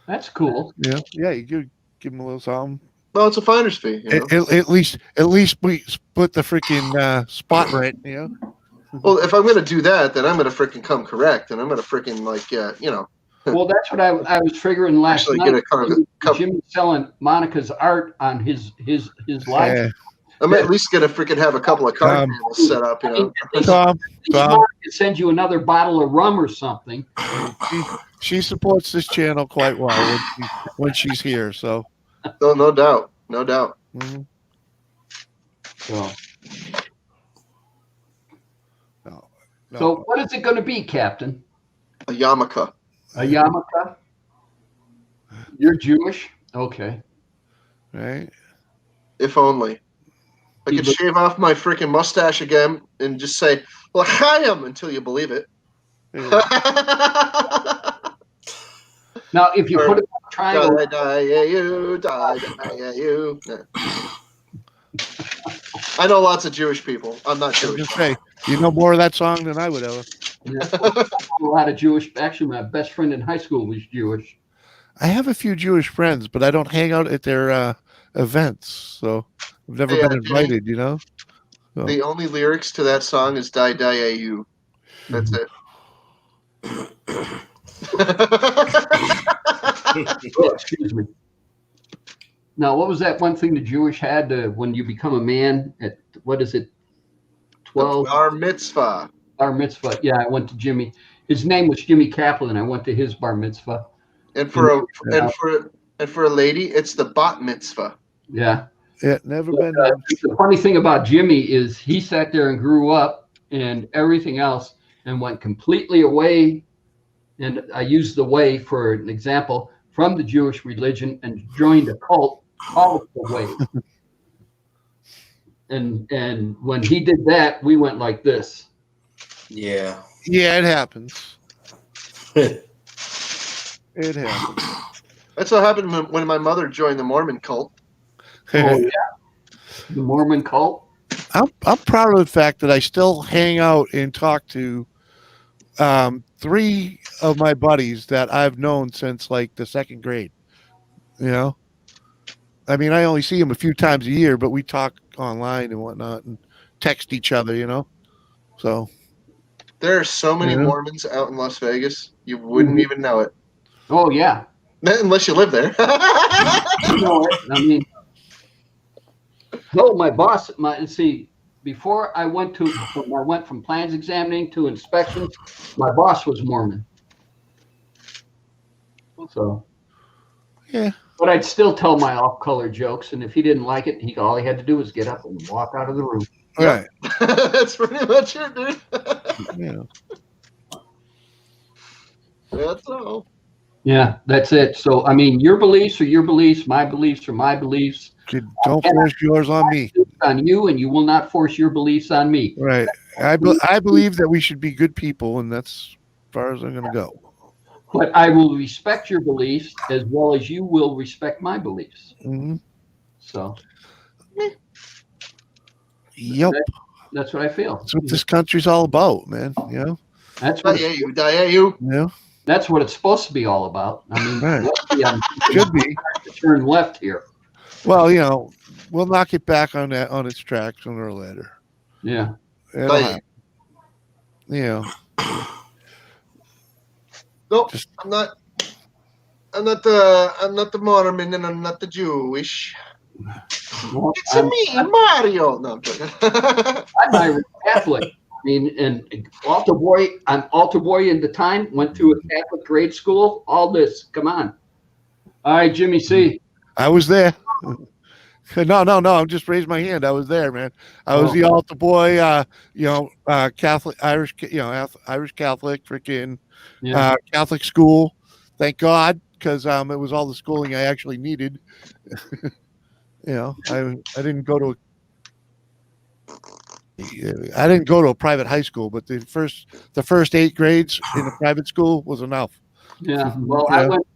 That's cool. Yeah, you give them a little something. Well, it's a finder's fee. You know? At least we split the freaking spot rent. You know. Well, if I'm gonna do that, then I'm gonna freaking come correct, and I'm gonna freaking like, you know. Well, that's what I was figuring last night. Get Jimmy selling Monica's art on his live. Yeah. I'm at least gonna freaking have a couple of card tables set up, you know. Tom. Monica send you another bottle of rum or something. She supports this channel quite well when she's here. So. No doubt. Mm-hmm. So what is it going to be, Captain? A yarmulke. A yarmulke? You're Jewish? Okay. Right. If only. I could shave off my freaking mustache again and just say, L'chaim, until you believe it. Yeah. Now, if you put it on a triangle. You. I know lots of Jewish people. I'm not Jewish. Just say, you know more of that song than I would ever. Yeah, a lot of Jewish. Actually, my best friend in high school was Jewish. I have a few Jewish friends, but I don't hang out at their events, so I've never been invited. You know. So. The only lyrics to that song is "Die Die You." That's it. Oh, excuse me. Now, what was that one thing the Jewish had when you become a man at, what is it, 12? Bar mitzvah. Bar mitzvah. Yeah, I went to Jimmy. His name was Jimmy Kaplan. I went to his bar mitzvah. And for a lady, it's the bat mitzvah. Yeah. Yeah, never been. The funny thing about Jimmy is he sat there and grew up and everything else and went completely away. And I used the way for an example from the Jewish religion and joined a cult called the Way. And when he did that, we went like this. Yeah. Yeah, it happens. It happens. That's what happened when my mother joined the Mormon cult. Oh, yeah. The Mormon cult. I'm proud of the fact that I still hang out and talk to 3 of my buddies that I've known since like the 2nd grade. You know, I mean, I only see him a few times a year, but we talk online and whatnot and text each other, you know. So There are so many Yeah. Mormons out in Las Vegas, you wouldn't even know it. Oh yeah. Unless you live there. You know it. I mean, no, my boss, before I went from plans examining to inspections, my boss was Mormon. So, yeah, but I'd still tell my off-color jokes, and if he didn't like it, all he had to do was get up and walk out of the room. right. That's pretty much it, dude. Yeah. That's all. Yeah, that's it. So, I mean, your beliefs are your beliefs, my beliefs are my beliefs. Don't force yours on me. On you, and you will not force your beliefs on me. Right. I believe that we should be good people, and that's as far as I'm going to go. But I will respect your beliefs as well as you will respect my beliefs. Mm-hmm. So, Yep. That's what I feel. That's what this country's all about, man. You know? That's what you. Yeah. That's what it's supposed to be all about. I mean, Right. Should be. Turn left here. Well, you know, we'll knock it back on its track sooner or later. Yeah. It'll happen. You know. Nope. I'm not the Mormon and I'm not the Jewish. Well, It's me, Mario. No, I'm joking. I'm Irish Catholic. I mean, and altar boy, I'm altar boy in the time, went through a Catholic grade school, all this. Come on. All right, Jimmy C. I was there. No. I just raised my hand. I was there, man. I was the altar boy, Catholic, Irish, Irish Catholic, freaking Catholic school. Thank God, because it was all the schooling I actually needed. I didn't go to a private high school, but the first 8 grades in a private school was enough. Yeah. Well,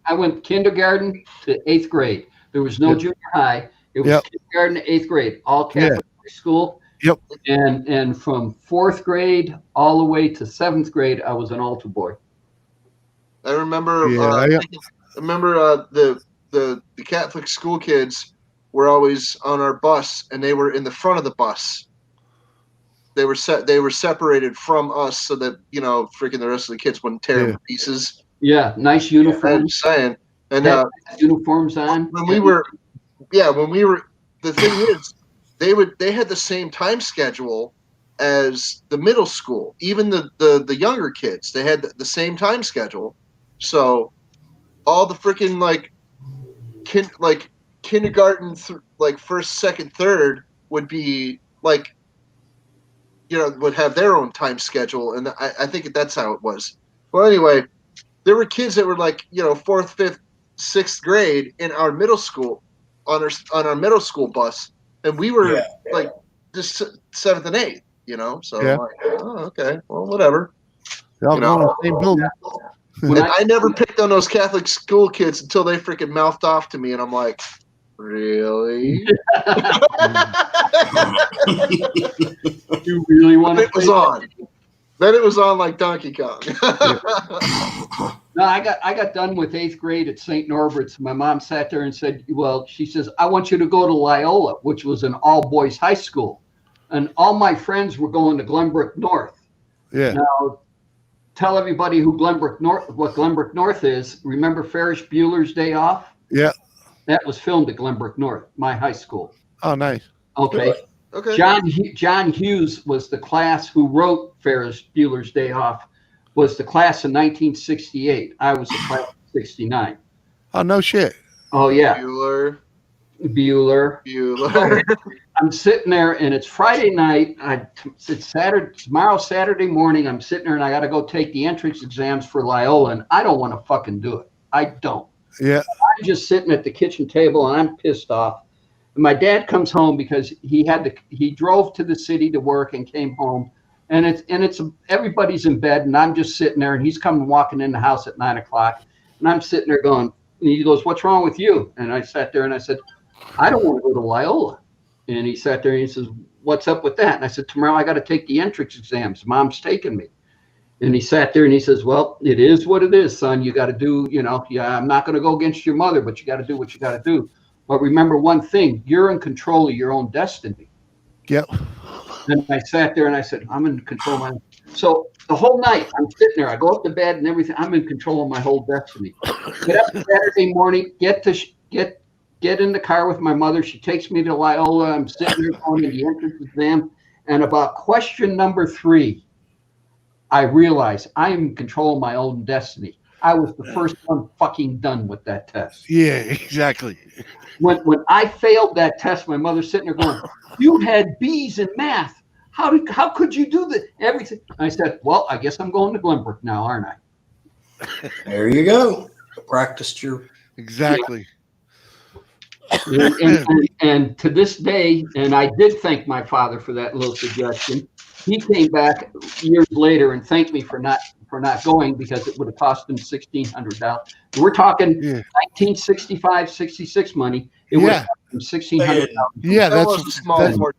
I went kindergarten to 8th grade. There was no junior high. It was kindergarten to 8th grade, all Catholic school. Yep. And from 4th grade all the way to 7th grade, I was an altar boy. I remember. The Catholic school kids were always on our bus, and they were in the front of the bus. They were separated from us so that freaking the rest of the kids wouldn't tear them to pieces. Yeah, nice uniforms. I'm saying, and uniforms on. When we were, the thing is, they had the same time schedule as the middle school. Even the younger kids, they had the same time schedule. So all the freaking kindergarten, first, second, third would be would have their own time schedule, and I think that's how it was. Well, anyway, there were kids that were 4th, 5th, 6th grade in our middle school on our middle school bus, and we were just 7th and 8th. So I'm like, oh, okay, well, whatever. They're all going to the same building. And I never picked on those Catholic school kids until they freaking mouthed off to me, and I'm like, really? You really want to? It was on. Then it was on like Donkey Kong. No, I got done with 8th grade at St. Norbert's. My mom sat there and said, well, she says, I want you to go to Loyola, which was an all-boys high school. And all my friends were going to Glenbrook North. Yeah. Now, tell everybody what Glenbrook North is. Remember Ferris Bueller's Day Off? Yeah. That was filmed at Glenbrook North, my high school. Oh, nice. Okay. Okay. John Hughes was the class who wrote Ferris Bueller's Day Off, was the class in 1968. I was the class of 69. Oh, no shit. Oh, yeah. Bueller. I'm sitting there, and it's Friday night. It's tomorrow, Saturday morning. I'm sitting there, and I got to go take the entrance exams for Loyola, and I don't want to fucking do it. I don't. Yeah. I'm just sitting at the kitchen table, and I'm pissed off. And my dad comes home because he drove to the city to work and came home, and it's everybody's in bed, and I'm just sitting there, and he's coming walking in the house at 9:00, and I'm sitting there going, and he goes, "What's wrong with you?" And I sat there and I said, "I don't want to go to Loyola." And he sat there and he says, "What's up with that?" And I said, "Tomorrow I got to take the entrance exams. Mom's taking me." And he sat there and he says, "Well, it is what it is, son. You got to do, I'm not going to go against your mother, but you got to do what you got to do." But remember one thing, you're in control of your own destiny. Yep. And I sat there and I said, I'm in control of my own. So the whole night I'm sitting there, I go up to bed and everything. I'm in control of my whole destiny. Get up Saturday morning, get in the car with my mother. She takes me to Loyola. I'm sitting there going to the entrance exam. And about question number 3, I realized I am in control of my own destiny. I was the first one fucking done with that test. Yeah, exactly. When I failed that test, my mother's sitting there going, "You had B's in math. How could you do that? Everything." I said, "Well, I guess I'm going to Glenbrook now, aren't I?" There you go. Practiced your. Exactly. And to this day, and I did thank my father for that little suggestion. He came back years later and thanked me for not going because it would have cost him $1,600. We're talking 1965, 66 money. It would have cost him $1,600. Yeah, That was a small fortune.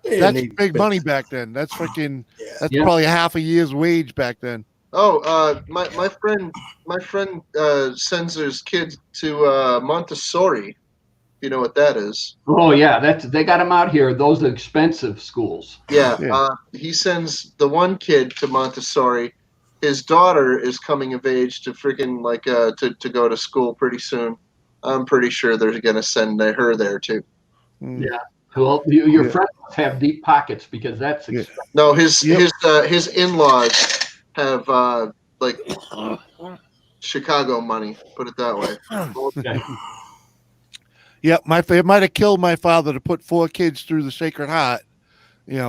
that's big money back then. That's freaking. That's probably half a year's wage back then. Oh, my friend sends his kids to Montessori. You know what that is? Oh yeah, they got them out here. Those are expensive schools. Yeah. He sends the one kid to Montessori. His daughter is coming of age to freaking to go to school pretty soon. I'm pretty sure they're gonna send her there too. Yeah. Well, your friends have deep pockets because that's expensive. No, his in-laws have Chicago money. Put it that way. Okay. Yeah, it might have killed my father to put 4 kids through the Sacred Heart,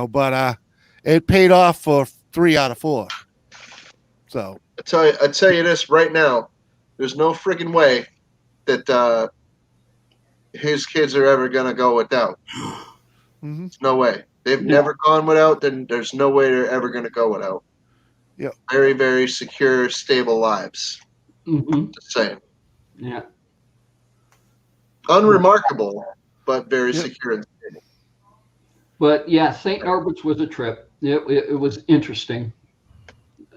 but it paid off for 3 out of 4. So I tell you this right now, there's no freaking way that his kids are ever gonna go without. Mm-hmm. No way. They've never gone without. Then there's no way they're ever gonna go without. Yeah. Very, very secure, stable lives. Mm-hmm. Just saying. Yeah. Unremarkable, but very secure and stable. But yeah, St. Norbert's was a trip. It was interesting.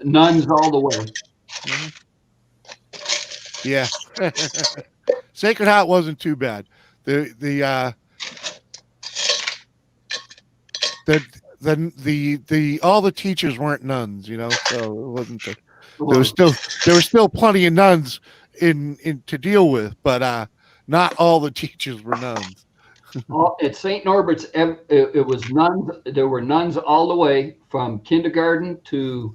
Nuns all the way. Mm-hmm. Yeah. Sacred Heart wasn't too bad. The all the teachers weren't nuns, so it wasn't there was still plenty of nuns in to deal with, but not all the teachers were nuns. At St. Norbert's, it was nuns. There were nuns all the way from kindergarten to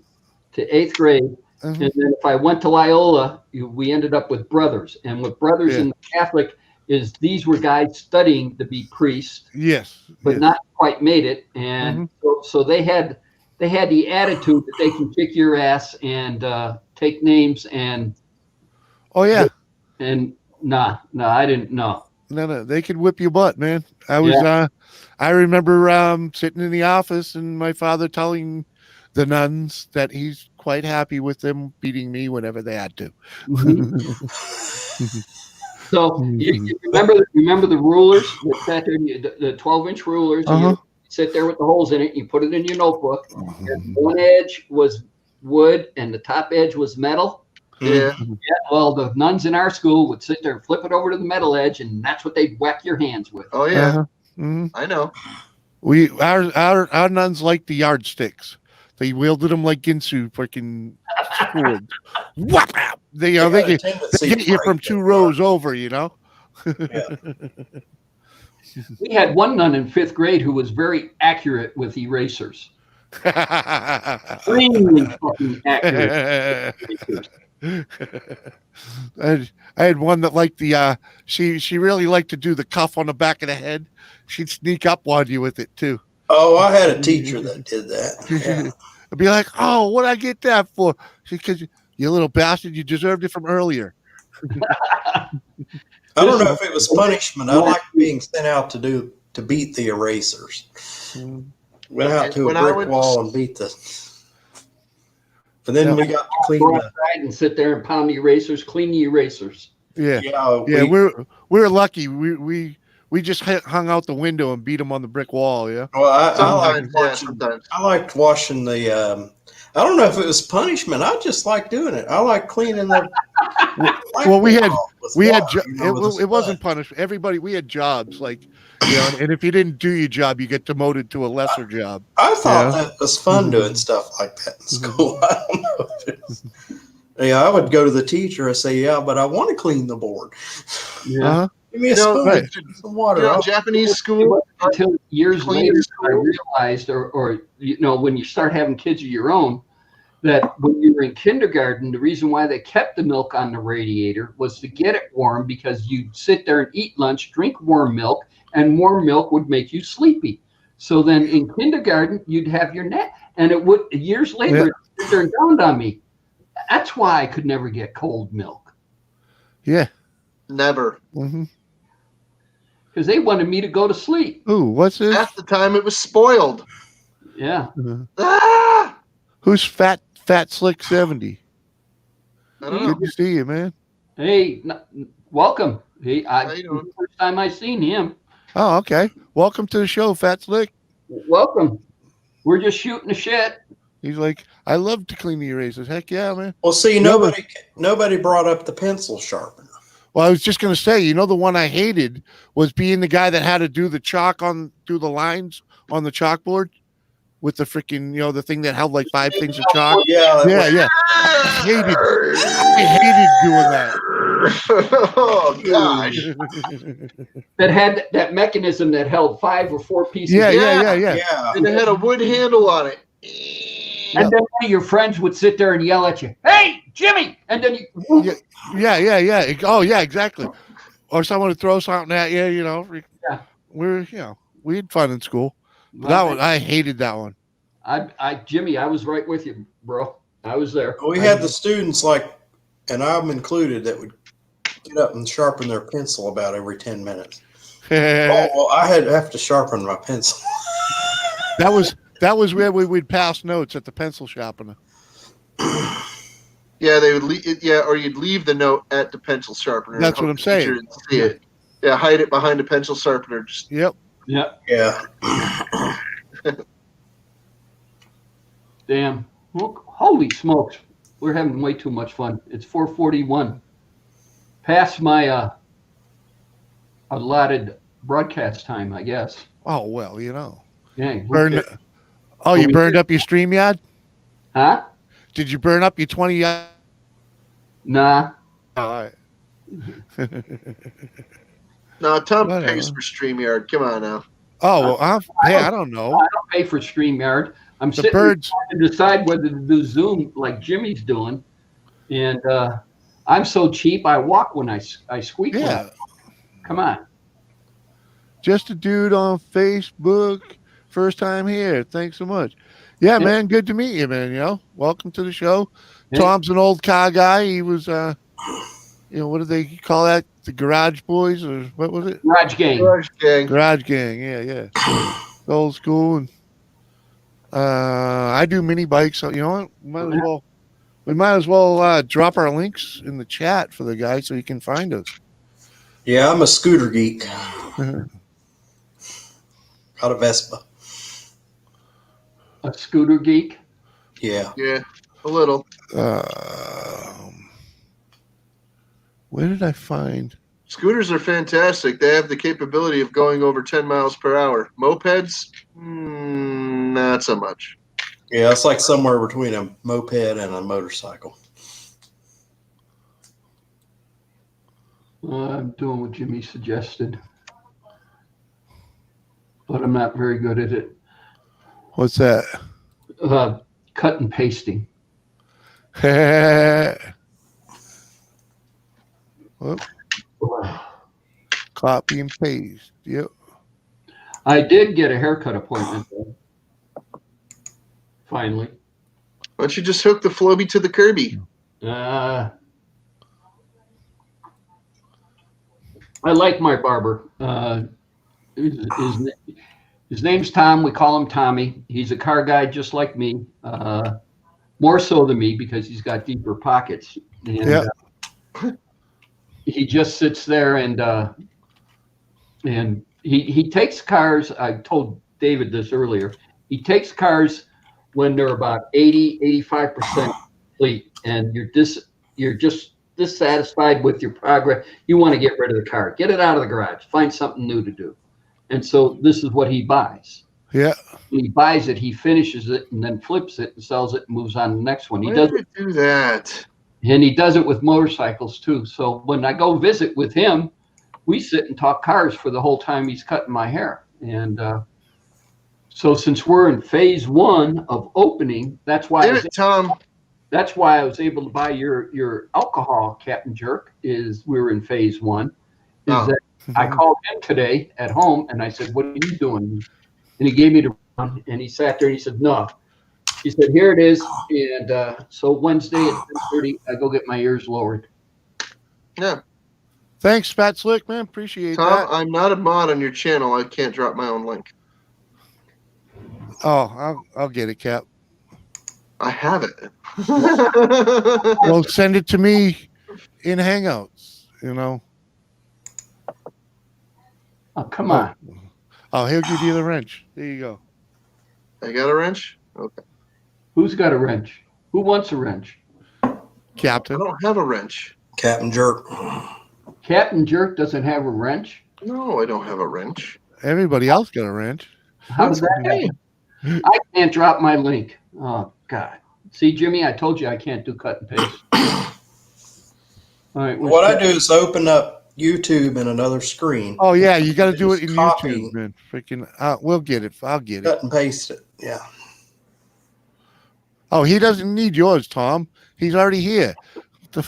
8th grade. Mm-hmm. And then if I went to Loyola, we ended up with brothers. And with brothers in the Catholic is these were guys studying to be priests. Yes. But not quite made it. And so they had the attitude that they can kick your ass and take names and. Oh yeah. And no, I didn't know. No, they could whip your butt, man. I remember sitting in the office and my father telling the nuns that he's quite happy with them beating me whenever they had to. Mm-hmm. So you remember the rulers that sat there, the 12-inch rulers. You sit there with the holes in it. You put it in your notebook. And one edge was wood and the top edge was metal. Yeah. Well, the nuns in our school would sit there and flip it over to the metal edge, and that's what they'd whack your hands with. Oh yeah. I know. Our nuns liked the yardsticks. They wielded them like Ginsu freaking swords. Whap! They get you from 2 rows over, Yeah. We had one nun in 5th grade who was very accurate with erasers. Extremely fucking accurate. I had one that liked the she really liked to do the cuff on the back of the head. She'd sneak up on you with it too. Oh, I had a teacher that did that. Yeah. I'd be like, "Oh, what'd I get that for?" Because you little bastard, you deserved it from earlier. I don't know if it was punishment. I liked being sent out to beat the erasers. Went out to a brick wall and beat the. But then we got to clean go outside and sit there and pound the erasers, clean the erasers. Yeah. We were lucky. We we just hung out the window and beat him on the brick wall. Yeah. Well, Sometimes. I liked washing the. I don't know if it was punishment. I just like doing it. I like cleaning the. Well, we had it it wasn't punishment. Everybody, we had jobs like, and if you didn't do your job, you get demoted to a lesser job. I thought that was fun doing stuff like that in school. I don't know if it was. Yeah, I would go to the teacher and say, "Yeah, but I want to clean the board. Yeah. Give me a spoon, and some water." Japanese school. Until years Clean later, school. I realized, or when you start having kids of your own, that when you were in kindergarten, the reason why they kept the milk on the radiator was to get it warm, because you'd sit there and eat lunch, drink warm milk, and warm milk would make you sleepy. So then in kindergarten, you'd have your nap, and it would years later, it dawned on me. That's why I could never get cold milk. Yeah. Never. Mm-hmm. Because they wanted me to go to sleep. Ooh, what's this? Half the time it was spoiled. Yeah. Ah! Who's Fat Slick 70? I don't know. Good to see you, man. Hey, welcome. Hey, How you doing? first time I seen him. Oh, okay. Welcome to the show, Fat Slick. Welcome. We're just shooting the shit. He's like, I love to clean the erasers. Heck yeah, man. Well, see, nobody brought up the pencil sharpener. Well, I was just gonna say, the one I hated was being the guy that had to do the chalk do the lines on the chalkboard with the freaking, the thing that held like 5 things of chalk. Yeah, Yeah. I hated doing that. Oh gosh. That had that mechanism that held 5 or 4 pieces. Yeah. yeah. And it had a wood handle on it. And then one of your friends would sit there and yell at you, "Hey, Jimmy!" And then you. Yeah. Oh, yeah, exactly. Or someone would throw something at you. Yeah. We had fun in school. But that one, I hated that one. Jimmy, I was right with you, bro. I was there. We had the students and I'm included, that would get up and sharpen their pencil about every 10 minutes. I have to sharpen my pencil. That was where we would pass notes at the pencil sharpener. Yeah, they would. Or you'd leave the note at the pencil sharpener. That's what I'm saying. See it. Yeah, hide it behind the pencil sharpener. Yep. Yeah. Damn. Well, holy smokes. We're having way too much fun. It's 4:41. Past my allotted broadcast time, I guess. Oh, well, Yeah. you burned up your StreamYard? Huh? Did you burn up your 20 yard? Nah. All right. No, Tom Whatever. pays for StreamYard. Come on now. Oh, well, I don't know. I don't pay for StreamYard. I'm The sitting birds. trying to decide whether to do Zoom like Jimmy's doing. And I'm so cheap, I walk when I squeak. Yeah. Come on. Just a dude on Facebook. First time here. Thanks so much. Yeah, man. Good to meet you, man. Welcome to the show. Yeah. Tom's an old car guy. He was, what do they call that? The Garage Boys, or what was it? Garage Gang. Garage Gang. Yeah. Old school. And I do mini bikes. So, you know what? We might as well drop our links in the chat for the guy so he can find us. Yeah, I'm a scooter geek. Got a Vespa. A scooter geek. Yeah. Yeah, a little. Where did I find? Scooters are fantastic. They have the capability of going over 10 miles per hour. Mopeds, not so much. Yeah, it's like somewhere between a moped and a motorcycle. I'm doing what Jimmy suggested, but I'm not very good at it. What's that? Cut and pasting. Whoop. Copy and paste. Yep. I did get a haircut appointment, though. Finally. Why don't you just hook the Floby to the Kirby? I like my barber. His name's Tom. We call him Tommy. He's a car guy just like me. More so than me because he's got deeper pockets. And, Yeah. he just sits there and And he takes cars. I told David this earlier. He takes cars when they're about 85% complete, and you're just dissatisfied with your progress. You want to get rid of the car, get it out of the garage, find something new to do. And so this is what he buys. Yeah. When he buys it, he finishes it and then flips it and sells it and moves on to the next one. He Why does did it do that? And he does it with motorcycles too. So when I go visit with him, we sit and talk cars for the whole time he's cutting my hair. And so since we're in phase 1 of opening, that's why Tom. that's why I was able to buy your alcohol, Captain Jerk. Is we were in phase 1. That I called him today at home and I said, "What are you doing?" And he gave me the run, and he sat there and he said, "No." He said, "Here it is." And so Wednesday at 10:30, I go get my ears lowered. Yeah. Thanks, Fat Slick, man. Appreciate Tom, that. I'm not a mod on your channel. I can't drop my own link. Oh, I'll get it, Cap. I have it. Well, send it to me in Hangouts, you know. Oh, come on. Oh, he'll give you the wrench. There you go. I got a wrench? Okay. Who's got a wrench? Who wants a wrench? I Captain. don't have a wrench. Captain Jerk. Captain Jerk doesn't have a wrench? No, I don't have a wrench. Everybody else got a wrench. How does that happen? I can't drop my link. Oh, God. See, Jimmy, I told you I can't do cut and paste. All right. What I do is open up YouTube in another screen. Oh, yeah, you got to do it in Copy. YouTube, man. Freaking, we'll get it. I'll get Cut it. and paste it. Yeah. Oh, he doesn't need yours, Tom. He's already here. What the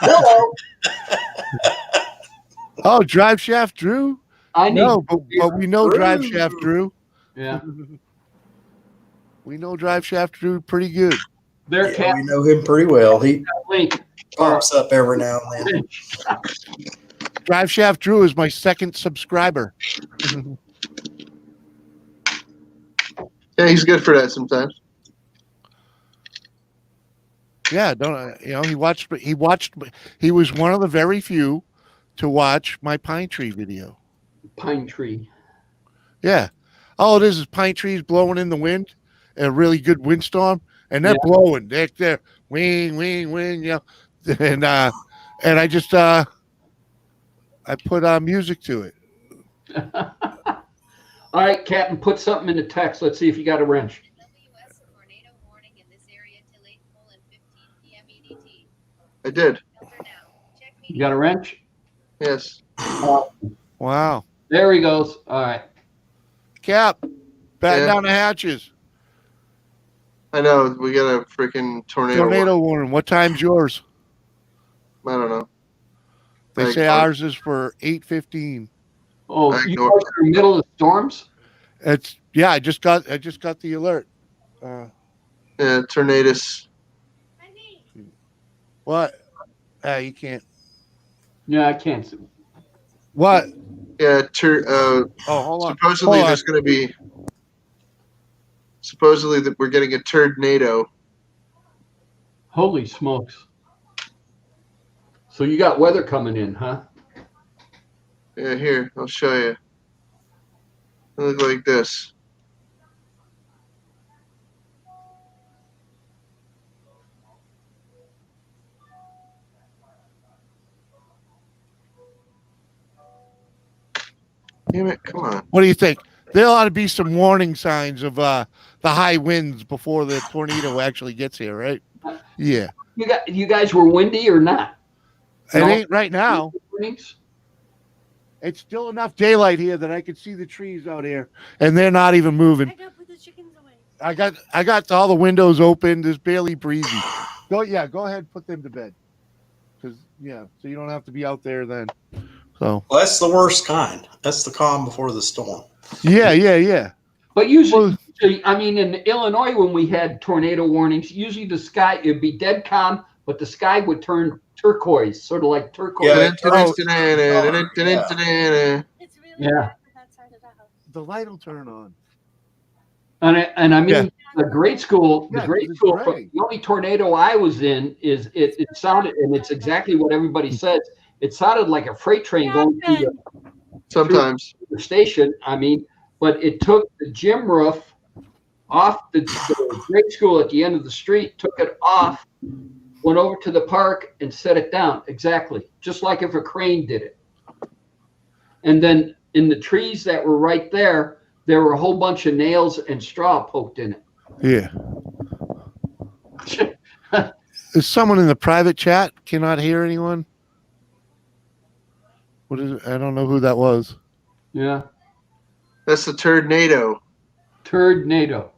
Hello. Oh, Drive Shaft Drew? I need. No, but we know Drive Shaft Drew. Yeah. We know Drive Shaft Drew pretty good. Their Yeah, we know him pretty well. He link. pops up every now and then. Drive Shaft Drew is my second subscriber. Yeah, he's good for that sometimes. Yeah, he was one of the very few to watch my pine tree video. Pine tree. Yeah. All it is pine trees blowing in the wind, a really good windstorm, and they're blowing. They're wing, wing, wing, you know. And I just I put music to it. All right, Captain, put something in the text. Let's see if you got a wrench. I did. You got a wrench? Yes. Wow. There he goes. All right. Cap, batten Yeah. down the hatches. I know. We got a freaking tornado. Warning. What time's yours? I don't know. They say ours is for 8:15. Oh, I you ignore- guys are in the middle of storms? I just got the alert. Yeah, tornadoes. What? You can't. Yeah, I can't see. What? Yeah, Oh, hold on. supposedly Hold on. there's going to be. Supposedly that we're getting a turnado. Holy smokes. So you got weather coming in, huh? Yeah, here, I'll show you. It look like this. Damn it, come on. What do you think? There ought to be some warning signs of the high winds before the tornado actually gets here, right? Yeah. You guys were windy or not? It No? ain't right now. Mornings? It's still enough daylight here that I can see the trees out here, and they're not even moving. I gotta put the chickens away. I got all the windows open. There's barely breezy. Go ahead, put them to bed. So you don't have to be out there then. So Well, that's the worst kind. That's the calm before the storm. yeah. But usually, I mean, in Illinois, when we had tornado warnings, usually the sky, it'd be dead calm, but the sky would turn turquoise, sort of like turquoise. Yeah. It's really Yeah. bad for that side of the house. The light will turn on. And I mean, Yeah. the grade school, Yeah, it's gray. the only tornado I was in is it sounded, and it's exactly what everybody says. it sounded like a freight train going through Sometimes. the station. I mean, but it took the gym roof off the grade school at the end of the street, took it off, went over to the park and set it down. Exactly. Just like if a crane did it. And then in the trees that were right there, there were a whole bunch of nails and straw poked in Yeah. it. Is someone in the private chat cannot hear anyone? What is it? I don't know who that was. Yeah. That's the turd NATO. Turd NATO.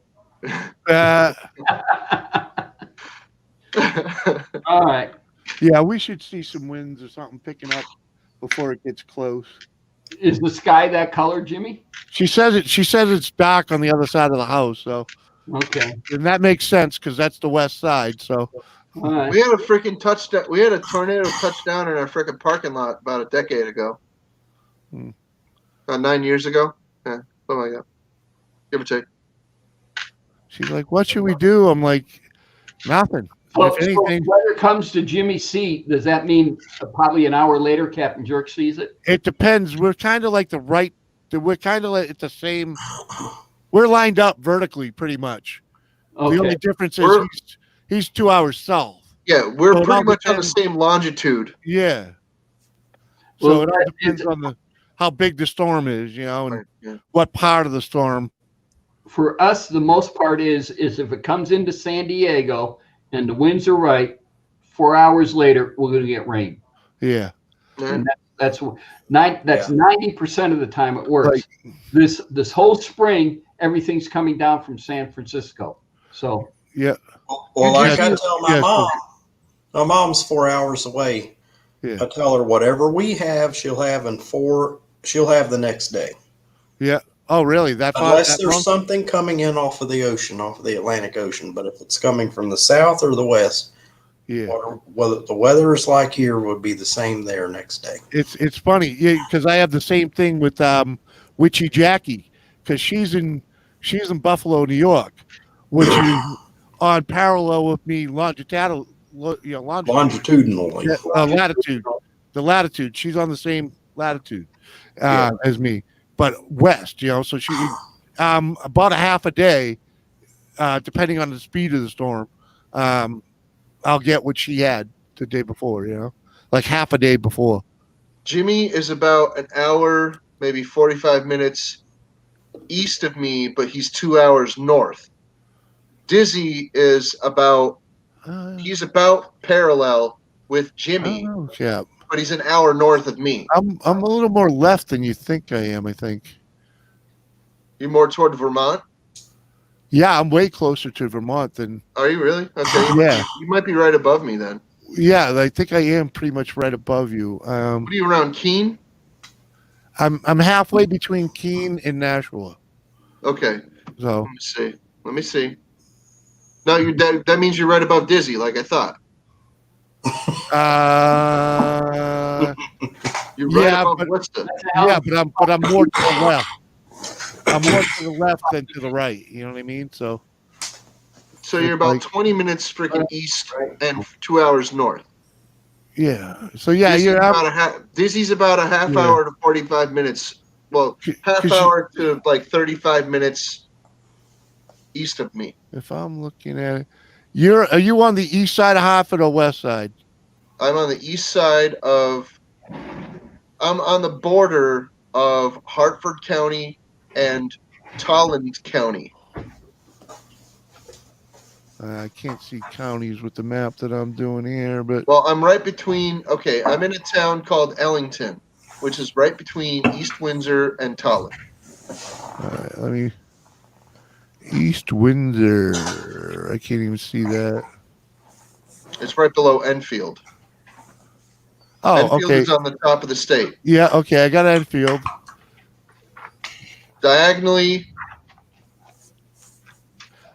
Uh, All right. yeah, we should see some winds or something picking up before it gets close. Is the sky that color, Jimmy? She says it's dark on the other side of the house, so Okay. and that makes sense because that's the west side. So All right. We had a freaking touchdown. We had a tornado touchdown in our freaking parking lot about a decade ago. Hmm. About 9 years ago. Yeah, something like that. Give or take. she's like, "What should we do?" I'm like, "Nothing." So, If anything, when it comes to Jimmy C, does that mean probably an hour later Captain Jerk sees it? it depends. We're kind of like we're kind of like at the same. We're lined up vertically, pretty much. Okay. The only difference is We're- he's 2 hours south. Yeah, we're So it pretty all much on the depends. same longitude. Yeah. So Well, it all depends on how big the storm is, and Right, yeah. what part of the storm. For us, the most part is if it comes into San Diego and the winds are right, 4 hours later we're going to get rain. Yeah. Yeah. And that's 90% of the time it works. Right. This whole spring, everything's coming down from San Francisco. So Yeah. Well, like I Yeah. tell my Yeah. mom, my mom's 4 hours away. Yeah. I tell her whatever we have, she'll have the next day. Yeah. Oh, really? That far? Unless That there's long? something coming in off of the ocean, off of the Atlantic Ocean. But if it's coming from the south or the west, Yeah. what the weather is like here would be the same there next day. It's funny, yeah, because I have the same thing with Witchy Jackie, because she's in Buffalo, New York, which is on parallel with me longitudinally. Longitudinally. Latitude. The latitude. She's on the same latitude as me, but west. So she about a half a day, depending on the speed of the storm. I'll get what she had the day before. Like half a day before. Jimmy is about an hour, maybe 45 minutes east of me, but he's 2 hours north. Dizzy is he's about parallel with Jimmy, Yeah, but he's an hour north of me. I'm a little more left than you think I am. I think. You're more toward Vermont? Yeah, I'm way closer to Vermont than. Are you really? Okay. Yeah. You might be right above me then. Yeah, I think I am pretty much right above you. What are you around Keene? I'm halfway between Keene and Nashua. Okay. So Let me see. No, that means you're right above Dizzy, like I thought. You're right yeah, above but Worcester. but I'm more to the left. I'm more to the left than to the right. You know what I mean? So You're about like- 20 minutes freaking east and 2 hours north. yeah. So yeah, Dizzy's about a half Yeah. hour to 45 minutes. Well, half 'cause hour to like 35 minutes east of me. if I'm looking at it, are you on the east side of Hartford or west side? I'm on the east side I'm on the border of Hartford County and Tolland County. I can't see counties with the map that I'm doing here, but Well, I'm right between, I'm in a town called Ellington, which is right between East Windsor and Tolland. let me. East Windsor. I can't even see that. It's right below Enfield. Oh, Enfield okay. is on the top of the state. Yeah, okay. I got Enfield. Diagonally,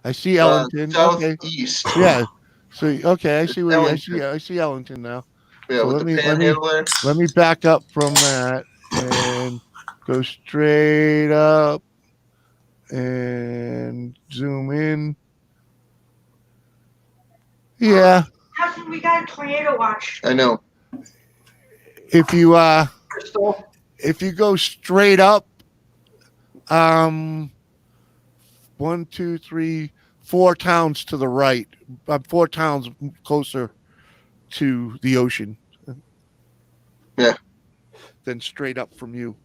I see Ellington. Okay. southeast. Yeah. So okay, I see where Ellington. I see Ellington now. Yeah, So with the panhandle there. Let me back up from that and go straight up and zoom in. Yeah. We got a tornado watch. I know. if you Crystal? if you go straight up, 4 towns to the right, 4 towns closer to the ocean. Yeah. Than straight up from you.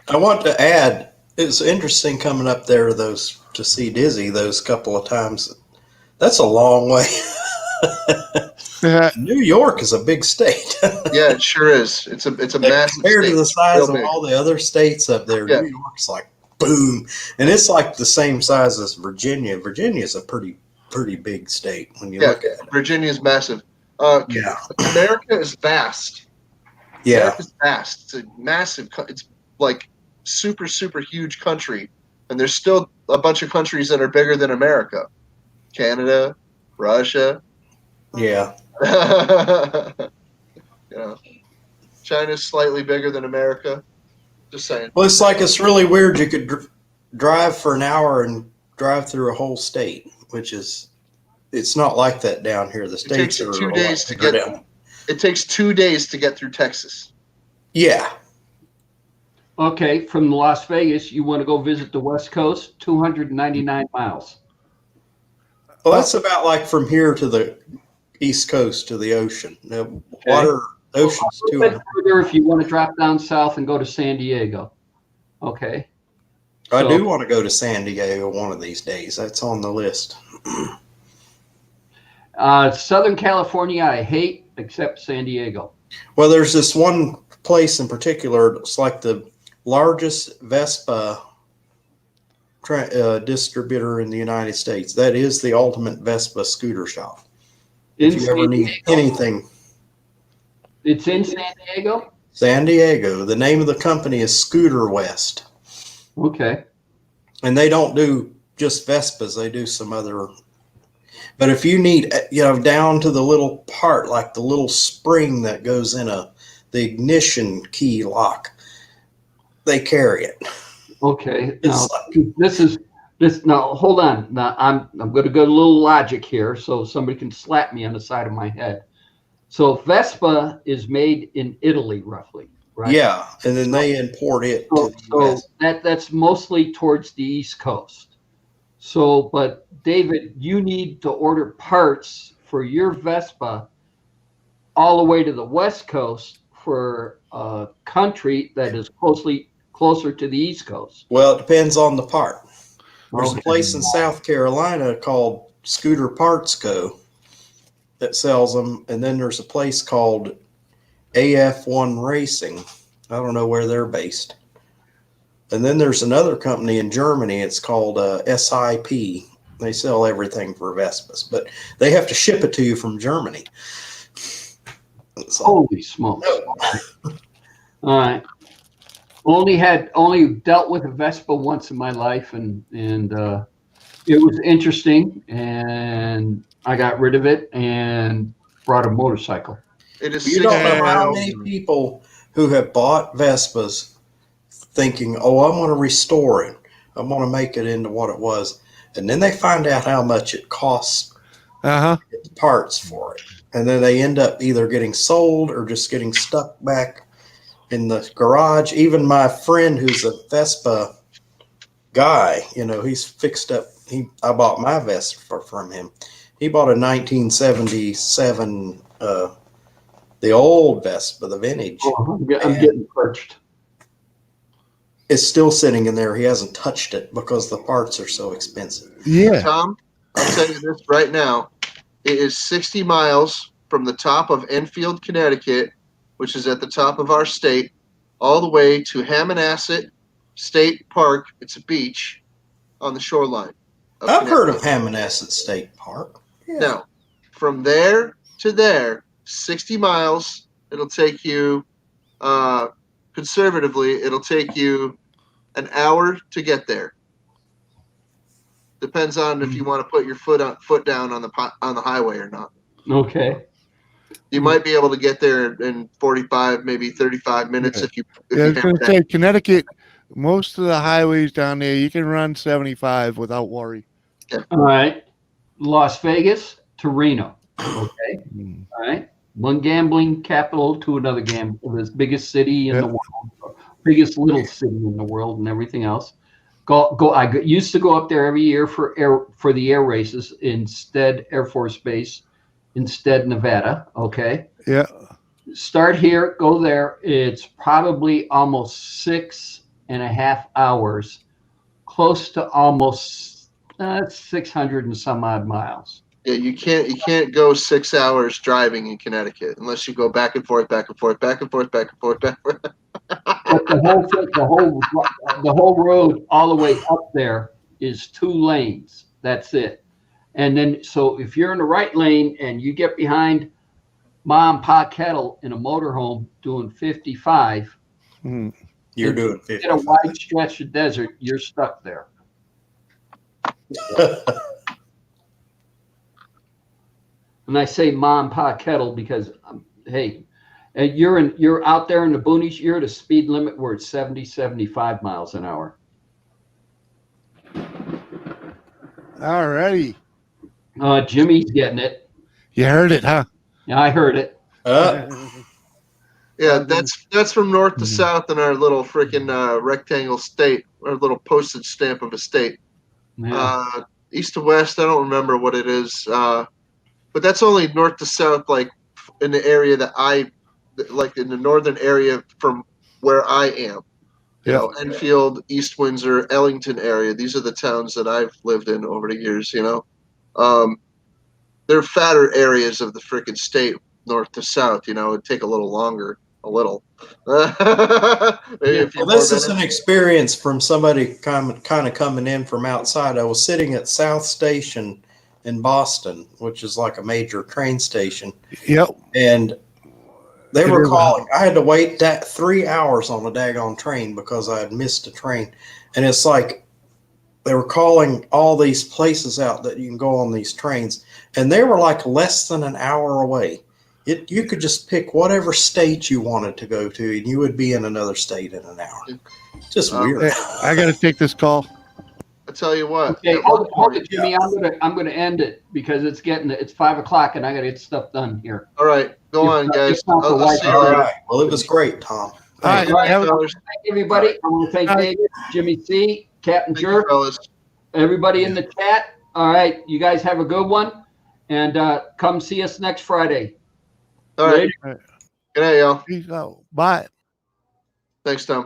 I want to add, it's interesting coming up there to see Dizzy those couple of times. That's a long way. New York is a big state. Yeah, it sure is. It's a massive Compared state. to the size Real of big. all the other states up there, Yeah. New York's like boom, and it's like the same size as Virginia. Virginia's a pretty big state when you look at it. Virginia's massive. Yeah, America is vast. yeah, America's vast. It's a massive. It's like super huge country, and there's still a bunch of countries that are bigger than America. Canada, Russia. yeah. You know, China's slightly bigger than America. Just saying. Well, it's really weird. You could drive for an hour and drive through a whole state, which is it's not like that down here. The states takes you are 2 a lot days to bigger get- down. It takes 2 days to get through Texas. Yeah, Okay, from Las Vegas, you want to go visit the West Coast, 299 miles. well, that's about like from here to the East Coast to the ocean. The ocean's A little bit 200. further if you want to drop down south and go to San Diego. Okay. I So- do want to go to San Diego one of these days. That's on the list. Southern California, I hate, except San Diego. Well, there's this one place in particular. It's like the largest Vespa distributor in the United States. That is the ultimate Vespa scooter shop. If you ever need anything, It's in San Diego? San Diego. The name of the company is Scooter West, Okay. and they don't do just Vespas. They do some other. But if you need, down to the little part, like the little spring that goes in the ignition key lock, they carry it. Okay. It's Now, now hold on. Now I'm going to go a little logic here so somebody can slap me on the side of my head. So Vespa is made in Italy, roughly, right? Yeah, and then they import it to the So US. that's mostly towards the East Coast. So, but David, you need to order parts for your Vespa all the way to the West Coast for a country that is closer to the East Coast. Well, it depends on the part. There's Okay. a place in South Carolina called Scooter Parts Co. that sells them, and then there's a place called AF1 Racing. I don't know where they're based. And then there's another company in Germany. It's called SIP. They sell everything for Vespas, but they have to ship it to you from Germany. So, Holy smokes. no. All right. Only dealt with a Vespa once in my life, and it was interesting, and I got rid of it and brought a motorcycle. It is You don't 60 know how miles. many people who have bought Vespas thinking, oh, I'm going to restore it. I'm going to make it into what it was. And then they find out how much it costs Uh-huh. to get the parts for it. And then they end up either getting sold or just getting stuck back in the garage. Even my friend who's a Vespa guy, he's fixed up. I bought my Vespa from him. He bought a 1977, the old Vespa, the vintage. Oh, I'm getting perched. It's still sitting in there. He hasn't touched it because the parts are so expensive. Yeah. Tom, I'll tell you this right now. It is 60 miles from the top of Enfield, Connecticut, which is at the top of our state, all the way to Hammonasset State Park. It's a beach on the shoreline. I've heard of Hammonasset State Park. Yeah. Now, from there to there, 60 miles. It'll take you, conservatively, it'll take you an hour to get there. Depends on if you want to put your foot down on the highway or not. Okay. You might be able to get there in 45, maybe 35 minutes if you. If Yeah, I you was going to have say, Connecticut, most of the highways down there, you can run 75 without worry. All right. Las Vegas to Reno. Okay. All right. one gambling capital to another this biggest city in the world, biggest little city in the world, and everything else. Used to go up there every year for the air races instead Air Force Base, instead Nevada. Okay. Yeah. Start here, go there. It's probably almost 6.5 hours, close to almost 600 and some odd miles. Yeah, you can't go 6 hours driving in Connecticut unless you go back and forth, back and forth, back and forth, back and forth, back and forth. But the whole road all the way up there is 2 lanes. That's it. And then, so if you're in the right lane and you get behind Mom and Pa Kettle in a motorhome doing 55, You're doing in 50. a wide stretch of desert, you're stuck there. And I say Mom and Pa Kettle because, hey, you're out there in the boonies, you're at a speed limit where it's 70, 75 miles an hour. All righty. Jimmy's getting it. You heard it, huh? Yeah, I heard it. Yeah, that's from north to south in our little freaking rectangle state, our little postage stamp of a state. Yeah. East to west, I don't remember what it is, but that's only north to south, like in the area that like in the northern area from where I am. You know, Enfield, East Windsor, Ellington area. These are the towns that I've lived in over the years. You know, they're fatter areas of the freaking state, north to south. You know, it'd take a little longer. A little. Maybe a few Well, this more is an minutes. experience from somebody kind of coming in from outside. I was sitting at South Station in Boston, which is like a major train station. Yep. And they were calling. I had to wait 3 hours on a daggone train because I had missed a train. And it's like they were calling all these places out that you can go on these trains. And they were like less than an hour away. You could just pick whatever state you wanted to go to, and you would be in another state in an hour. Just weird. I got to take this call. I tell you what. Okay, hold it, Jimmy. I'm gonna end it because it's 5 o'clock and I gotta get stuff done here. All right, go on, guys. All See you All later. right. Well, it was great, Tom. All right. Thank everybody. I want to thank David, Jimmy C, Captain Thank you, Jerk, fellas. everybody in the chat. All right, you guys have a good one, and come see us next Friday. All right. Later. Good night, y'all. Peace out. Bye. Thanks, Tom.